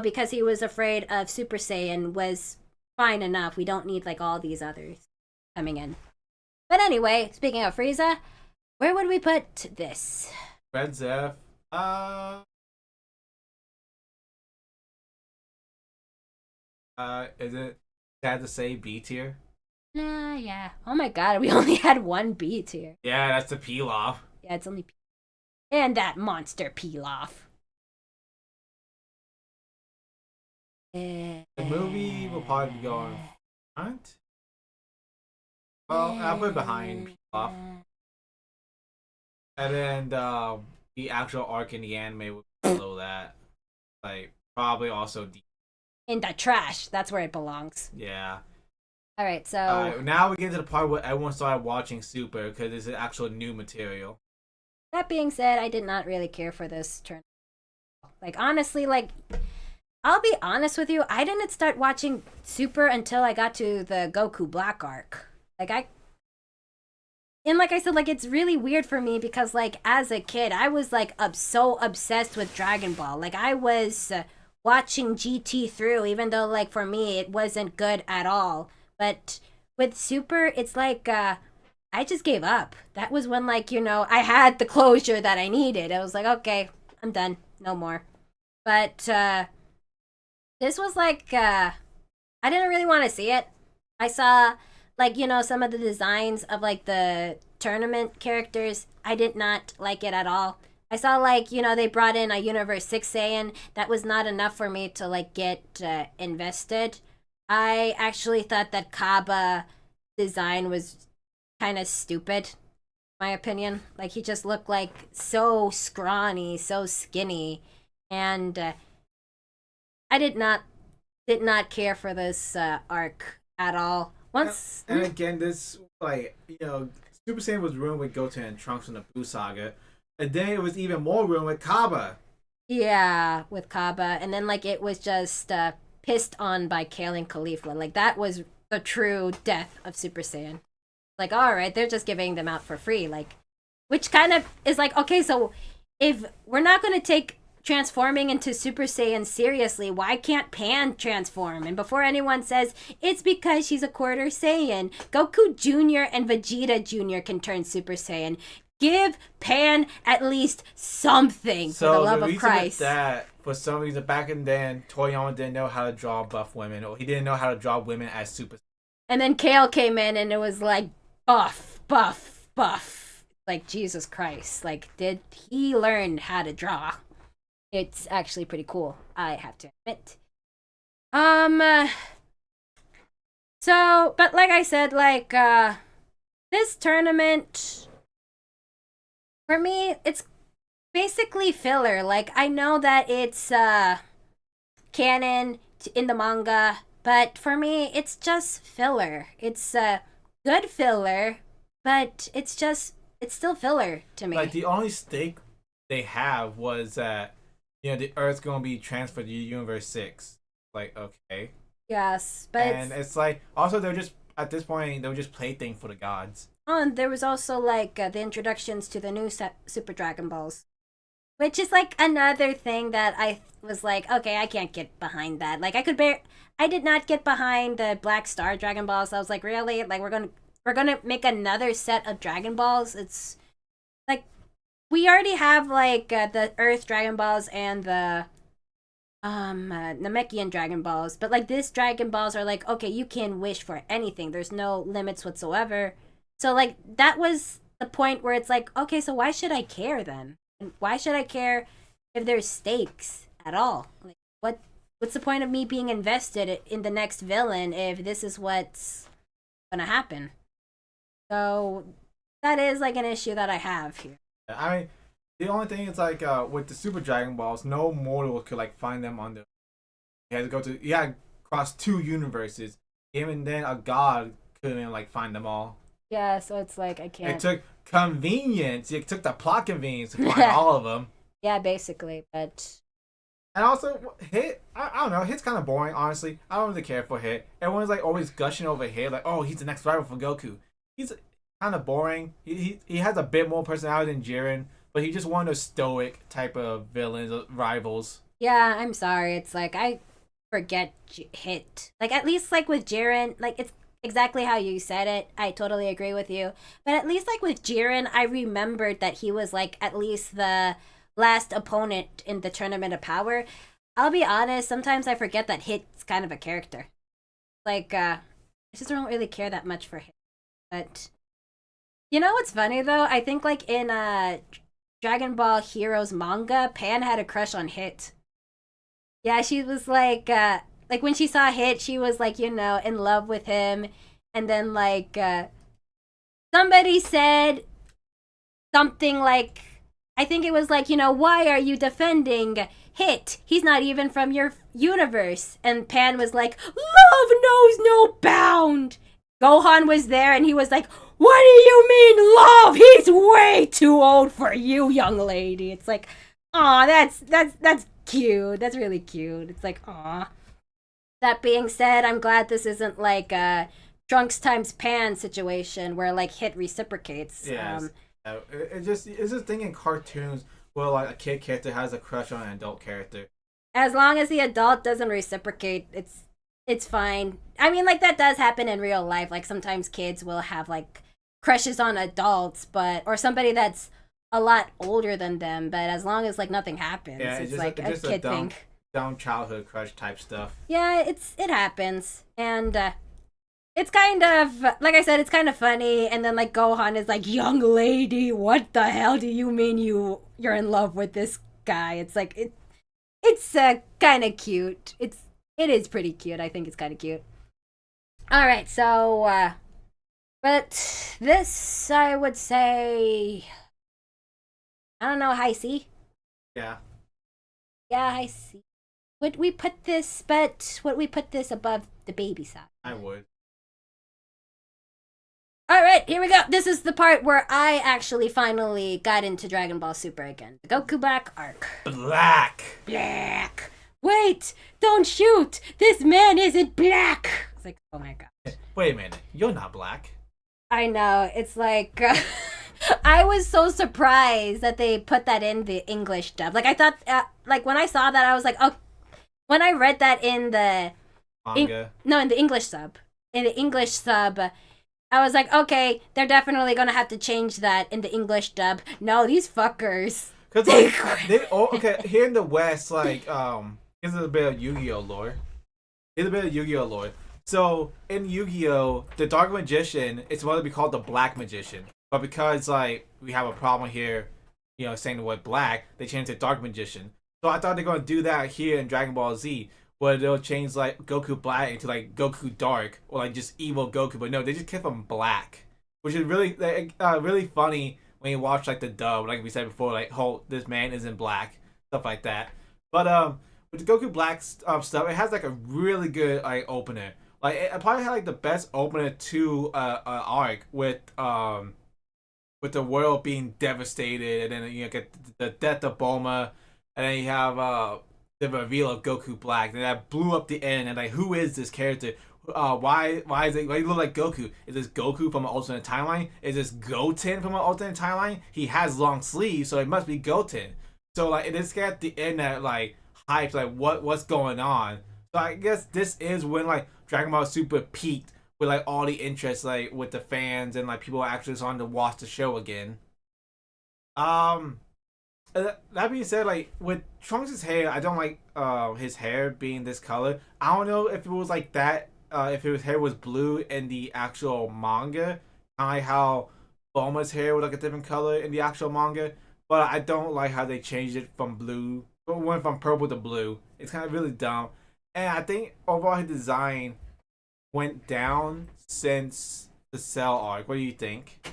because he was afraid of Super Saiyan was fine enough. We don't need like all these others coming in. But anyway, speaking of Frieza, where would we put this? Red Zeph. Is it sad to say B tier? Yeah. Oh my God, we only had one B tier. Yeah, that's the Pilaf. Yeah, it's only and that monster Pilaf. The movie will probably be going front. Well, I'll put it behind Pilaf. And then the actual arc in the anime would be below that. Like, probably also D. In the trash. That's where it belongs. Yeah. Alright, so... now we get to the part where everyone started watching Super because it's actual new material. That being said, I did not really care for this turn. Like, honestly, like... I'll be honest with you, I didn't start watching Super until I got to the Goku Black arc. And like I said, like, it's really weird for me because, like, as a kid, I was, like, so obsessed with Dragon Ball. Like, I was watching GT through, even though, like, for me, it wasn't good at all. But with Super, it's like, I just gave up. That was when, like, I had the closure that I needed. I was like, okay, I'm done. No more. But, this was like, I didn't really want to see it. I saw, like, some of the designs of, like, the tournament characters. I did not like it at all. I saw, like, they brought in a Universe 6 Saiyan. That was not enough for me to, like, get invested. I actually thought that Kaba design was kind of stupid, in my opinion. Like, he just looked, like, so scrawny, so skinny. And I did not care for this arc at all. And again, this, like, Super Saiyan was ruined with Goten and Trunks in the Buu saga. And then it was even more ruined with Kaba. Yeah, with Kaba. And then, like, it was just pissed on by Kale and Caulifla. Like, that was the true death of Super Saiyan. Like, alright, they're just giving them out for free. Like, which kind of is like, okay, so if we're not going to take transforming into Super Saiyan seriously, why can't Pan transform? And before anyone says, it's because she's a quarter Saiyan, Goku Jr. and Vegeta Jr. can turn Super Saiyan. Give Pan at least something, for the love of Christ. With that, for some reason, back in then, Toriyama didn't know how to draw buff women, or he didn't know how to draw women as Super Saiyan. And then Kale came in and it was like, buff, buff, buff. Like, Jesus Christ. Like, did he learn how to draw? It's actually pretty cool, I have to admit. Um. So, but like I said, this tournament for me, it's basically filler. Like I know that it's canon in the manga, but for me, it's just filler. It's good filler, but it's still filler to me. Like the only stake they have was that the Earth's gonna be transferred to Universe 6. Like okay, Yes, but and it's like also they're just at this point they were just plaything for the gods. oh, and there was also the introductions to the new Super Dragon Balls, which is like another thing that I was like, okay, I can't get behind that. Like I did not get behind the Black Star Dragon Balls. I was like, really? Like we're gonna make another set of Dragon Balls? It's like we already have the Earth Dragon Balls and the Namekian Dragon Balls, but like this Dragon Balls are like, okay, you can wish for anything. There's no limits whatsoever. So like that was the point where it's like, okay, so why should I care then? And why should I care if there's stakes at all? Like what's the point of me being invested in the next villain if this is what's gonna happen? So that is like an issue that I have here. I mean, the only thing is like with the Super Dragon Balls, no mortal could like find them on the. He had to cross two universes. Even then, a god couldn't like find them all. Yeah, so it's like I It can't. took convenience. It took the plot convenience to find all of them. Yeah, basically, but And also, Hit, I don't know, Hit's kind of boring, honestly. I don't really care for Hit. Everyone's like always gushing over Hit, like, oh, he's the next rival for Goku. He's kind of boring. He has a bit more personality than Jiren, but he's just one of those stoic type of villains, rivals. yeah, I'm sorry. It's like I forget hit. Like at least like with Jiren, like it's exactly how you said it. I totally agree with you. But at least like with Jiren, I remembered that he was like at least the last opponent in the Tournament of Power. I'll be honest, sometimes I forget that Hit's kind of a character. I just don't really care that much for Hit. But you know what's funny though? I think like in Dragon Ball Heroes manga, Pan had a crush on Hit. Yeah, she was like when she saw Hit, she was like, in love with him. And then somebody said something like I think it was like, why are you defending Hit? He's not even from your universe. And Pan was like, love knows no bound. Gohan was there and he was like, what do you mean love? He's way too old for you, young lady. It's like, aw, that's cute. That's really cute. It's like, aw. That being said, I'm glad this isn't like a Trunks times Pan situation where like Hit reciprocates. Yes. It's just thing in cartoons where like a kid character has a crush on an adult character. As long as the adult doesn't reciprocate, it's fine. I mean, like that does happen in real life. Like sometimes kids will have like crushes on adults, or somebody that's a lot older than them. But as long as like nothing happens, Yeah, it's just, like it's a just kid dumb, thing. dumb childhood crush type stuff. Yeah, it happens, and it's kind of like I said, it's kind of funny. And then like Gohan is like, "Young lady, what the hell do you mean you're in love with this guy?" It's like it's kind of cute. It is pretty cute. I think it's kind of cute. All right, so but this I would say I don't know, high C. Yeah, Yeah, high C. Would we put this above the baby side? I would. All right, here we go. This is the part where I actually finally got into Dragon Ball Super again. The Goku Black arc. Black. Black. Wait, don't shoot. This man isn't black. It's like, oh my god. Wait a minute, you're not black. I know. It's like I was so surprised that they put that in the English dub. Like I thought, like when I saw that, I was like, oh. When I read that in the Manga. no, in the English sub, I was like, okay, they're definitely gonna have to change that in the English dub. No, these fuckers. Cause like okay here in the West here's a bit of Yu-Gi-Oh lore. So in Yu-Gi-Oh, the Dark Magician is supposed to be called the Black Magician, but because like we have a problem here, saying the word black, they changed it to Dark Magician. So I thought they're gonna do that here in Dragon Ball Z, where they'll change like Goku Black into like Goku Dark or like just evil Goku, but no, they just kept him black, which is really really funny when you watch like the dub, like we said before, like oh this man isn't black, stuff like that. But with the Goku Black stuff, it has like a really good like opener. Like it probably had like the best opener to arc with the world being devastated, and then you know, get the death of Bulma, and then you have the reveal of Goku Black, and that blew up the end. And like, who is this character? Why is it? Why do you look like Goku? Is this Goku from an alternate timeline? Is this Goten from an alternate timeline? He has long sleeves, so it must be Goten. So like, it just got the end that like hypes like what's going on. So I guess this is when like Dragon Ball Super peaked with like all the interest like with the fans and like people actually starting to watch the show again. Um, that being said, like with Trunks' hair, I don't like his hair being this color. I don't know if it was like that. If his hair was blue in the actual manga, kind of like how Bulma's hair was like a different color in the actual manga. But I don't like how they changed it from blue, went from purple to blue. It's kind of really dumb. And I think overall his design went down since the Cell arc. What do you think?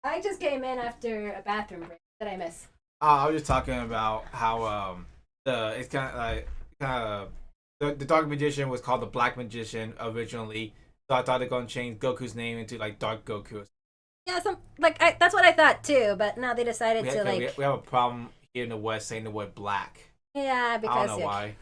I just came in after a bathroom break. What did I miss? I was just talking about how the it's kind of the Dark Magician was called the Black Magician originally, so I thought they're gonna change Goku's name into like Dark Goku. Yeah, that's what I thought too. But now they decided to like. We have a problem here in the West saying the word black. Yeah, because I don't know why.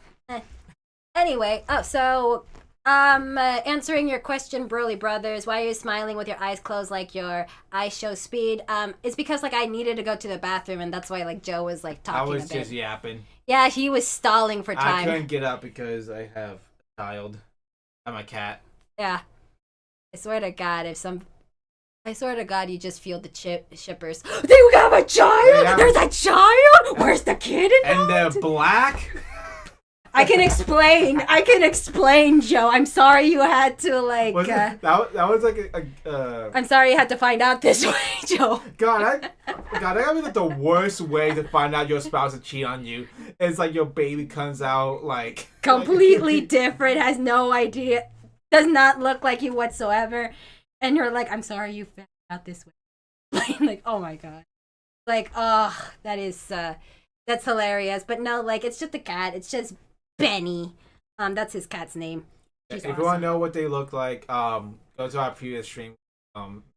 Anyway, so answering your question, Broly Brothers, why are you smiling with your eyes closed like your eyes show speed? It's because like I needed to go to the bathroom, and that's why like Joe was like talking. I was just yapping. Yeah, he was stalling for time. I couldn't get up because I have a child. I'm a cat. Yeah, I swear to God, you just feel the shippers. They have a child. Yeah. There's a child. Where's the kid involved? And they're black. I can explain, Joe. I'm sorry you had to like. That was like a I'm sorry you had to find out this way, Joe. God, that gotta be like the worst way to find out your spouse to cheat on you. It's like your baby comes out like completely different, has no idea, does not look like you whatsoever, and you're like, I'm sorry you found out this way. Like, oh my God, like, oh, that's hilarious. But no, like, it's just a cat. It's just Benny. That's his cat's name. If awesome. You want to know what they look like, go to our previous stream.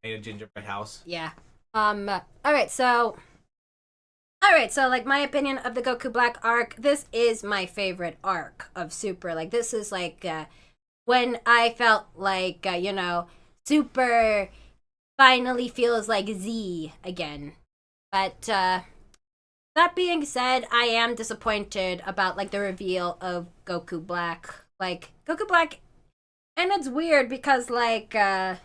Made a gingerbread house. Yeah. All right. So, like my opinion of the Goku Black arc. This is my favorite arc of Super. Like, this is like when I felt like Super finally feels like Z again. But that being said, I am disappointed about like the reveal of Goku Black. Like Goku Black, and it's weird because like I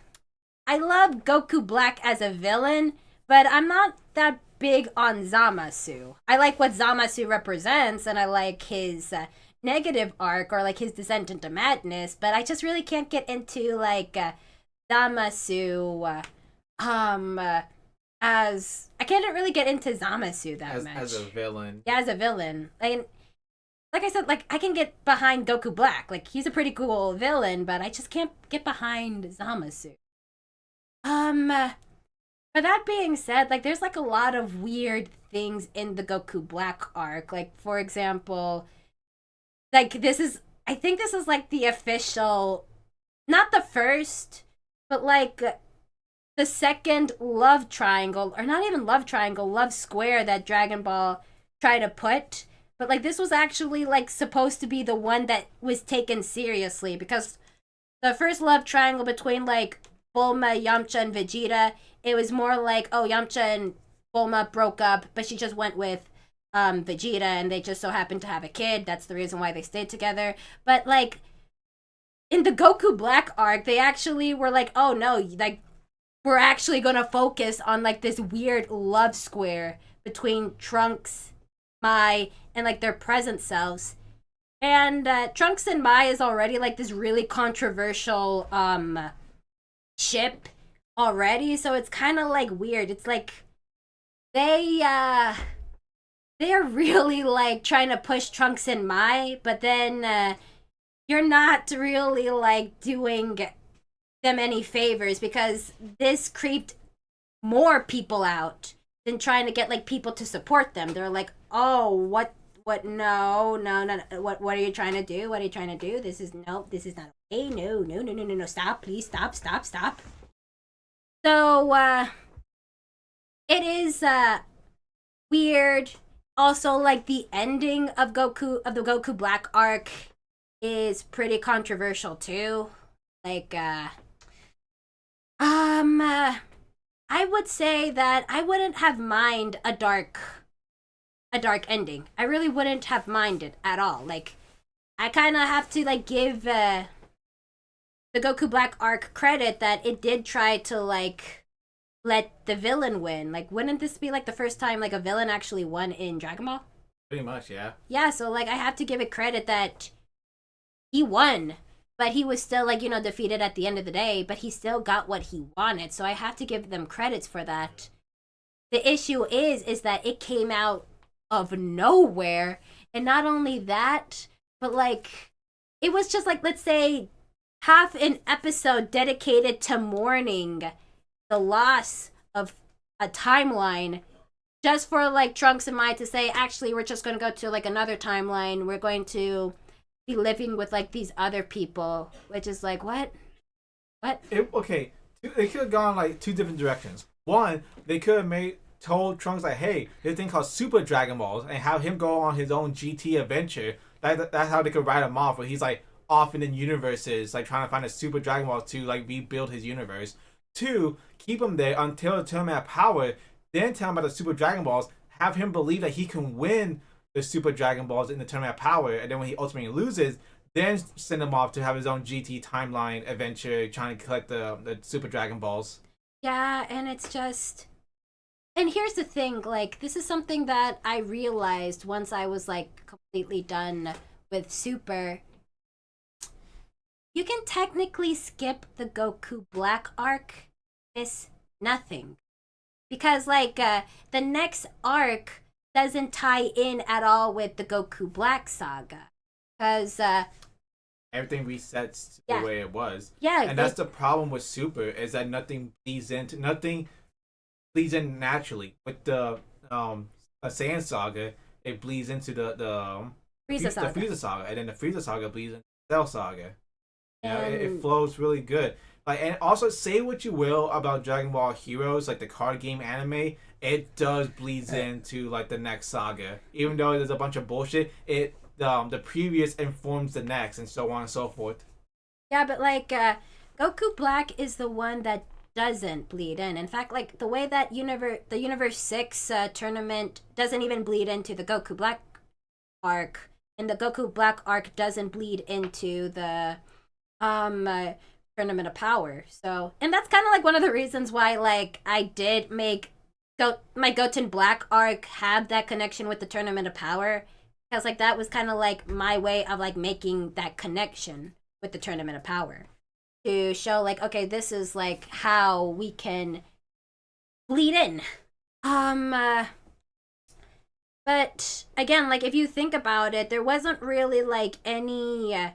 love Goku Black as a villain, but I'm not that big on Zamasu. I like what Zamasu represents, and I like his negative arc or like his descent into madness, but I just really can't get into like Zamasu as I can't really get into Zamasu that much. As a villain. Yeah, as a villain. Like I said, like I can get behind Goku Black. Like he's a pretty cool villain, but I just can't get behind Zamasu. But that being said, like there's like a lot of weird things in the Goku Black arc. Like for example, like I think this is like the official, not the first, but like the second love triangle, or not even love triangle, love square that Dragon Ball tried to put. But like this was actually like supposed to be the one that was taken seriously, because the first love triangle between like Bulma, Yamcha, and Vegeta, it was more like, oh, Yamcha and Bulma broke up, but she just went with Vegeta, and they just so happened to have a kid. That's the reason why they stayed together. But like in the Goku Black arc, they actually were like, oh no, like we're actually gonna focus on like this weird love square between Trunks, Mai, and like their present selves. And Trunks and Mai is already like this really controversial ship already, so it's kind of like weird. It's like they're really like trying to push Trunks and Mai, but then you're not really like doing them any favors, because this creeped more people out than trying to get like people to support them. They're like, oh, what, no, no, no, no. What are you trying to do? What are you trying to do? This is no, this is not okay. No, no, no, no, no, no, stop, please, stop, stop, stop. So it is weird. Also, like the ending of the Goku Black arc is pretty controversial too. Like I would say that I wouldn't have mind a dark ending. I really wouldn't have minded at all. Like I kind of have to like give the Goku Black arc credit that it did try to like let the villain win. Like wouldn't this be like the first time like a villain actually won in Dragon Ball? Pretty much, yeah. Yeah, so like I have to give it credit that he won, but he was still like, you know, defeated at the end of the day, but he still got what he wanted. So I have to give them credits for that. The issue is that it came out of nowhere, and not only that, but like it was just like, let's say, half an episode dedicated to mourning the loss of a timeline, just for like Trunks and Mai to say, actually we're just going to go to like another timeline, we're going to be living with like these other people, which is like, what Okay, they could have gone like two different directions. One, they could have told Trunks like, hey, there's a thing called Super Dragon Balls, and have him go on his own GT adventure. That's how they could write him off, where he's like off in the universes, like trying to find a Super Dragon Ball to like rebuild his universe. Two, keep him there until the tournament of power, then tell him about the Super Dragon Balls, have him believe that he can win the Super Dragon Balls in the tournament of power, and then when he ultimately loses, then send him off to have his own GT timeline adventure trying to collect the Super Dragon Balls. Yeah, and it's just, and here's the thing, like this is something that I realized once I was like completely done with Super. You can technically skip the Goku Black arc. It's nothing, because like the next arc doesn't tie in at all with the Goku Black saga, because everything resets yeah, the way it was. Yeah, and that's the problem with Super, is that nothing bleeds in naturally. With the Saiyan saga, it bleeds into the Frieza saga, and then the Frieza saga bleeds into the Cell saga. Yeah, it flows really good. Like, and also, say what you will about Dragon Ball Heroes, like the card game anime, it does bleeds into like the next saga. Even though there's a bunch of bullshit, the previous informs the next, and so on and so forth. Yeah, but like Goku Black is the one that doesn't bleed in. In fact, like the way that the Universe 6 tournament doesn't even bleed into the Goku Black arc, and the Goku Black arc doesn't bleed into the Tournament of Power. So, and that's kind of like one of the reasons why like I did make my Goten Black arc have that connection with the Tournament of Power, because like that was kind of like my way of like making that connection with the Tournament of Power, to show like, okay, this is like how we can bleed in. But again, like if you think about it, there wasn't really like any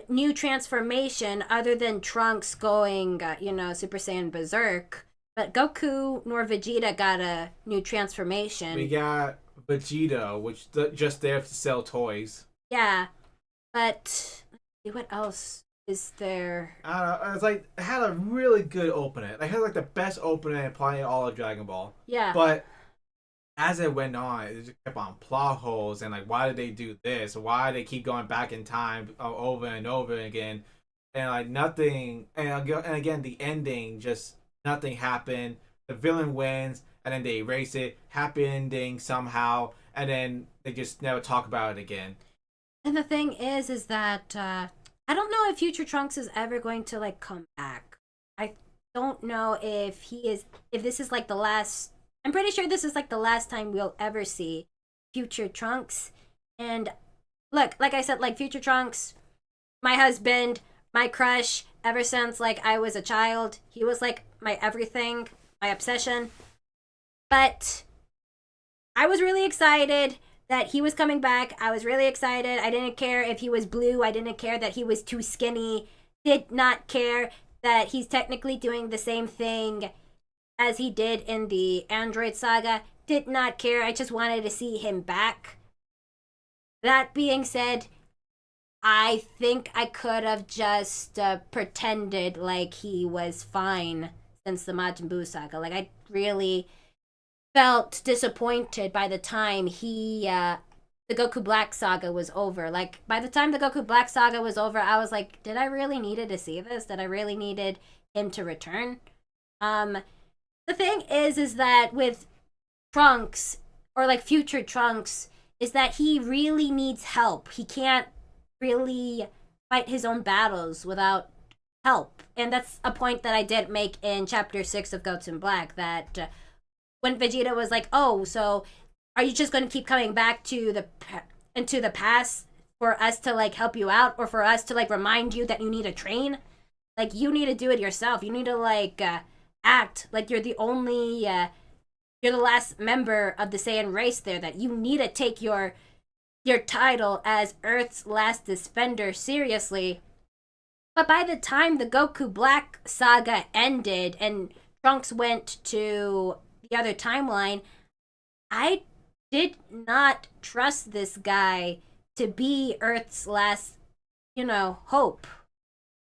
new transformation other than Trunks going Super Saiyan Berserk. But Goku nor Vegeta got a new transformation. We got Vegeta, which just there to sell toys. Yeah, but what else is there? I don't know. It's like it had a really good opening. It had like the best opening probably in all of Dragon Ball. Yeah. But as it went on, it just kept on plot holes, and like, why did they do this? Why did they keep going back in time over and over again? And like nothing. And again, the ending, just nothing happened. The villain wins, and then they erase it. Happy ending somehow, and then they just never talk about it again. And the thing is that I don't know if Future Trunks is ever going to like come back. I don't know if this is like the last. I'm pretty sure this is like the last time we'll ever see Future Trunks. And look, like I said, like Future Trunks, my husband, my crush ever since like I was a child. He was like my everything, my obsession. But I was really excited that he was coming back. I was really excited. I didn't care if he was blue. I didn't care that he was too skinny. Did not care that he's technically doing the same thing as he did in the Android saga. Did not care. I just wanted to see him back. That being said, I think I could have just pretended like he was fine since the Majin Buu saga. Like, I really felt disappointed by the time the Goku Black saga was over. Like, by the time the Goku Black saga was over, I was like, did I really needed to see this? Did I really needed him to return? The thing is that with Trunks, or like future Trunks, is that he really needs help. He can't really fight his own battles without help. And that's a point that I did make in chapter 6 of Goku Black, that when Vegeta was like, oh, so are you just going to keep coming back to into the past for us to like help you out, or for us to like remind you that you need to train? Like, you need to do it yourself. You need to like act like you're the only you're the last member of the Saiyan race there, that you need to take your title as Earth's last defender seriously. But by the time the Goku Black saga ended and Trunks went to the other timeline, I did not trust this guy to be Earth's last, hope.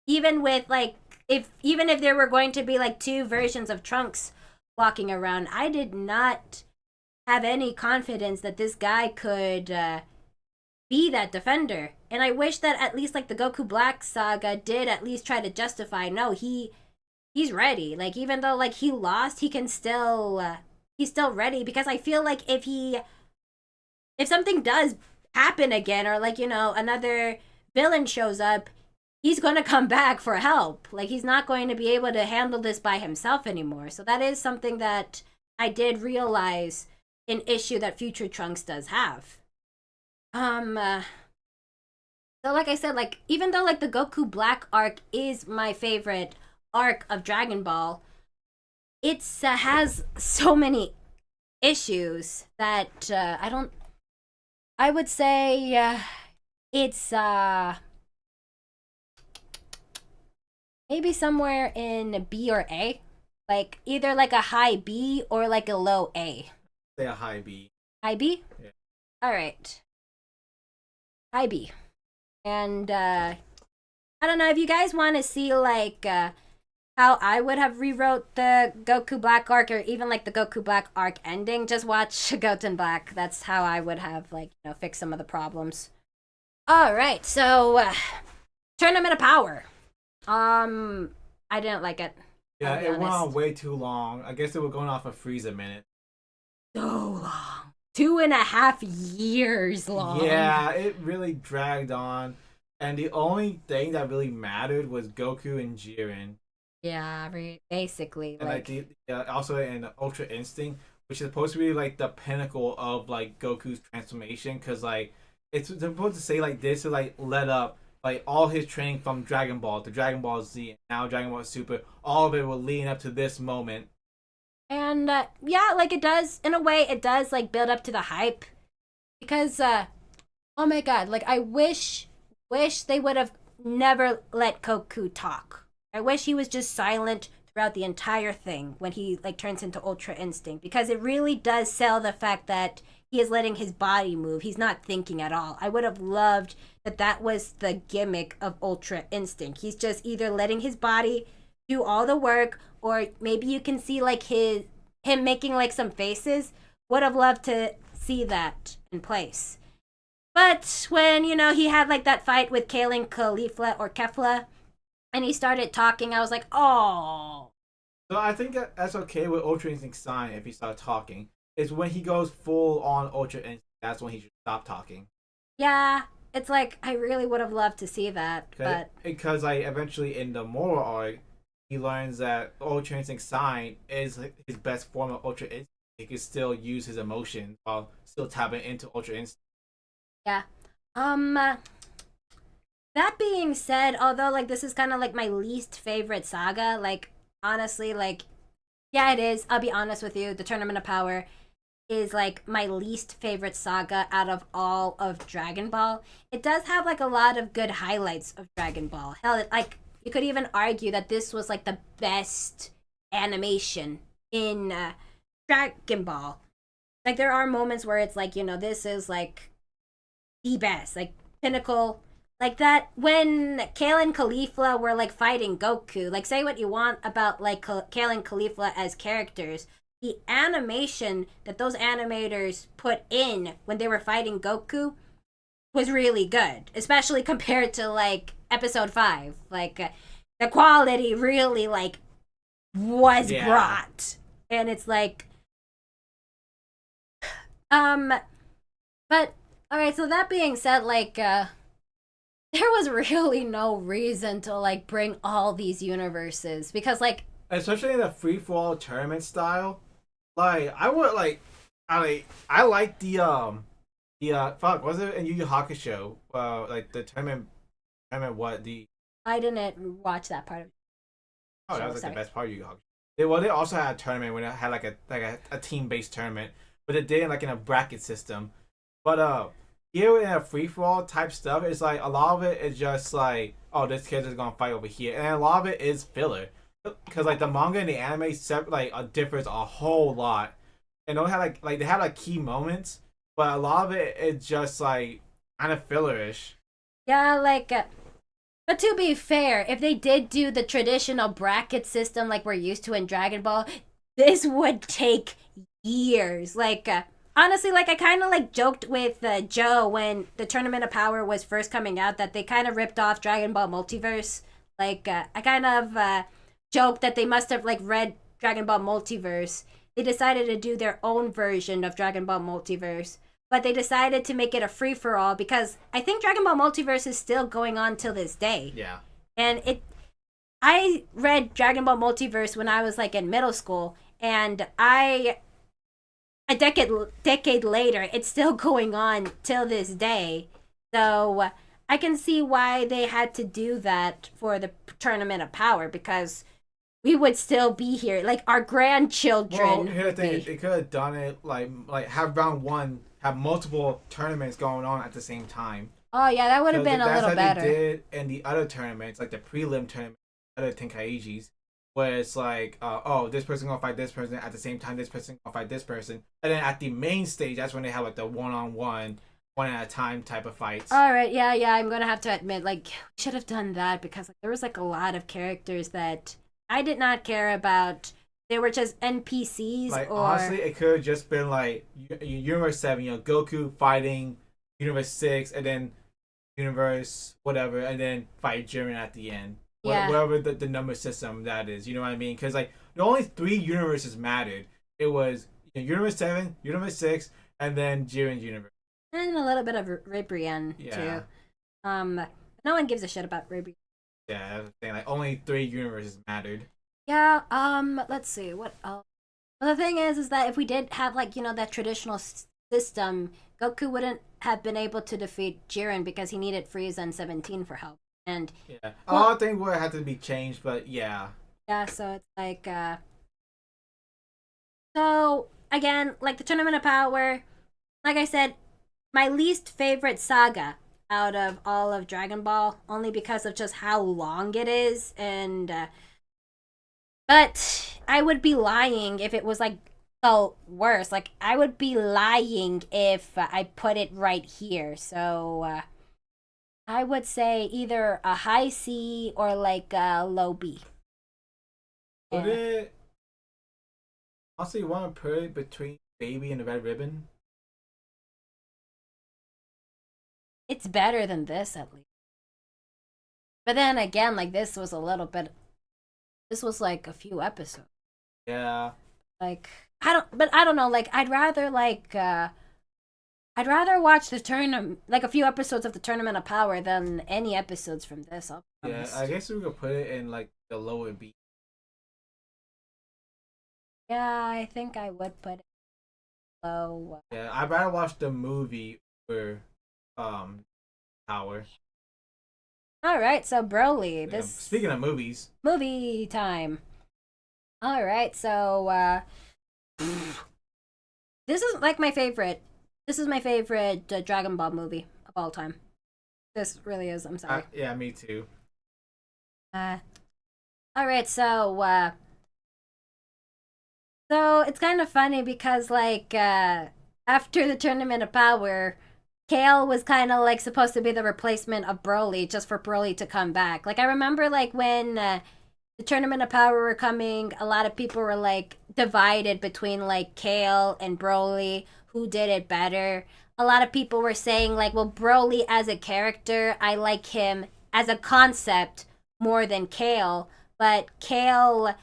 Even with like, even if there were going to be like two versions of Trunks walking around, I did not have any confidence that this guy could be that defender. And I wish that at least like the Goku Black saga did at least try to justify, no, he's ready. Like, even though like he lost, he can still he's still ready. Because I feel like if something does happen again, or like, another villain shows up, he's going to come back for help. Like, he's not going to be able to handle this by himself anymore. So that is something that I did realize, an issue that future Trunks does have. So like I said, like, even though like the Goku Black arc is my favorite arc of Dragon Ball, it has so many issues that I would say it's maybe somewhere in B or A. Like, either like a high B or like a low A. Say a high B. High B? Yeah. Alright. High B. And I don't know if you guys want to see like how I would have rewrote the Goku Black arc, or even like the Goku Black arc ending, just watch Goten Black. That's how I would have like, fixed some of the problems. Alright, so Tournament of Power. I didn't like it. Yeah, it went on way too long. I guess they were going off a Frieza minute. So long. 2.5 years long. Yeah, it really dragged on. And the only thing that really mattered was Goku and Jiren. Yeah, basically. And like also in Ultra Instinct, which is supposed to be like the pinnacle of like Goku's transformation, because like it's supposed to say like this to like let up like all his training from Dragon Ball to Dragon Ball Z, and now Dragon Ball Super, all of it will lead up to this moment. And yeah, like it does, in a way, it does like build up to the hype. Because, oh my god, like I wish they would have never let Goku talk. I wish he was just silent throughout the entire thing when he like turns into Ultra Instinct. Because it really does sell the fact that he is letting his body move. He's not thinking at all. I would have loved that was the gimmick of Ultra Instinct. He's just either letting his body do all the work, or maybe you can see like him making like some faces. Would have loved to see that in place. But when, he had like that fight with Kaelin Kalifla or Kefla, and he started talking, I was like, oh. So I think that's okay with Ultra Instinct Sign if he starts talking. It's when he goes full on Ultra Instinct, that's when he should stop talking. Yeah, it's like, I really would have loved to see that, but... Because like eventually in the Moro arc, he learns that Ultra Instinct Sign is his best form of Ultra Instinct. He can still use his emotions while still tapping into Ultra Instinct. Yeah. That being said, although like this is kind of like my least favorite saga, like honestly, like yeah, it is. I'll be honest with you. The Tournament of Power. is like my least favorite saga out of all of Dragon Ball. It does have like a lot of good highlights of Dragon Ball. Hell, like you could even argue that this was like the best animation in Dragon Ball. Like there are moments where it's like, this is like the best, like pinnacle. Like that when Kale and Caulifla were like fighting Goku. Like say what you want about like Kale and Caulifla as characters, the animation that those animators put in when they were fighting Goku was really good, especially compared to like episode 5. Like the quality really like was brought. And it's like but all right, so that being said, like there was really no reason to like bring all these universes because like especially in the free for all tournament style. Like I would like I like the fuck was it in Yu Yu Hakusho? Like the tournament what the I didn't watch that part of oh that was like the best part of Yu Yu Hakusho. They also had a tournament when it had like a team based tournament, but it did like in a bracket system. But here in a free for all type stuff, it's like a lot of it is just like oh this character's gonna fight over here, and a lot of it is filler because like the manga and the anime differs a whole lot, and they had like they had like key moments, but a lot of it is just like kind of fillerish. Yeah, like but to be fair, if they did do the traditional bracket system like we're used to in Dragon Ball, this would take years. Like honestly, like I kind of like joked with Joe when the Tournament of Power was first coming out that they kind of ripped off Dragon Ball Multiverse. Like I kind of joked that they must have like read Dragon Ball Multiverse. They decided to do their own version of Dragon Ball Multiverse, but they decided to make it a free for all because I think Dragon Ball Multiverse is still going on till this day. Yeah. And I read Dragon Ball Multiverse when I was like in middle school, and a decade later, it's still going on till this day. So I can see why they had to do that for the Tournament of Power because we would still be here, like our grandchildren. Well, here's the thing: they could have done it like have round one have multiple tournaments going on at the same time. Oh yeah, that would have been a little better. They did in the other tournaments, like the prelim tournament, other Tenkaijis, where it's like, oh, this person gonna fight this person at the same time. This person gonna fight this person, and then at the main stage, that's when they have like the one-on-one, one at a time type of fights. All right, yeah, I'm gonna have to admit, like, we should have done that because like, there was like a lot of characters that I did not care about. They were just NPCs. Like honestly, it could have just been like Universe 7, Goku fighting Universe 6, and then Universe whatever, and then fight Jiren at the end. Yeah. Whatever the number system that is, you know what I mean? Because like the only 3 universes mattered. It was Universe 7, Universe 6, and then Jiren's universe. And a little bit of Ribrian too. No one gives a shit about Ribrian. Yeah, I was saying like only 3 universes mattered. Yeah, let's see, what else? Well, the thing is that if we did have, like, that traditional system, Goku wouldn't have been able to defeat Jiren because he needed Frieza and 17 for help. And yeah, a lot of things would have to be changed, but yeah. Yeah, so it's like, so, again, like the Tournament of Power, like I said, my least favorite saga out of all of Dragon Ball, only because of just how long it is, and, but I would be lying if it was like the worst. Like I would be lying if I put it right here. So I would say either a high C or like a low B. Would it? Also, you want to put it between Baby and the Red Ribbon? It's better than this at least. But then again, like this was a little bit. This was like a few episodes. Yeah. Like I don't know. Like I'd rather watch the tournament, like a few episodes of the Tournament of Power than any episodes from this. Yeah, I guess we could put it in like the lower B. Yeah, I think I would put it low. Yeah, I'd rather watch the movie for Power. All right, so Broly, this speaking of movies, movie time. All right, so This is like my favorite. This is my favorite Dragon Ball movie of all time. This really is. I'm sorry. Yeah, me too. Uh, all right. So it's kind of funny because like after the Tournament of Power, Kale was kind of like supposed to be the replacement of Broly, just for Broly to come back. Like I remember like when the Tournament of Power were coming, a lot of people were like divided between like Kale and Broly, who did it better. A lot of people were saying like, well, Broly as a character, I like him as a concept more than Kale, but Kale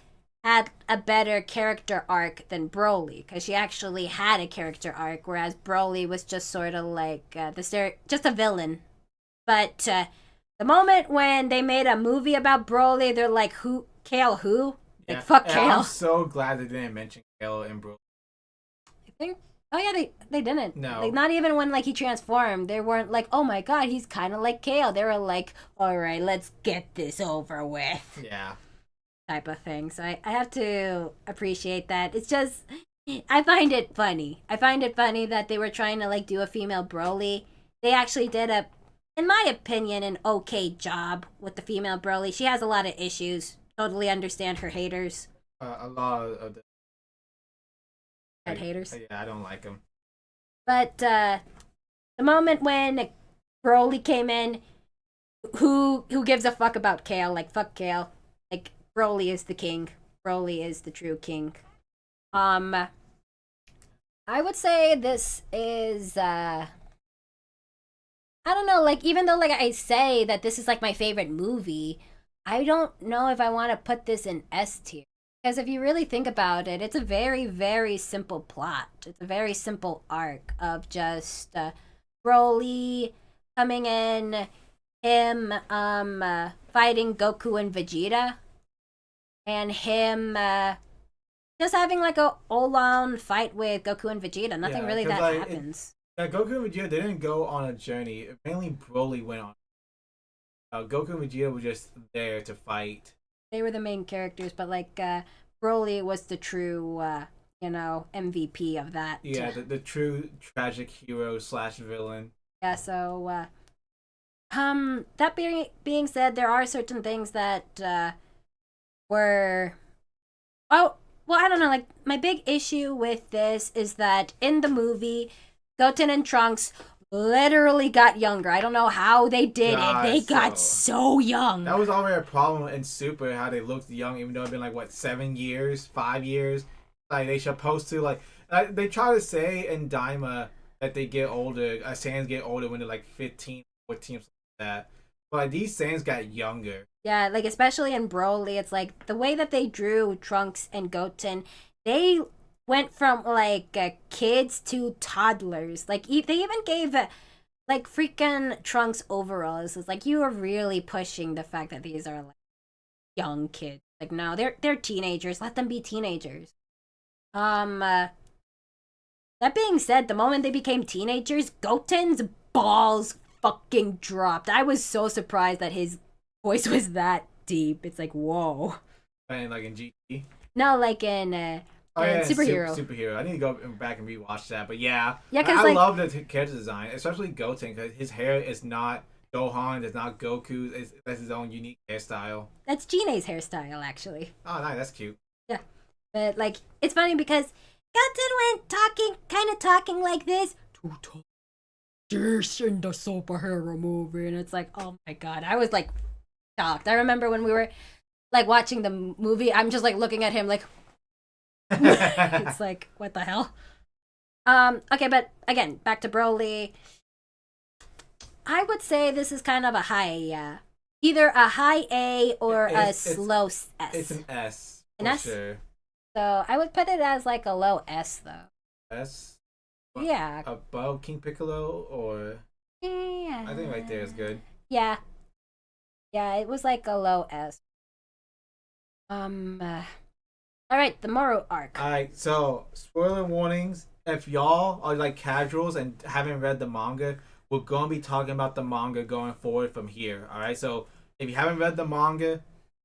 had a better character arc than Broly because she actually had a character arc, whereas Broly was just sort of like just a villain. But the moment when they made a movie about Broly, they're like, "Who Kale? Who? Yeah. Like fuck And Kale." I'm so glad they didn't mention Kale and Broly. I think. Oh yeah, they didn't. No. Like not even when like he transformed, they weren't like, "Oh my god, he's kind of like Kale." They were like, "All right, let's get this over with." Yeah. Type of thing. So I have to appreciate that. It's just I find it funny. I find it funny that they were trying to like do a female Broly. They actually did a, in my opinion, an okay job with the female Broly. She has a lot of issues. Totally understand her haters. A lot of the Haters. Yeah, I don't like them. But the moment when Broly came in, who gives a fuck about Kale? Like fuck Kale. Like Broly is the king. Broly is the true king. I would say this is I don't know, like even though like I say that this is like my favorite movie, I don't know if I want to put this in S tier. Because if you really think about it, it's a very, very simple plot. It's a very simple arc of just Broly coming in, him fighting Goku and Vegeta, and him just having like a all-on fight with Goku and Vegeta. Nothing really that like, happens. Goku and Vegeta didn't go on a journey. Mainly Broly went on. Goku and Vegeta were just there to fight. They were the main characters, but like Broly was the true, MVP of that. Yeah, the true tragic hero / villain. Yeah. So, that being said, there are certain things that were. Oh, well, I don't know. Like my big issue with this is that in the movie, Goten and Trunks literally got younger. I don't know how they did it. They got so young. That was already a problem in Super, how they looked young, even though it's been like what 7 years, 5 years. Like they supposed to like they try to say in Daima that they get older. Saiyans get older when they're like 15, 14, something like that. But like, these Saiyans got younger. Yeah, like especially in Broly, it's like the way that they drew Trunks and Goten, they went from like kids to toddlers. Like they even gave like freaking Trunks overalls. It's like you are really pushing the fact that these are like young kids. Like no, they're teenagers. Let them be teenagers. That being said, the moment they became teenagers, Goten's balls fucking dropped. I was so surprised that his voice was that deep. It's like whoa. And like in GT. No, like in superhero. Superhero. I need to go back and rewatch that. But yeah, because I love the character design, especially Goten, because his hair is not Gohan, it's not Goku. That's his own unique hairstyle. That's Jine's hairstyle, actually. Oh, nice. That's cute. Yeah, but like it's funny because Goten went kind of talking like this. This in the superhero movie, and it's like, oh my god, I was like shocked. I remember when we were like watching the movie, I'm just like looking at him like. It's like what the hell. Okay, but again, back to Broly. I would say this is kind of a high either a high A or a slow S. It's an S. An S? Sure. So I would put it as like a low S though. S? Yeah. Above King Piccolo or Yeah. I think right there is good. Yeah. Yeah, it was like a low S. All right, the Moro arc. All right, so spoiler warnings. If y'all are like casuals and haven't read the manga, we're gonna be talking about the manga going forward from here. All right, so if you haven't read the manga,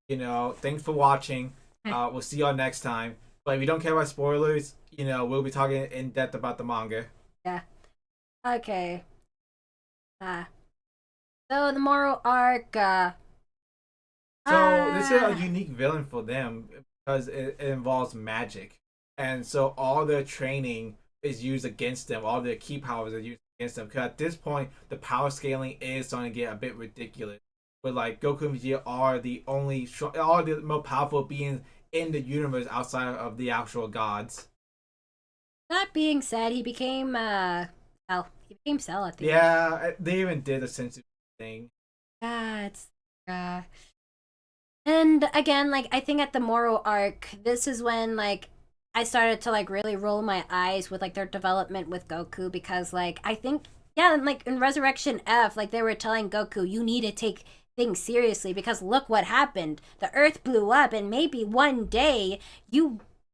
thanks for watching. We'll see y'all next time. But if you don't care about spoilers, we'll be talking in depth about the manga. Yeah. Okay. Uh, so the Moro arc. So this is a Ah. unique villain for them because it involves magic, and so all their training is used against them. All their key powers are used against them. Because at this point, the power scaling is starting to get a bit ridiculous. But like Goku and Vegeta are are the most powerful beings in the universe outside of the actual gods. That being said, he became Cell. He became Cell at the end. Yeah, they even did a sensitive thing. Yeah, it's and again, like I think at the Moro arc, this is when like I started to like really roll my eyes with like their development with Goku because like I think yeah, and like in Resurrection F, like they were telling Goku, you need to take things seriously because look what happened. The Earth blew up, and maybe one day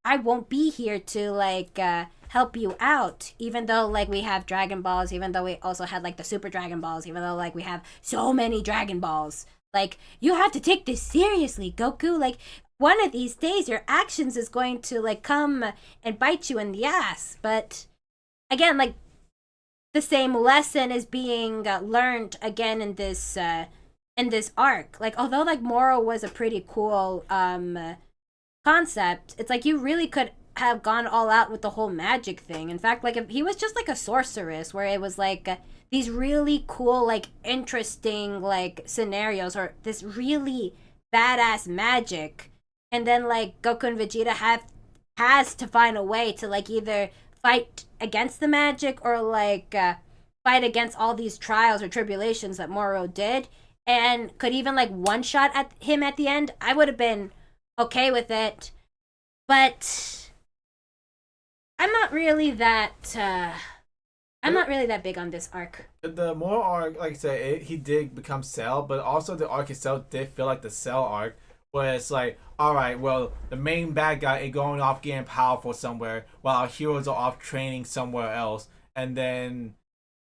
I won't be here to like help you out. Even though like we have Dragon Balls, even though we also had like the Super Dragon Balls, even though like we have so many Dragon Balls. Like, you have to take this seriously, Goku. Like, one of these days, your actions is going to, like, come and bite you in the ass. But, again, like, the same lesson is being learned again in this arc. Like, although, like, Moro was a pretty cool concept, it's like you really could have gone all out with the whole magic thing. In fact, like, if he was just, like, a sorceress, where it was, like... these really cool, like, interesting, like, scenarios or this really badass magic. And then, like, Goku and Vegeta has to find a way to, like, either fight against the magic or, like, fight against all these trials or tribulations that Moro did. And could even, like, one-shot at him at the end. I would have been okay with it. But I'm not really that... I'm not really that big on this arc. The more arc, like I said, he did become Cell, but also the arc itself did feel like the Cell arc, where it's like, all right, well, the main bad guy is going off getting powerful somewhere, while our heroes are off training somewhere else, and then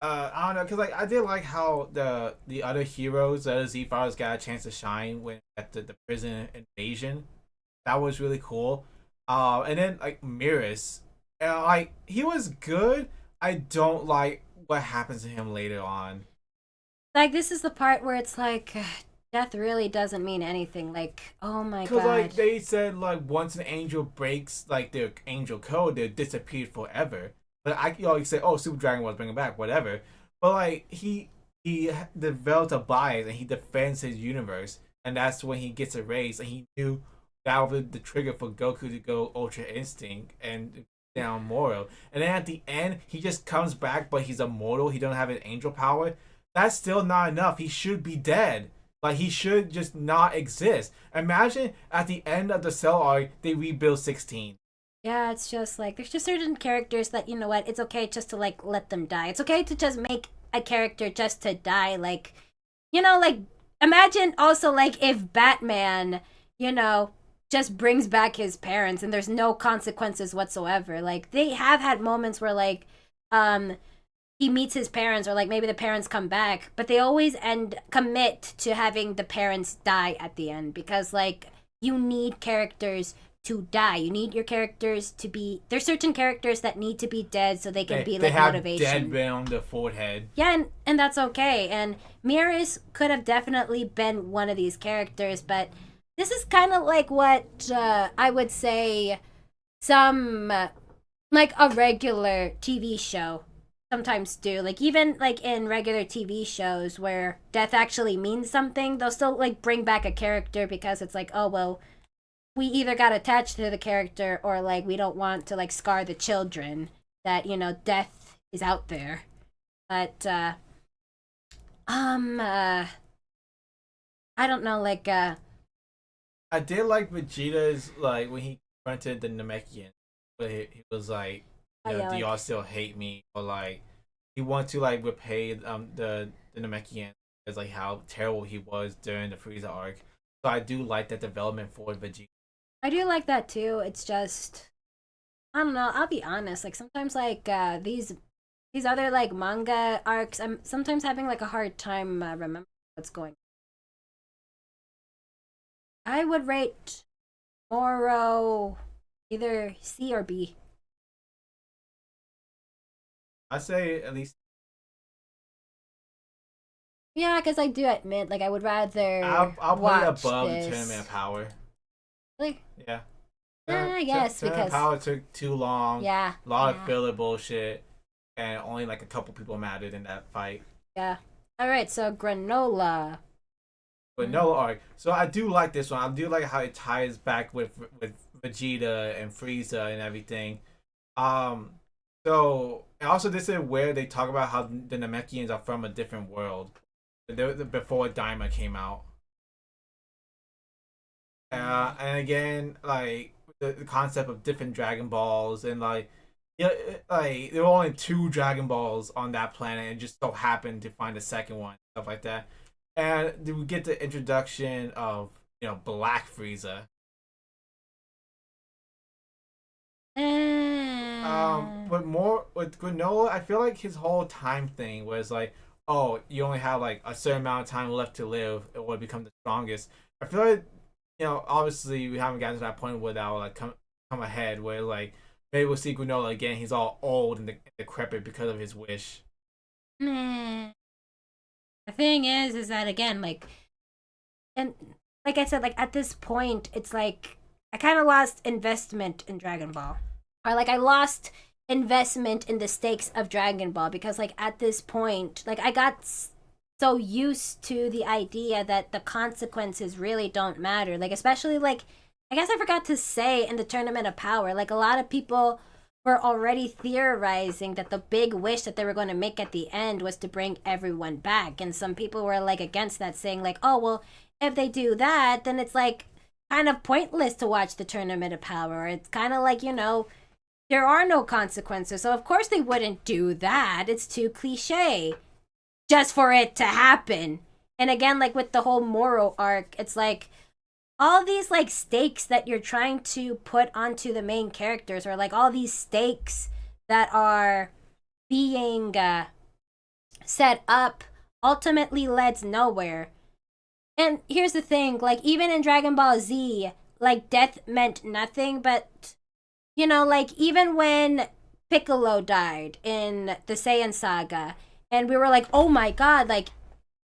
I don't know, cause like I did like how the other heroes, the other Z Fighters, got a chance to shine when at the prison invasion. That was really cool. And then like Miras, like he was good. I don't like what happens to him later on. Like, this is the part where it's like, death really doesn't mean anything. Like, oh my Cause god. like they said, like once an angel breaks like their angel code, they're disappeared forever. But you say, oh, Super Dragon Ball bringing back whatever. But like he developed a bias and he defends his universe, and that's when he gets erased. And he knew that was the trigger for Goku to go Ultra Instinct and down Moro. And then at the end, he just comes back, but he's immortal. He don't have an angel power. That's still not enough. He should be dead. Like he should just not exist. Imagine at the end of the Cell arc, they rebuild 16. Yeah, it's just like, there's just certain characters that, you know what, it's okay just to, like, let them die. It's okay to just make a character just to die. Like, like, imagine also, like, if Batman, just brings back his parents and there's no consequences whatsoever. Like, they have had moments where, like, he meets his parents or, like, maybe the parents come back, but they always commit to having the parents die at the end because, like, you need characters to die. You need your characters to be... There's certain characters that need to be dead so they can be, like, motivation. They have dead on the forehead. Yeah, and that's okay. And Miras could have definitely been one of these characters, but this is kind of like what I would say some, like, a regular TV show sometimes do. Like, even, like, in regular TV shows where death actually means something, they'll still, like, bring back a character because it's like, oh, well, we either got attached to the character or, like, we don't want to, like, scar the children that, death is out there. But, I don't know, like, I did like Vegeta's, like, when he confronted the Namekian, but he was like, yeah, do like, y'all still hate me? Or, like, he wants to, like, repay the Namekian as, like, how terrible he was during the Frieza arc. So I do like that development for Vegeta. I do like that too. It's just, I don't know. I'll be honest. Like sometimes, like these other like manga arcs, I'm sometimes having like a hard time remembering what's going on. I would rate Moro Either C or B. I say at least Yeah, because I do admit, like, I would rather I'll put it watch above the Tournament of this. Power. Like, Yeah. yes, Tournament of because Power took too long. yeah, A lot of yeah, filler bullshit, and only like a couple people mattered in that fight. yeah. All right, so Granola. But Mm. no arc. So I do like this one. I do like how it ties back with Vegeta and Frieza and everything. Um, so and also this is where they talk about how the Namekians are from a different world. Before Daima came out. And again, like the concept of different Dragon Balls and like yeah, like there were only two Dragon Balls on that planet, and just so happened to find a second one, stuff like that. And we get the introduction of Black Frieza. But more with Granola, I feel like his whole time thing was like, oh, you only have like a certain amount of time left to live or become the strongest. I feel like obviously we haven't gotten to that point where that will like come ahead where like maybe we'll see Granola again. He's all old and decrepit because of his wish. The thing is that again, like, and like I said, like at this point, it's like I kind of lost investment in Dragon Ball, or like I lost investment in the stakes of Dragon Ball because like at this point, like I got so used to the idea that the consequences really don't matter. Like especially like I guess I forgot to say in the Tournament of Power, like a lot of people were already theorizing that the big wish that they were going to make at the end was to bring everyone back, and some people were like against that, saying like, oh well, if they do that, then it's like kind of pointless to watch the Tournament of Power. It's kind of like, there are no consequences, so of course they wouldn't do that. It's too cliche just for it to happen. And again, like with the whole Moro arc, it's like all these like stakes that you're trying to put onto the main characters, or like all these stakes that are being set up, ultimately leads nowhere. And here's the thing, like even in Dragon Ball Z, like death meant nothing, but like even when Piccolo died in the Saiyan saga, and we were like, oh my god, like,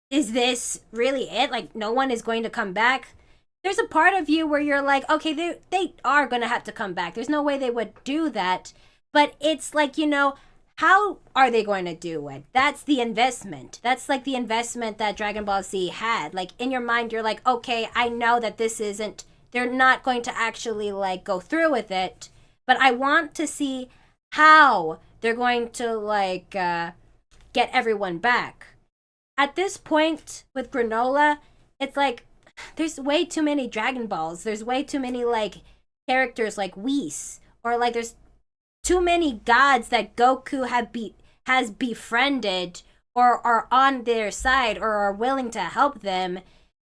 is this really it? Like, no one is going to come back? There's a part of you where you're like, okay, they are going to have to come back. There's no way they would do that. But it's like, how are they going to do it? That's the investment. That's like the investment that Dragon Ball Z had. Like, in your mind, you're like, okay, I know that this isn't, they're not going to actually, like, go through with it. But I want to see how they're going to, like, get everyone back. At this point with Granola, it's like there's way too many Dragon Balls. There's way too many like characters like Whis, or like there's too many gods that Goku has befriended or are on their side or are willing to help them.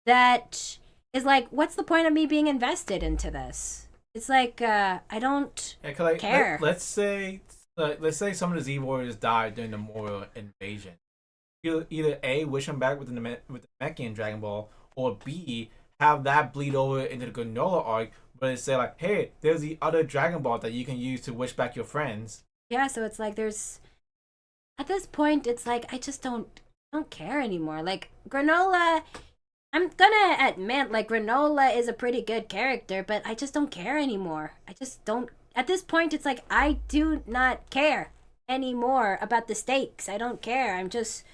That is like, what's the point of me being invested into this? It's like I don't care. Let's say some of the Z Warriors died during the Moro invasion. Either A, wish them back with the Namekian Dragon Ball, or B, have that bleed over into the Granola arc, but it say like, hey, there's the other Dragon Ball that you can use to wish back your friends. Yeah, so it's like there's at this point it's like I just don't care anymore. Like Granola, I'm gonna admit like Granola is a pretty good character, but I just don't care anymore. I just don't. At this point it's like I do not care anymore about the stakes. I don't care. I'm just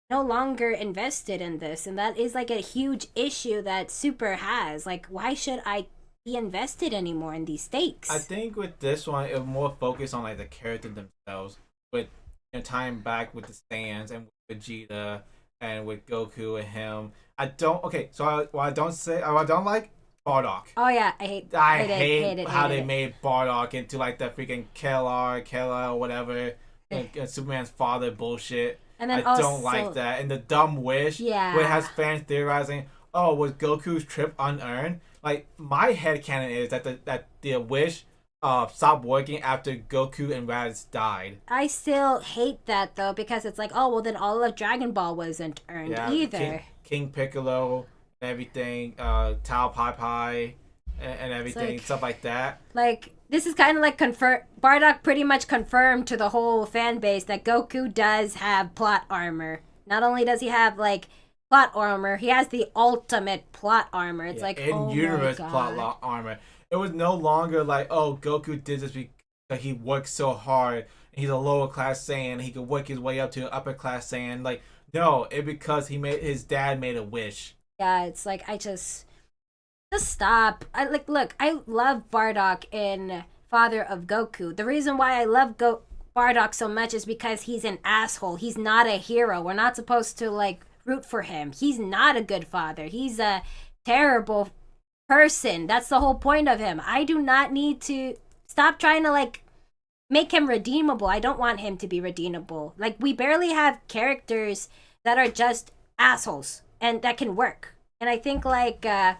no longer invested in this, and that is like a huge issue that Super has. Like, why should I be invested anymore in these stakes? I think with this one it was more focused on like the character themselves, with tying back with the Saiyans and with Vegeta and with Goku and him. I don't like Bardock. Oh yeah, I hate how they made Bardock into like the freaking Killer or whatever, and Superman's father bullshit. And then I don't like that. And the dumb wish, where it has fans theorizing, oh, was Goku's trip unearned? Like, my headcanon is that the wish stopped working after Goku and Raditz died. I still hate that, though, because it's like, oh, well, then all of Dragon Ball wasn't earned either. King Piccolo and everything, Tao Pai Pai and everything, like, stuff like that. Like, this is kind of like Bardock pretty much confirmed to the whole fan base that Goku does have plot armor. Not only does he have like plot armor, he has the ultimate plot armor. It's like in universe plot armor. It was no longer like, oh, Goku did this because he worked so hard. And he's a lower class Saiyan. He could work his way up to an upper class Saiyan. Like, no, it because his dad made a wish. Yeah, it's like I just stop. Look, I love Bardock in Father of Goku. The reason why I love Bardock so much is because he's an asshole. He's not a hero. We're not supposed to like root for him. He's not a good father. He's a terrible person. That's the whole point of him. I do not need to stop trying to like make him redeemable. I don't want him to be redeemable. Like, we barely have characters that are just assholes and that can work. And I think like Dragon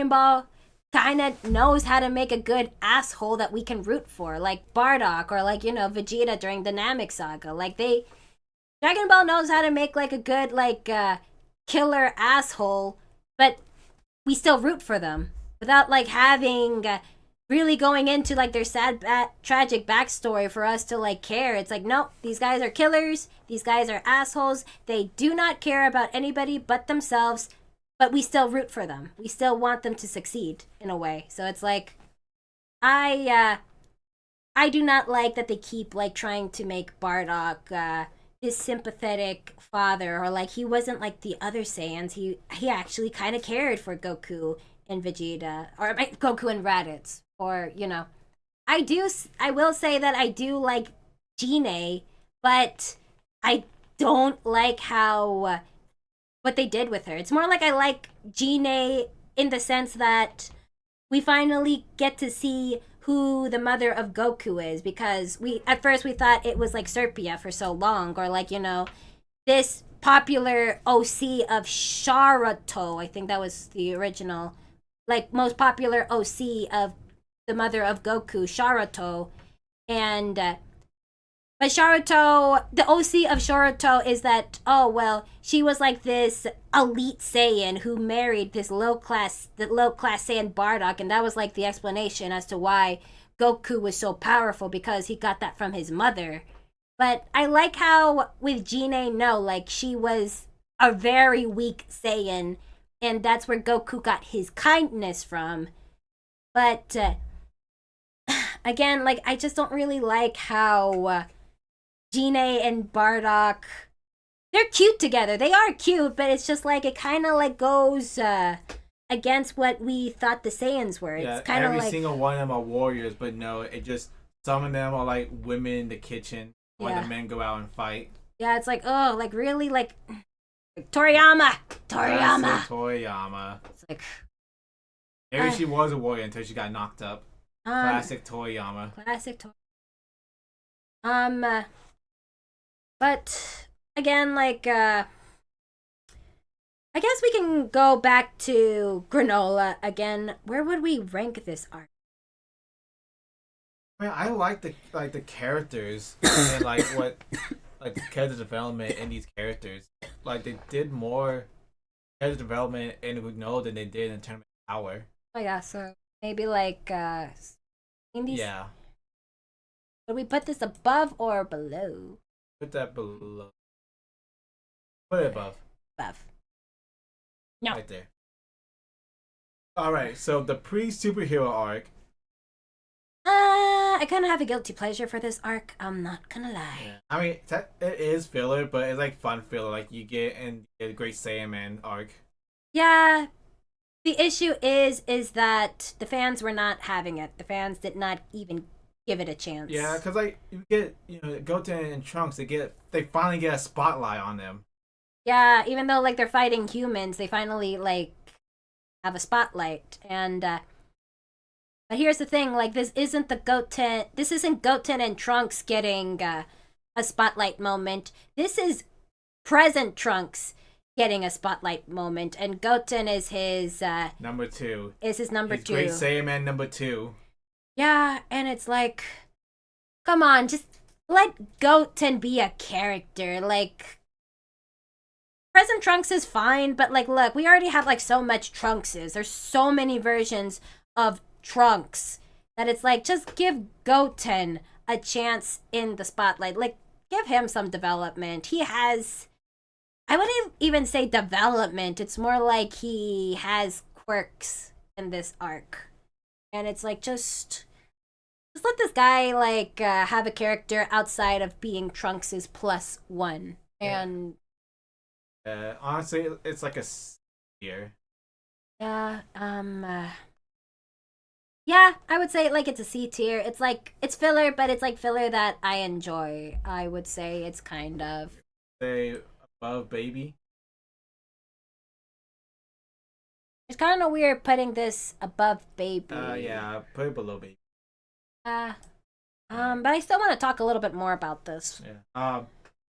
Ball kind of knows how to make a good asshole that we can root for, like Bardock or like, you know, Vegeta during the Namek saga. Like, Dragon Ball knows how to make like a good like killer asshole, but we still root for them without like having really going into like their sad tragic backstory for us to like care. It's like, no, these guys are killers, these guys are assholes, they do not care about anybody but themselves, but we still root for them, we still want them to succeed in a way. So it's like I do not like that they keep like trying to make Bardock this sympathetic father, or like he wasn't like the other Saiyans. He actually kind of cared for Goku and Vegeta, or Goku and Raditz, or you know, I will say that I do like Gine, but I don't like how what they did with her. It's more like I like Gine in the sense that we finally get to see who the mother of Goku is, because at first we thought it was like Serpia for so long, or like, you know, this popular OC of Sharuto. I think that was the original, like, most popular OC of the mother of Goku, Sharuto. And but Sharuto, the OC of Sharuto is that, oh well, she was like this elite Saiyan who married this low class Saiyan Bardock, and that was like the explanation as to why Goku was so powerful, because he got that from his mother. But I like how with Gine, no, like she was a very weak Saiyan, and that's where Goku got his kindness from. But again, like I just don't really like how Gine and Bardock, they're cute together. They are cute, but it's just like it kind of like goes against what we thought the Saiyans were. Yeah, it's kind of every like single one of them are warriors, but no, it just some of them are like women in the kitchen while the men go out and fight. Yeah, it's like, oh, like really, like Toriyama. It's like maybe she was a warrior until she got knocked up. Classic Toriyama. But again, like I guess we can go back to Granola again. Where would we rank this arc? I mean, I like the characters and like what like the character development in these characters. Like they did more character development in Granola than they did in Tournament Power. Oh yeah, so maybe like in these. Yeah. Would we put this above or below? Put that below. Put it above. Above. No. Right there. Alright, so the pre-superhero arc. I kind of have a guilty pleasure for this arc. I'm not gonna lie. Yeah. I mean, it is filler, but it's like fun filler. Like you get in the Great Saiyan Man arc. Yeah. The issue is that the fans were not having it. The fans did not even give it a chance. Yeah, because like you get, you know, Goten and Trunks, they finally get a spotlight on them. Yeah, even though like they're fighting humans, they finally like have a spotlight. And but here's the thing, like this isn't Goten and Trunks getting a spotlight moment. This is present Trunks getting a spotlight moment, and Goten is his number 2. Is his number 2. Great Saiyan Man number 2. Yeah, and it's like, come on, just let Goten be a character. Like, present Trunks is fine, but like, look, we already have like so much Trunkses. There's so many versions of Trunks that it's like, just give Goten a chance in the spotlight. Like, give him some development. He has, I wouldn't even say development. It's more like he has quirks in this arc. And it's like, just let this guy like have a character outside of being Trunks's plus one. And honestly, it's like a tier. yeah, yeah, I would say like it's a C tier. It's like it's filler, but it's like filler that I enjoy. I would say it's kind of Say above baby. it's kind of weird putting this above baby. Yeah, put it below baby. Uh, but I still want to talk a little bit more about this. Yeah.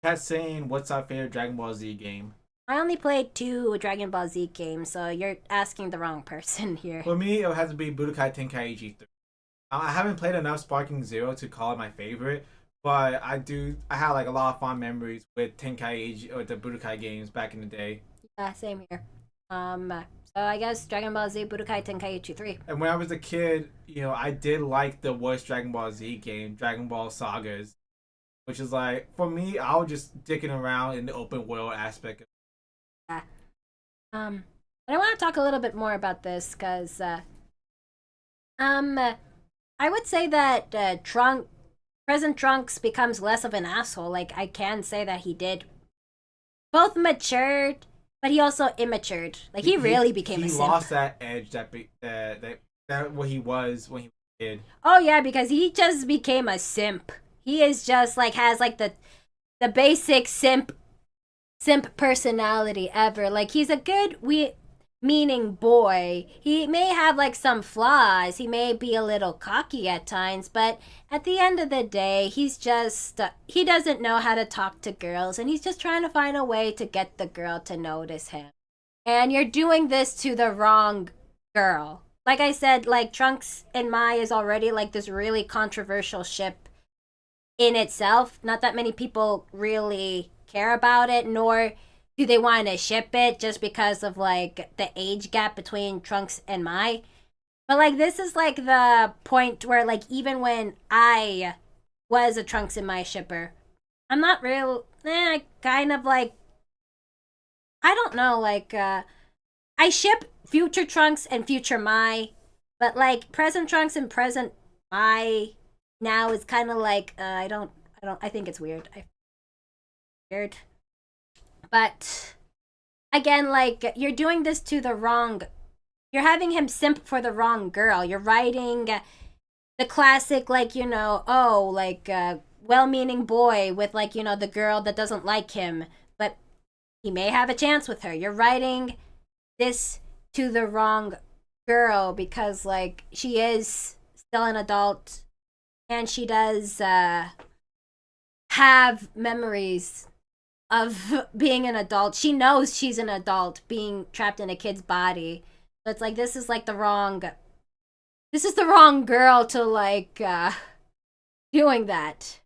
Cat saying, "What's our favorite Dragon Ball Z game?" I only played 2 Dragon Ball Z games, so you're asking the wrong person here. For me, it has to be Budokai Tenkaichi 3. I haven't played enough Sparking Zero to call it my favorite, but I have like a lot of fond memories with Tenkaichi or the Budokai games back in the day. Yeah, same here. So I guess Dragon Ball Z Budokai Tenkaichi 3. And when I was a kid, I did like the worst Dragon Ball Z game, Dragon Ball Sagas, which is like, for me, I was just dicking around in the open world aspect. Yeah. But I want to talk a little bit more about this because, I would say that Present Trunks becomes less of an asshole. Like, I can say that he did both matured, but he also immatured. Like, he really became a simp. He lost that edge that what he was when he was a kid. Oh yeah, because he just became a simp. He is just like has like the basic simp personality ever. Like, he's a good meaning boy. He may have like some flaws. He may be a little cocky at times, but at the end of the day, he's just he doesn't know how to talk to girls, and he's just trying to find a way to get the girl to notice him. And you're doing this to the wrong girl. Like I said, like Trunks and Mai is already like this really controversial ship in itself. Not that many people really care about it, nor do they want to ship it just because of like the age gap between Trunks and Mai. But like this is like the point where like even when I was a Trunks and Mai shipper, I'm not kind of like, I don't know, like I ship future Trunks and future Mai, but like present Trunks and present Mai now is kind of like I think it's weird. Weird. But again, like you're doing this to the wrong, you're having him simp for the wrong girl. You're writing the classic like, well-meaning boy with like, the girl that doesn't like him, but he may have a chance with her. You're writing this to the wrong girl because like she is still an adult and she does have memories of being an adult. She knows she's an adult being trapped in a kid's body. So it's like this is the wrong girl to like doing that.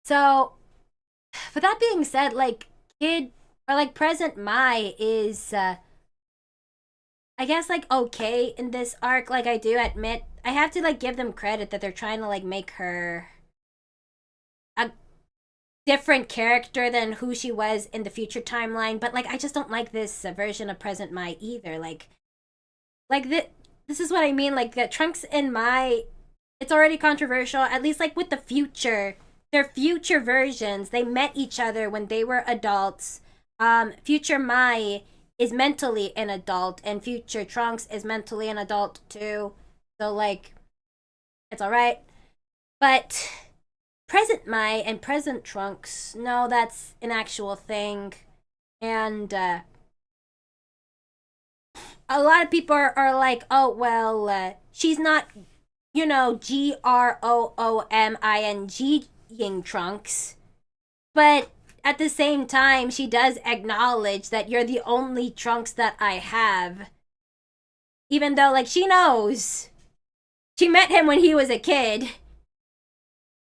So for that being said, like kid or like present Mai is I guess like okay in this arc. Like I do admit I have to like give them credit that they're trying to like make her a different character than who she was in the future timeline, but like I just don't like this version of present Mai either. Like this is what I mean, like the Trunks and Mai, it's already controversial, at least like with their future versions. They met each other when they were adults. Future Mai is mentally an adult and future Trunks is mentally an adult too, so like it's all right. But present Mai and present Trunks, no, that's an actual thing. And a lot of people are like, oh, well, she's not, GROOMING Trunks. But at the same time, she does acknowledge that you're the only Trunks that I have. Even though, like, she knows. She met him when he was a kid.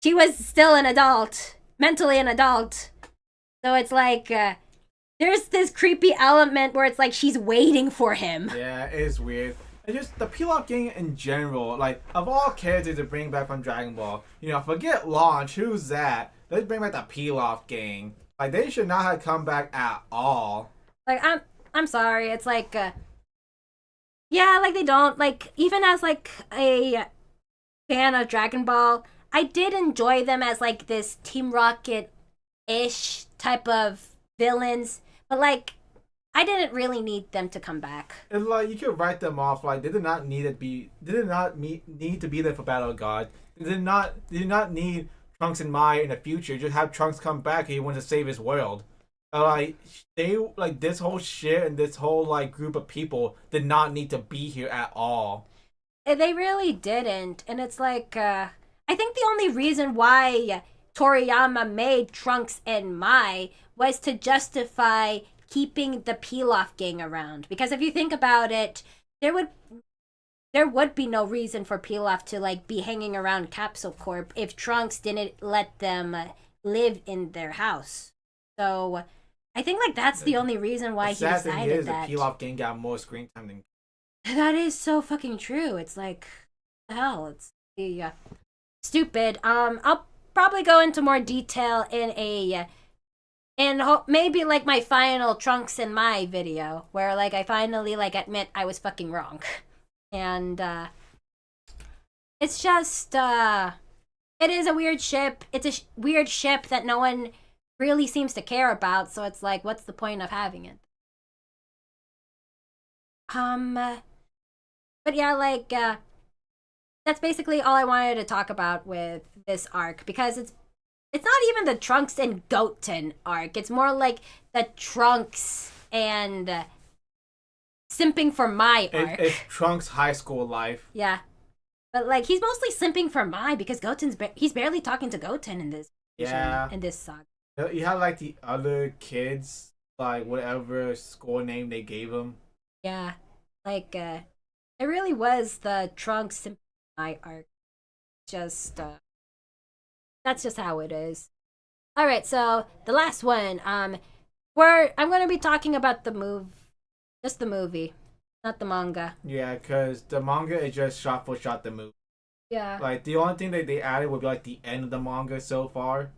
She was still an adult, mentally an adult. So it's like, there's this creepy element where it's like she's waiting for him. Yeah, it is weird. And just the Pilaf gang in general, like of all characters to bring back from Dragon Ball, forget Launch, who's that? Let's bring back the Pilaf gang. Like they should not have come back at all. Like I'm sorry, it's like yeah, like they don't like even as like a fan of Dragon Ball, I did enjoy them as like this Team Rocket ish type of villains, but like I didn't really need them to come back. And like you could write them off. Like they did not need to be. They did not need to be there for Battle of God. They did not. They did not need Trunks and Mai in the future. Just have Trunks come back. And he wants to save his world. Like they like this whole shit and this whole like group of people did not need to be here at all. They really didn't, and it's like I think the only reason why Toriyama made Trunks and Mai was to justify keeping the Pilaf gang around. Because if you think about it, there would be no reason for Pilaf to like be hanging around Capsule Corp if Trunks didn't let them live in their house. So I think like that's the only reason why he decided thing is, that. The Pilaf gang got more screen time than. That is so fucking true. It's like, hell, it's stupid. I'll probably go into more detail maybe like my final Trunks and Mai video where like I finally like admit I was fucking wrong. And it's just it is a weird ship. It's a weird ship that no one really seems to care about, so it's like what's the point of having it? But yeah, like that's basically all I wanted to talk about with this arc because it's not even the Trunks and Goten arc. It's more like the Trunks and simping for Mai arc. It's Trunks' high school life. Yeah, but like he's mostly simping for Mai because he's barely talking to Goten in this. Yeah. In this saga. You had like the other kids, like whatever school name they gave him. Yeah, like it really was the Trunks simping for Mai arc. Just that's just how it is. All right, so the last one. I'm going to be talking about just the movie, not the manga. Yeah, because the manga is just shot for shot the movie. Yeah. Like the only thing that they added would be like the end of the manga so far,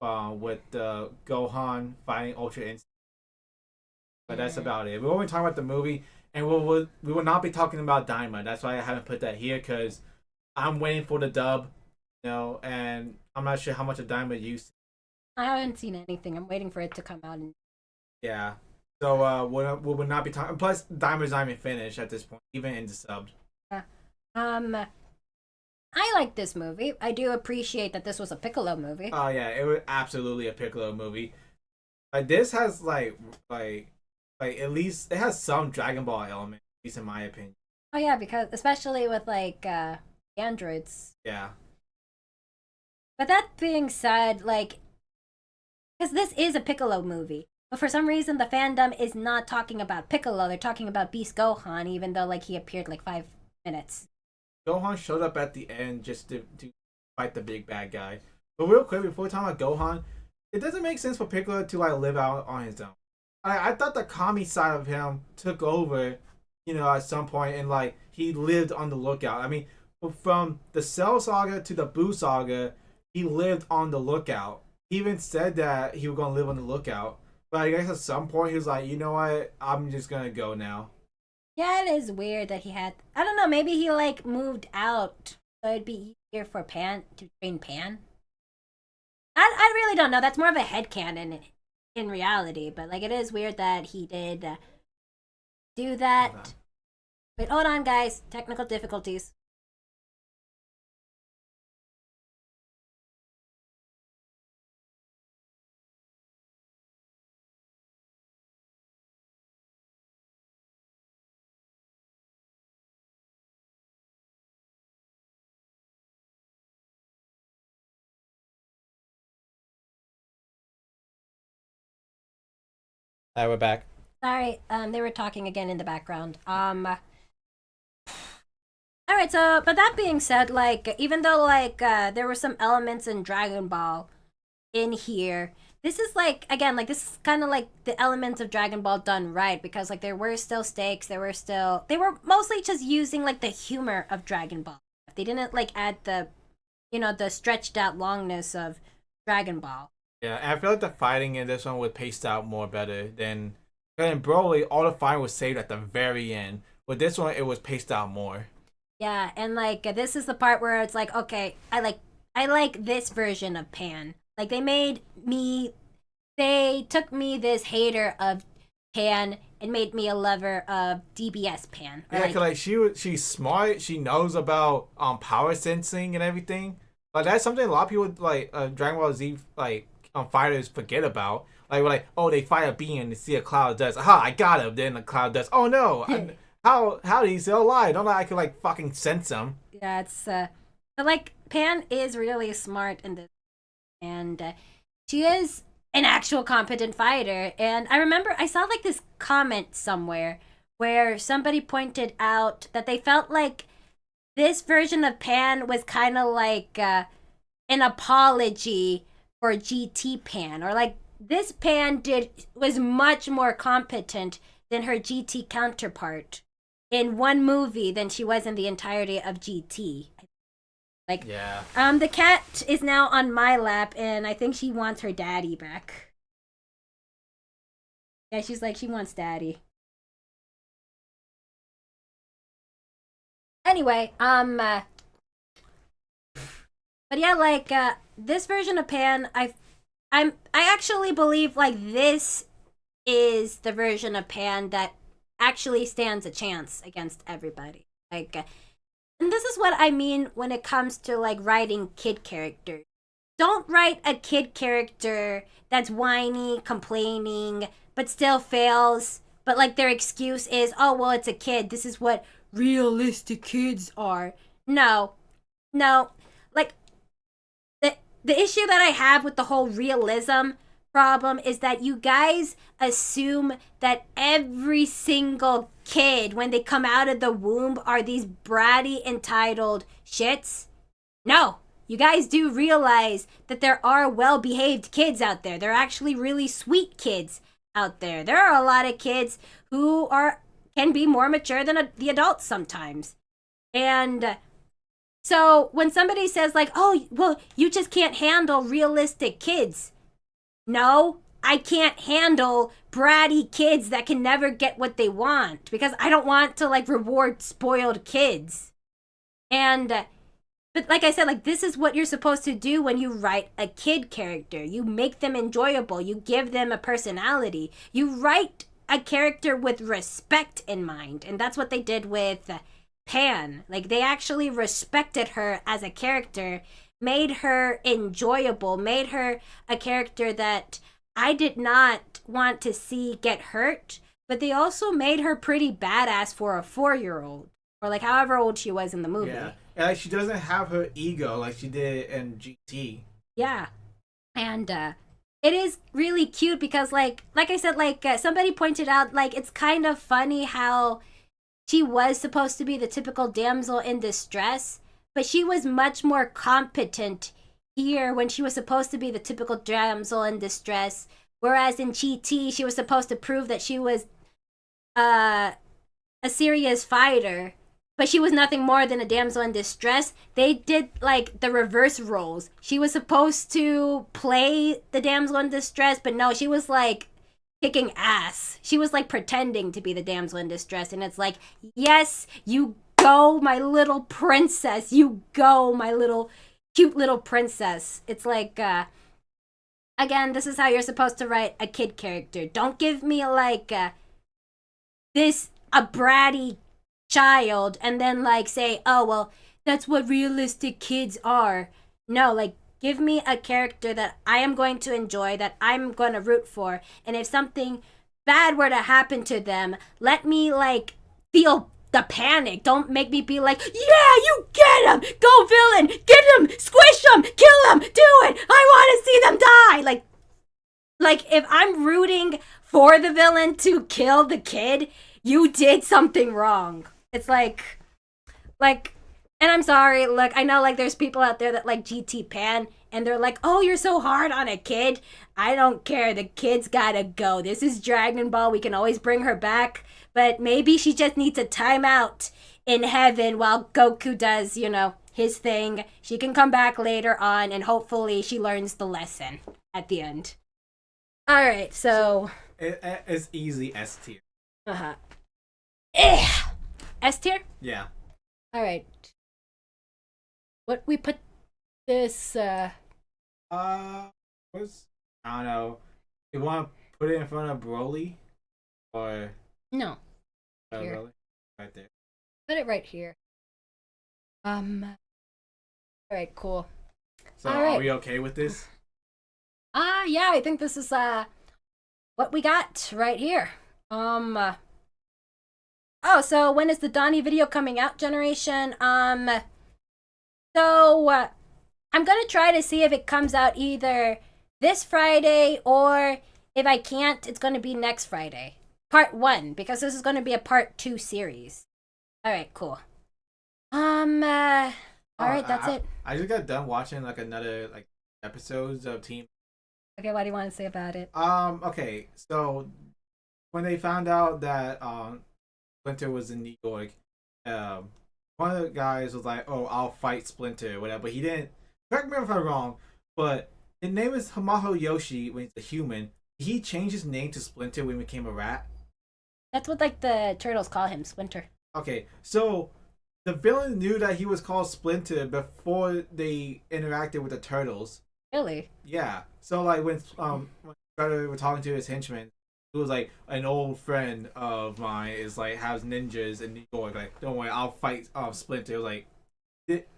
with Gohan fighting Ultra Instinct. But that's about it. We're only talking about the movie, and we will not be talking about Daima. That's why I haven't put that here because I'm waiting for the dub, and I'm not sure how much of Daima you see. I haven't seen anything. I'm waiting for it to come out. Yeah. So we will not be talking. Plus, Daima's not even finished at this point, even in the sub. Yeah. I like this movie. I do appreciate that this was a Piccolo movie. Oh yeah, it was absolutely a Piccolo movie. Like this has like at least it has some Dragon Ball element, at least in my opinion. Oh yeah, because especially with like androids. Yeah. But that being said, like, because this is a Piccolo movie, but for some reason the fandom is not talking about Piccolo. They're talking about Beast Gohan, even though like he appeared like 5 minutes. Gohan showed up at the end just to fight the big bad guy. But real quick, before we talk about Gohan, it doesn't make sense for Piccolo to like live out on his own. I thought the Kami side of him took over, at some point, and like he lived on the lookout. I mean, from the Cell Saga to the Buu Saga, he lived on the lookout. He even said that he was gonna live on the lookout. But I guess at some point he was like, you know what, I'm just gonna go now. Yeah, it is weird that he had. I don't know. Maybe he like moved out, so it'd be easier for Pan to train Pan. I really don't know. That's more of a headcanon in reality, but like it is weird that he did do that. Wait, hold on, guys. Technical difficulties. Alright, we're back. Sorry, they were talking again in the background. Alright, so, but that being said, like, even though, like, there were some elements in Dragon Ball in here this is like, again, like this is kind of like the elements of Dragon Ball done right, because like there were still stakes, they were mostly just using like the humor of Dragon Ball. They didn't like add the, the stretched out longness of Dragon Ball. Yeah, and I feel like the fighting in this one was paced out more better than in Broly. All the fighting was saved at the very end. With this one, it was paced out more. Yeah, and like this is the part where it's like, okay, I like this version of Pan. Like they took me, this hater of Pan, and made me a lover of DBS Pan. Yeah, cause like she's smart. She knows about power sensing and everything. Like that's something a lot of people like Dragon Ball Z like fighters forget about. Like we're like, oh, they fight a being and they see a cloud dust. Aha, I got him. Then the cloud dust. Oh no, how did he still alive? Don't know I could like fucking sense him. Yeah, it's but like Pan is really smart in this, and she is an actual competent fighter. And I remember I saw like this comment somewhere where somebody pointed out that they felt like this version of Pan was kind of like an apology for GT Pan, or like this Pan was much more competent than her GT counterpart in one movie than she was in the entirety of GT. Like, yeah. The cat is now on my lap, and I think she wants her daddy back. Yeah, she's like, she wants daddy. Anyway, but yeah, like, this version of Pan, I actually believe, like, this is the version of Pan that actually stands a chance against everybody. Like, and this is what I mean when it comes to like writing kid characters. Don't write a kid character that's whiny, complaining, but still fails. But like their excuse is, oh well, it's a kid. This is what realistic kids are. No, like the issue that I have with the whole realism problem is that you guys assume that every single kid when they come out of the womb are these bratty entitled shits. No, you guys do realize that there are well-behaved kids out there. There are actually really sweet kids out there. There are a lot of kids who can be more mature than the adults sometimes. And so when somebody says like, oh well, you just can't handle realistic kids, no, I can't handle bratty kids that can never get what they want, because I don't want to like reward spoiled kids. And but like I said, like this is what you're supposed to do when you write a kid character. You make them enjoyable. You give them a personality. You write a character with respect in mind, and that's what they did with Pan. Like they actually respected her as a character, made her enjoyable, made her a character that I did not want to see get hurt, but they also made her pretty badass for a 4-year-old, or like however old she was in the movie. Yeah, and like she doesn't have her ego like she did in GT. Yeah, and it is really cute because like I said, like somebody pointed out, like it's kind of funny how she was supposed to be the typical damsel in distress, but she was much more competent here when she was supposed to be the typical damsel in distress. Whereas in GT, she was supposed to prove that she was a serious fighter, but she was nothing more than a damsel in distress. They did like the reverse roles. She was supposed to play the damsel in distress, but no, she was like kicking ass. She was like pretending to be the damsel in distress, and it's like, yes, you go, my little princess. You go, my little cute little princess. It's like, again, this is how you're supposed to write a kid character. Don't give me like a bratty child and then like say, oh well, that's what realistic kids are. No, like give me a character that I am going to enjoy, that I'm going to root for, and if something bad were to happen to them, let me like feel the panic. Don't make me be like, yeah, you get him, go villain, get him, squish him, kill him, do it, I want to see them die. Like if I'm rooting for the villain to kill the kid, you did something wrong. It's like, and I'm sorry, look, I know like there's people out there that like GT Pan, and they're like, "Oh, you're so hard on a kid." I don't care. The kid's gotta go. This is Dragon Ball. We can always bring her back, but maybe she just needs a timeout in heaven while Goku does, his thing. She can come back later on, and hopefully she learns the lesson at the end. All right, so it's easy S tier. uh-huh. S tier. Yeah. All right. What we put this? What's I don't know. You want to put it in front of Broly, or No. Here. Broly? Right there. Put it right here. All right, cool. So All right. Are we okay with this? Yeah, I think this is what we got right here. Oh, so when is the Donnie video coming out, generation? So I'm gonna try to see if it comes out either this Friday, or if I can't, it's gonna be next Friday. Part 1, because this is gonna be a part 2 series. All right, cool. All right, that's it. I just got done watching another episodes of Team. Okay, what do you want to say about it? Okay, so when they found out that Splinter was in New York, one of the guys was like, "Oh, I'll fight Splinter," or whatever. But he didn't. Correct me if I'm wrong, but his name is Hamaho Yoshi when he's a human. He changed his name to Splinter when he became a rat. That's what the turtles call him, Splinter. Okay, so the villain knew that he was called Splinter before they interacted with the turtles. Really? Yeah. So when Shredder were talking to his henchman, it was like, "An old friend of mine is has ninjas in New York. Don't worry, I'll fight Splinter." It was like,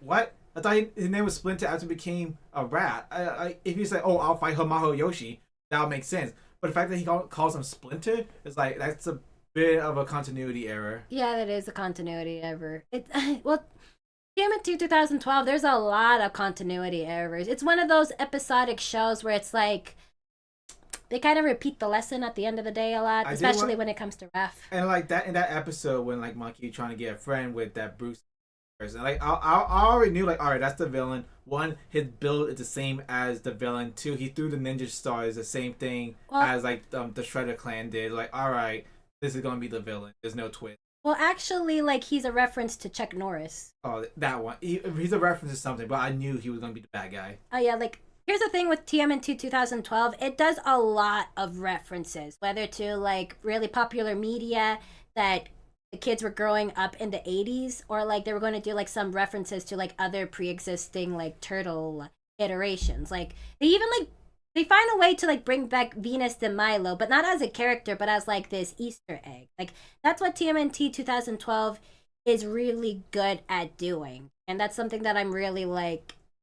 what? I thought his name was Splinter after he became a rat. If you say, "Oh, I'll fight Hamaho Yoshi," that would make sense. But the fact that he calls him Splinter is that's a bit of a continuity error. Yeah, that is a continuity error. Well, TMNT 2012, there's a lot of continuity errors. It's one of those episodic shows where it's they kind of repeat the lesson at the end of the day a lot, especially when it comes to Raph. And that in that episode when Monkey trying to get a friend with that Bruce person, I already knew all right, that's the villain. One, his build is the same as the villain. Two, he threw the ninja stars, the same thing as the Shredder clan did. All right, this is gonna be the villain. There's no twist. Well, actually, he's a reference to Chuck Norris. Oh, that one. He's a reference to something, but I knew he was gonna be the bad guy. Oh yeah, here's the thing with TMNT 2012. It does a lot of references, whether to really popular media that the kids were growing up in the 80s, or they were going to do some references to other pre-existing turtle iterations. They even they find a way to bring back Venus de Milo, but not as a character, but as this Easter egg. That's what TMNT 2012 is really good at doing, and that's something that I'm really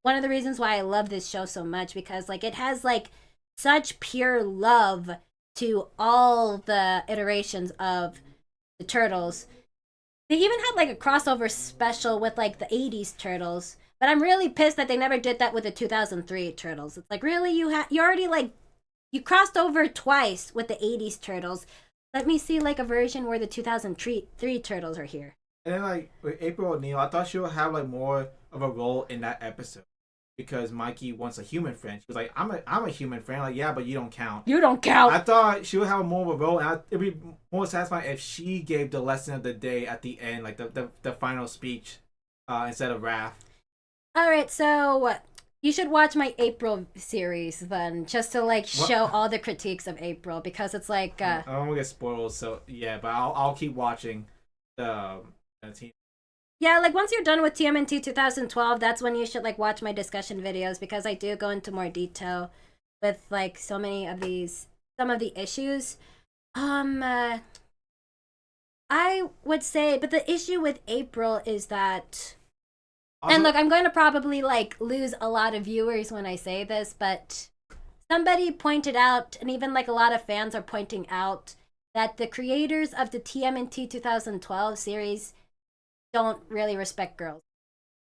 one of the reasons why I love this show so much, because it has such pure love to all the iterations of the turtles. They even had a crossover special with the 80s turtles, but I'm really pissed that they never did that with the 2003 turtles. It's really you already you crossed over twice with the 80s turtles. Let me see a version where the 2003 turtles are here. And then with April O'Neil, I thought she would have more of a role in that episode, because Mikey wants a human friend. She was like, I'm a human friend. Yeah, but you don't count. You don't count. I thought she would have more of a role, and it'd be more satisfying if she gave the lesson of the day at the end, the final speech, instead of Raph. All right, so you should watch my April series then, just to show all the critiques of April, because it's I don't want to get spoiled, so yeah, but I'll keep watching the team. Yeah, once you're done with TMNT 2012, that's when you should watch my discussion videos, because I do go into more detail with some of the issues. I would say, but the issue with April is that, also, and look, I'm going to probably lose a lot of viewers when I say this, but somebody pointed out, and even a lot of fans are pointing out, that the creators of the TMNT 2012 series don't really respect girls.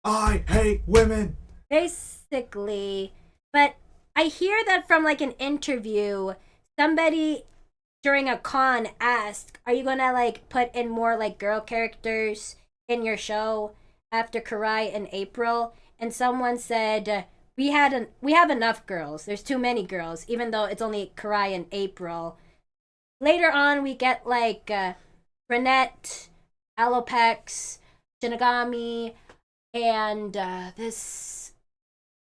I hate women. Basically. But I hear that from an interview, somebody during a con asked, "Are you gonna put in more girl characters in your show after Karai and April?" And someone said, we have enough girls. There's too many girls, even though it's only Karai and April. Later on, we get like Renette, Alopex, Shinigami, and this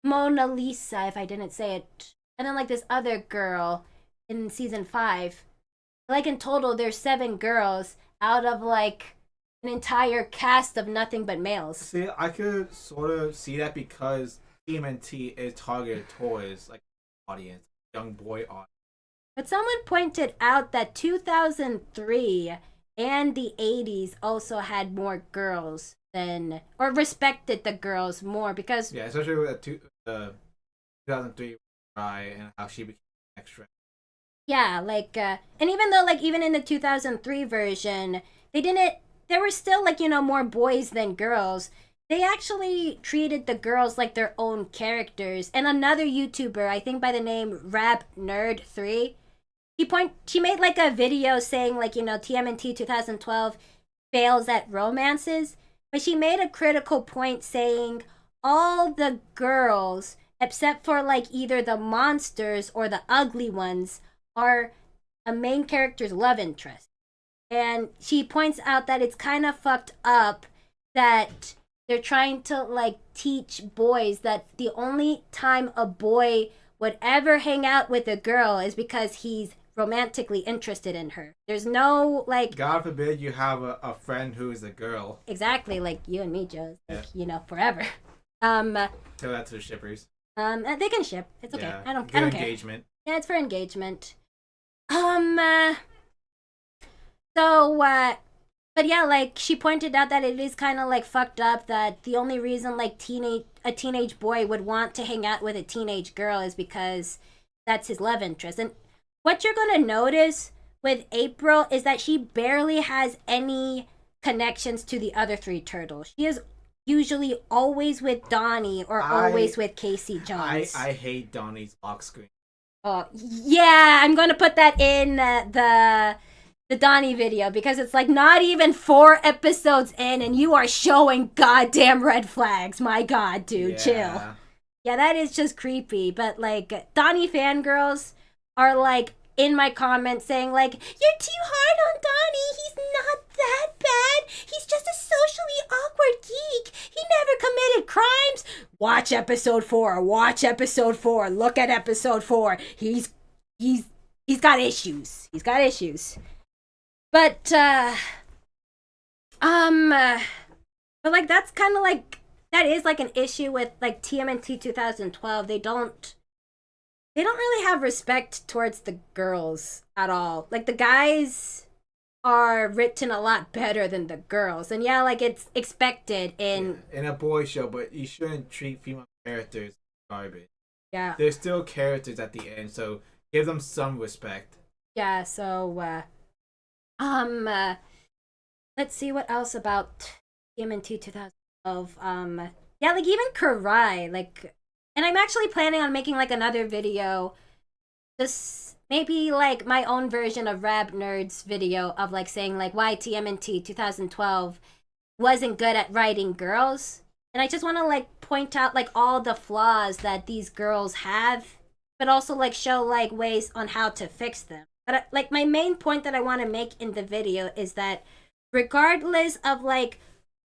Mona Lisa, if I didn't say it, and then like this other girl in season 5. Like in total, there's 7 girls out of like an entire cast of nothing but males. See, I could sort of see that because TMNT is targeted towards like audience, young boy audience. But someone pointed out that 2003 and the 80s also had more girls than, or respected the girls more because Yeah, especially with the 2003 and how she became extra. yeah, like and even though like even in the 2003 version, there were still like, more boys than girls. They actually treated the girls like their own characters. And another YouTuber, I think by the name Rap Nerd 3, she made like a video saying like, TMNT 2012 fails at romances, but she made a critical point saying all the girls except for like either the monsters or the ugly ones are a main character's love interest. And she points out that it's kind of fucked up that they're trying to like teach boys that the only time a boy would ever hang out with a girl is because he's romantically interested in her. There's no like God forbid you have a friend who is a girl. Exactly, like you and me, Joe. Like, Yeah. Forever. Tell that to the shippers. They can ship. It's okay. Yeah. I don't Good care. engagement. Yeah, it's for engagement. So but yeah, like she pointed out that it is kind of like fucked up that the only reason like a teenage boy would want to hang out with a teenage girl is because that's his love interest. And what you're going to notice with April is that she barely has any connections to the other 3 turtles. She is usually always with Donnie or always with Casey Jones. I hate Donnie's lock screen. Oh, yeah, I'm going to put that in the Donnie video because it's like not even 4 episodes in and you are showing goddamn red flags. My god, dude, chill. Yeah, that is just creepy. But like Donnie fangirls are like in my comments saying like, you're too hard on Donnie. He's not that bad. He's just a socially awkward geek. He never committed crimes. Watch episode 4. Watch episode 4. Look at episode 4. He's got issues. He's got issues. But like that's kind of like that is like an issue with like TMNT 2012. They don't really have respect towards the girls at all. Like the guys are written a lot better than the girls, and yeah, like it's expected in a boy show, but you shouldn't treat female characters garbage. Yeah, they're still characters at the end, so give them some respect. Yeah. So let's see what else about TMNT 2012. Yeah, like even Karai, like, and I'm actually planning on making like another video, just maybe like my own version of Rab Nerd's video of like saying like why TMNT 2012 wasn't good at writing girls. And I just want to like point out like all the flaws that these girls have, but also like show like ways on how to fix them. But like my main point that I want to make in the video is that regardless of like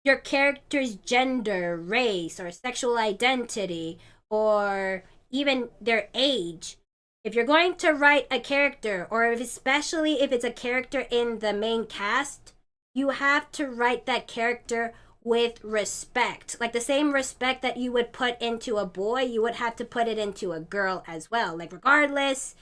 your character's gender, race, or sexual identity, or even their age, if you're going to write a character, or especially if it's a character in the main cast, you have to write that character with respect. Like the same respect that you would put into a boy, you would have to put it into a girl as well. Like regardless,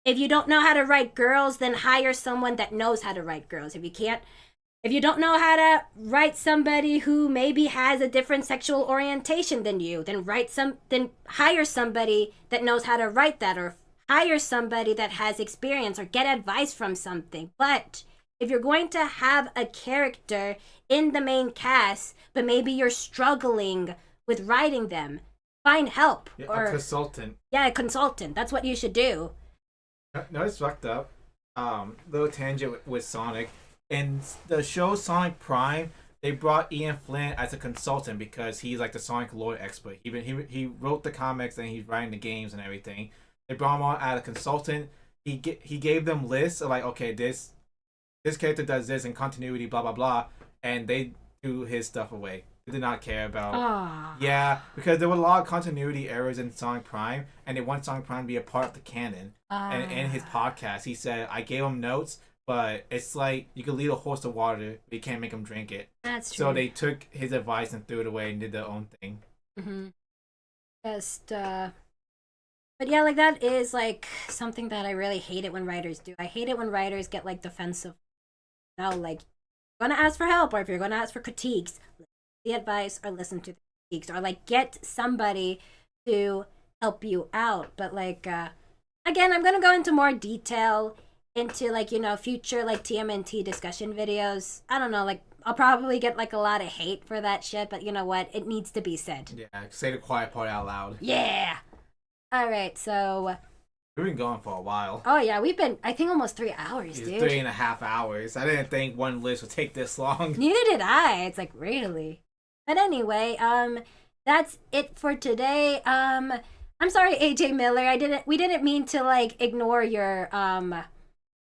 if you don't know how to write girls, then hire someone that knows how to write girls. If you don't know how to write somebody who maybe has a different sexual orientation than you, then hire somebody that knows how to write that, or hire somebody that has experience, or get advice from something. But if you're going to have a character in the main cast, but maybe you're struggling with writing them, find help. Yeah, or a consultant. Yeah, a consultant. That's what you should do. No, it's fucked up. Little tangent with Sonic. In the show Sonic Prime, they brought Ian Flynn as a consultant because he's like the Sonic lore expert. He wrote the comics and he's writing the games and everything. They brought him on as a consultant. He gave them lists of like, okay, this character does this in continuity, blah blah blah, and they threw his stuff away. They did not care about. Yeah, because there were a lot of continuity errors in Sonic Prime, and they want Sonic Prime to be a part of the canon. And in his podcast, he said, "I gave him notes, but it's like you can lead a horse to water, but you can't make him drink it." That's true. So they took his advice and threw it away and did their own thing. But yeah, like that is like something that I really hate it when writers do. I hate it when writers get like defensive. Now, like, you're gonna ask for help, or if you're gonna ask for critiques, listen to the advice or listen to the critiques, or like get somebody to help you out. But like, again, I'm gonna go into more detail into like, you know, future like TMNT discussion videos. I don't know, like I'll probably get like a lot of hate for that shit, but you know what? It needs to be said. Yeah, say the quiet part out loud. Yeah. All right, so we've been going for a while. Oh yeah, we've been I think almost 3 hours, dude. 3.5 hours. I didn't think one list would take this long. Neither did I. It's like really. But anyway, that's it for today. I'm sorry, AJ Miller. We didn't mean to like ignore your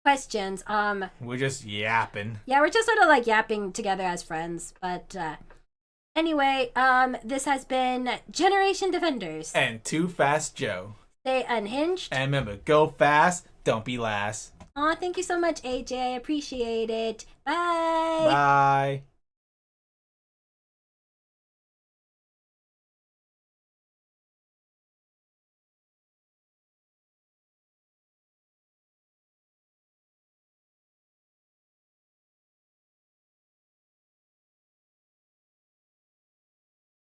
questions. We're just yapping. Yeah, we're just sort of like yapping together as friends. But anyway, this has been Generation Defenders and Too Fast Joe. Stay unhinged. And remember, go fast, don't be last. Aw, thank you so much, AJ. I appreciate it. Bye. Bye.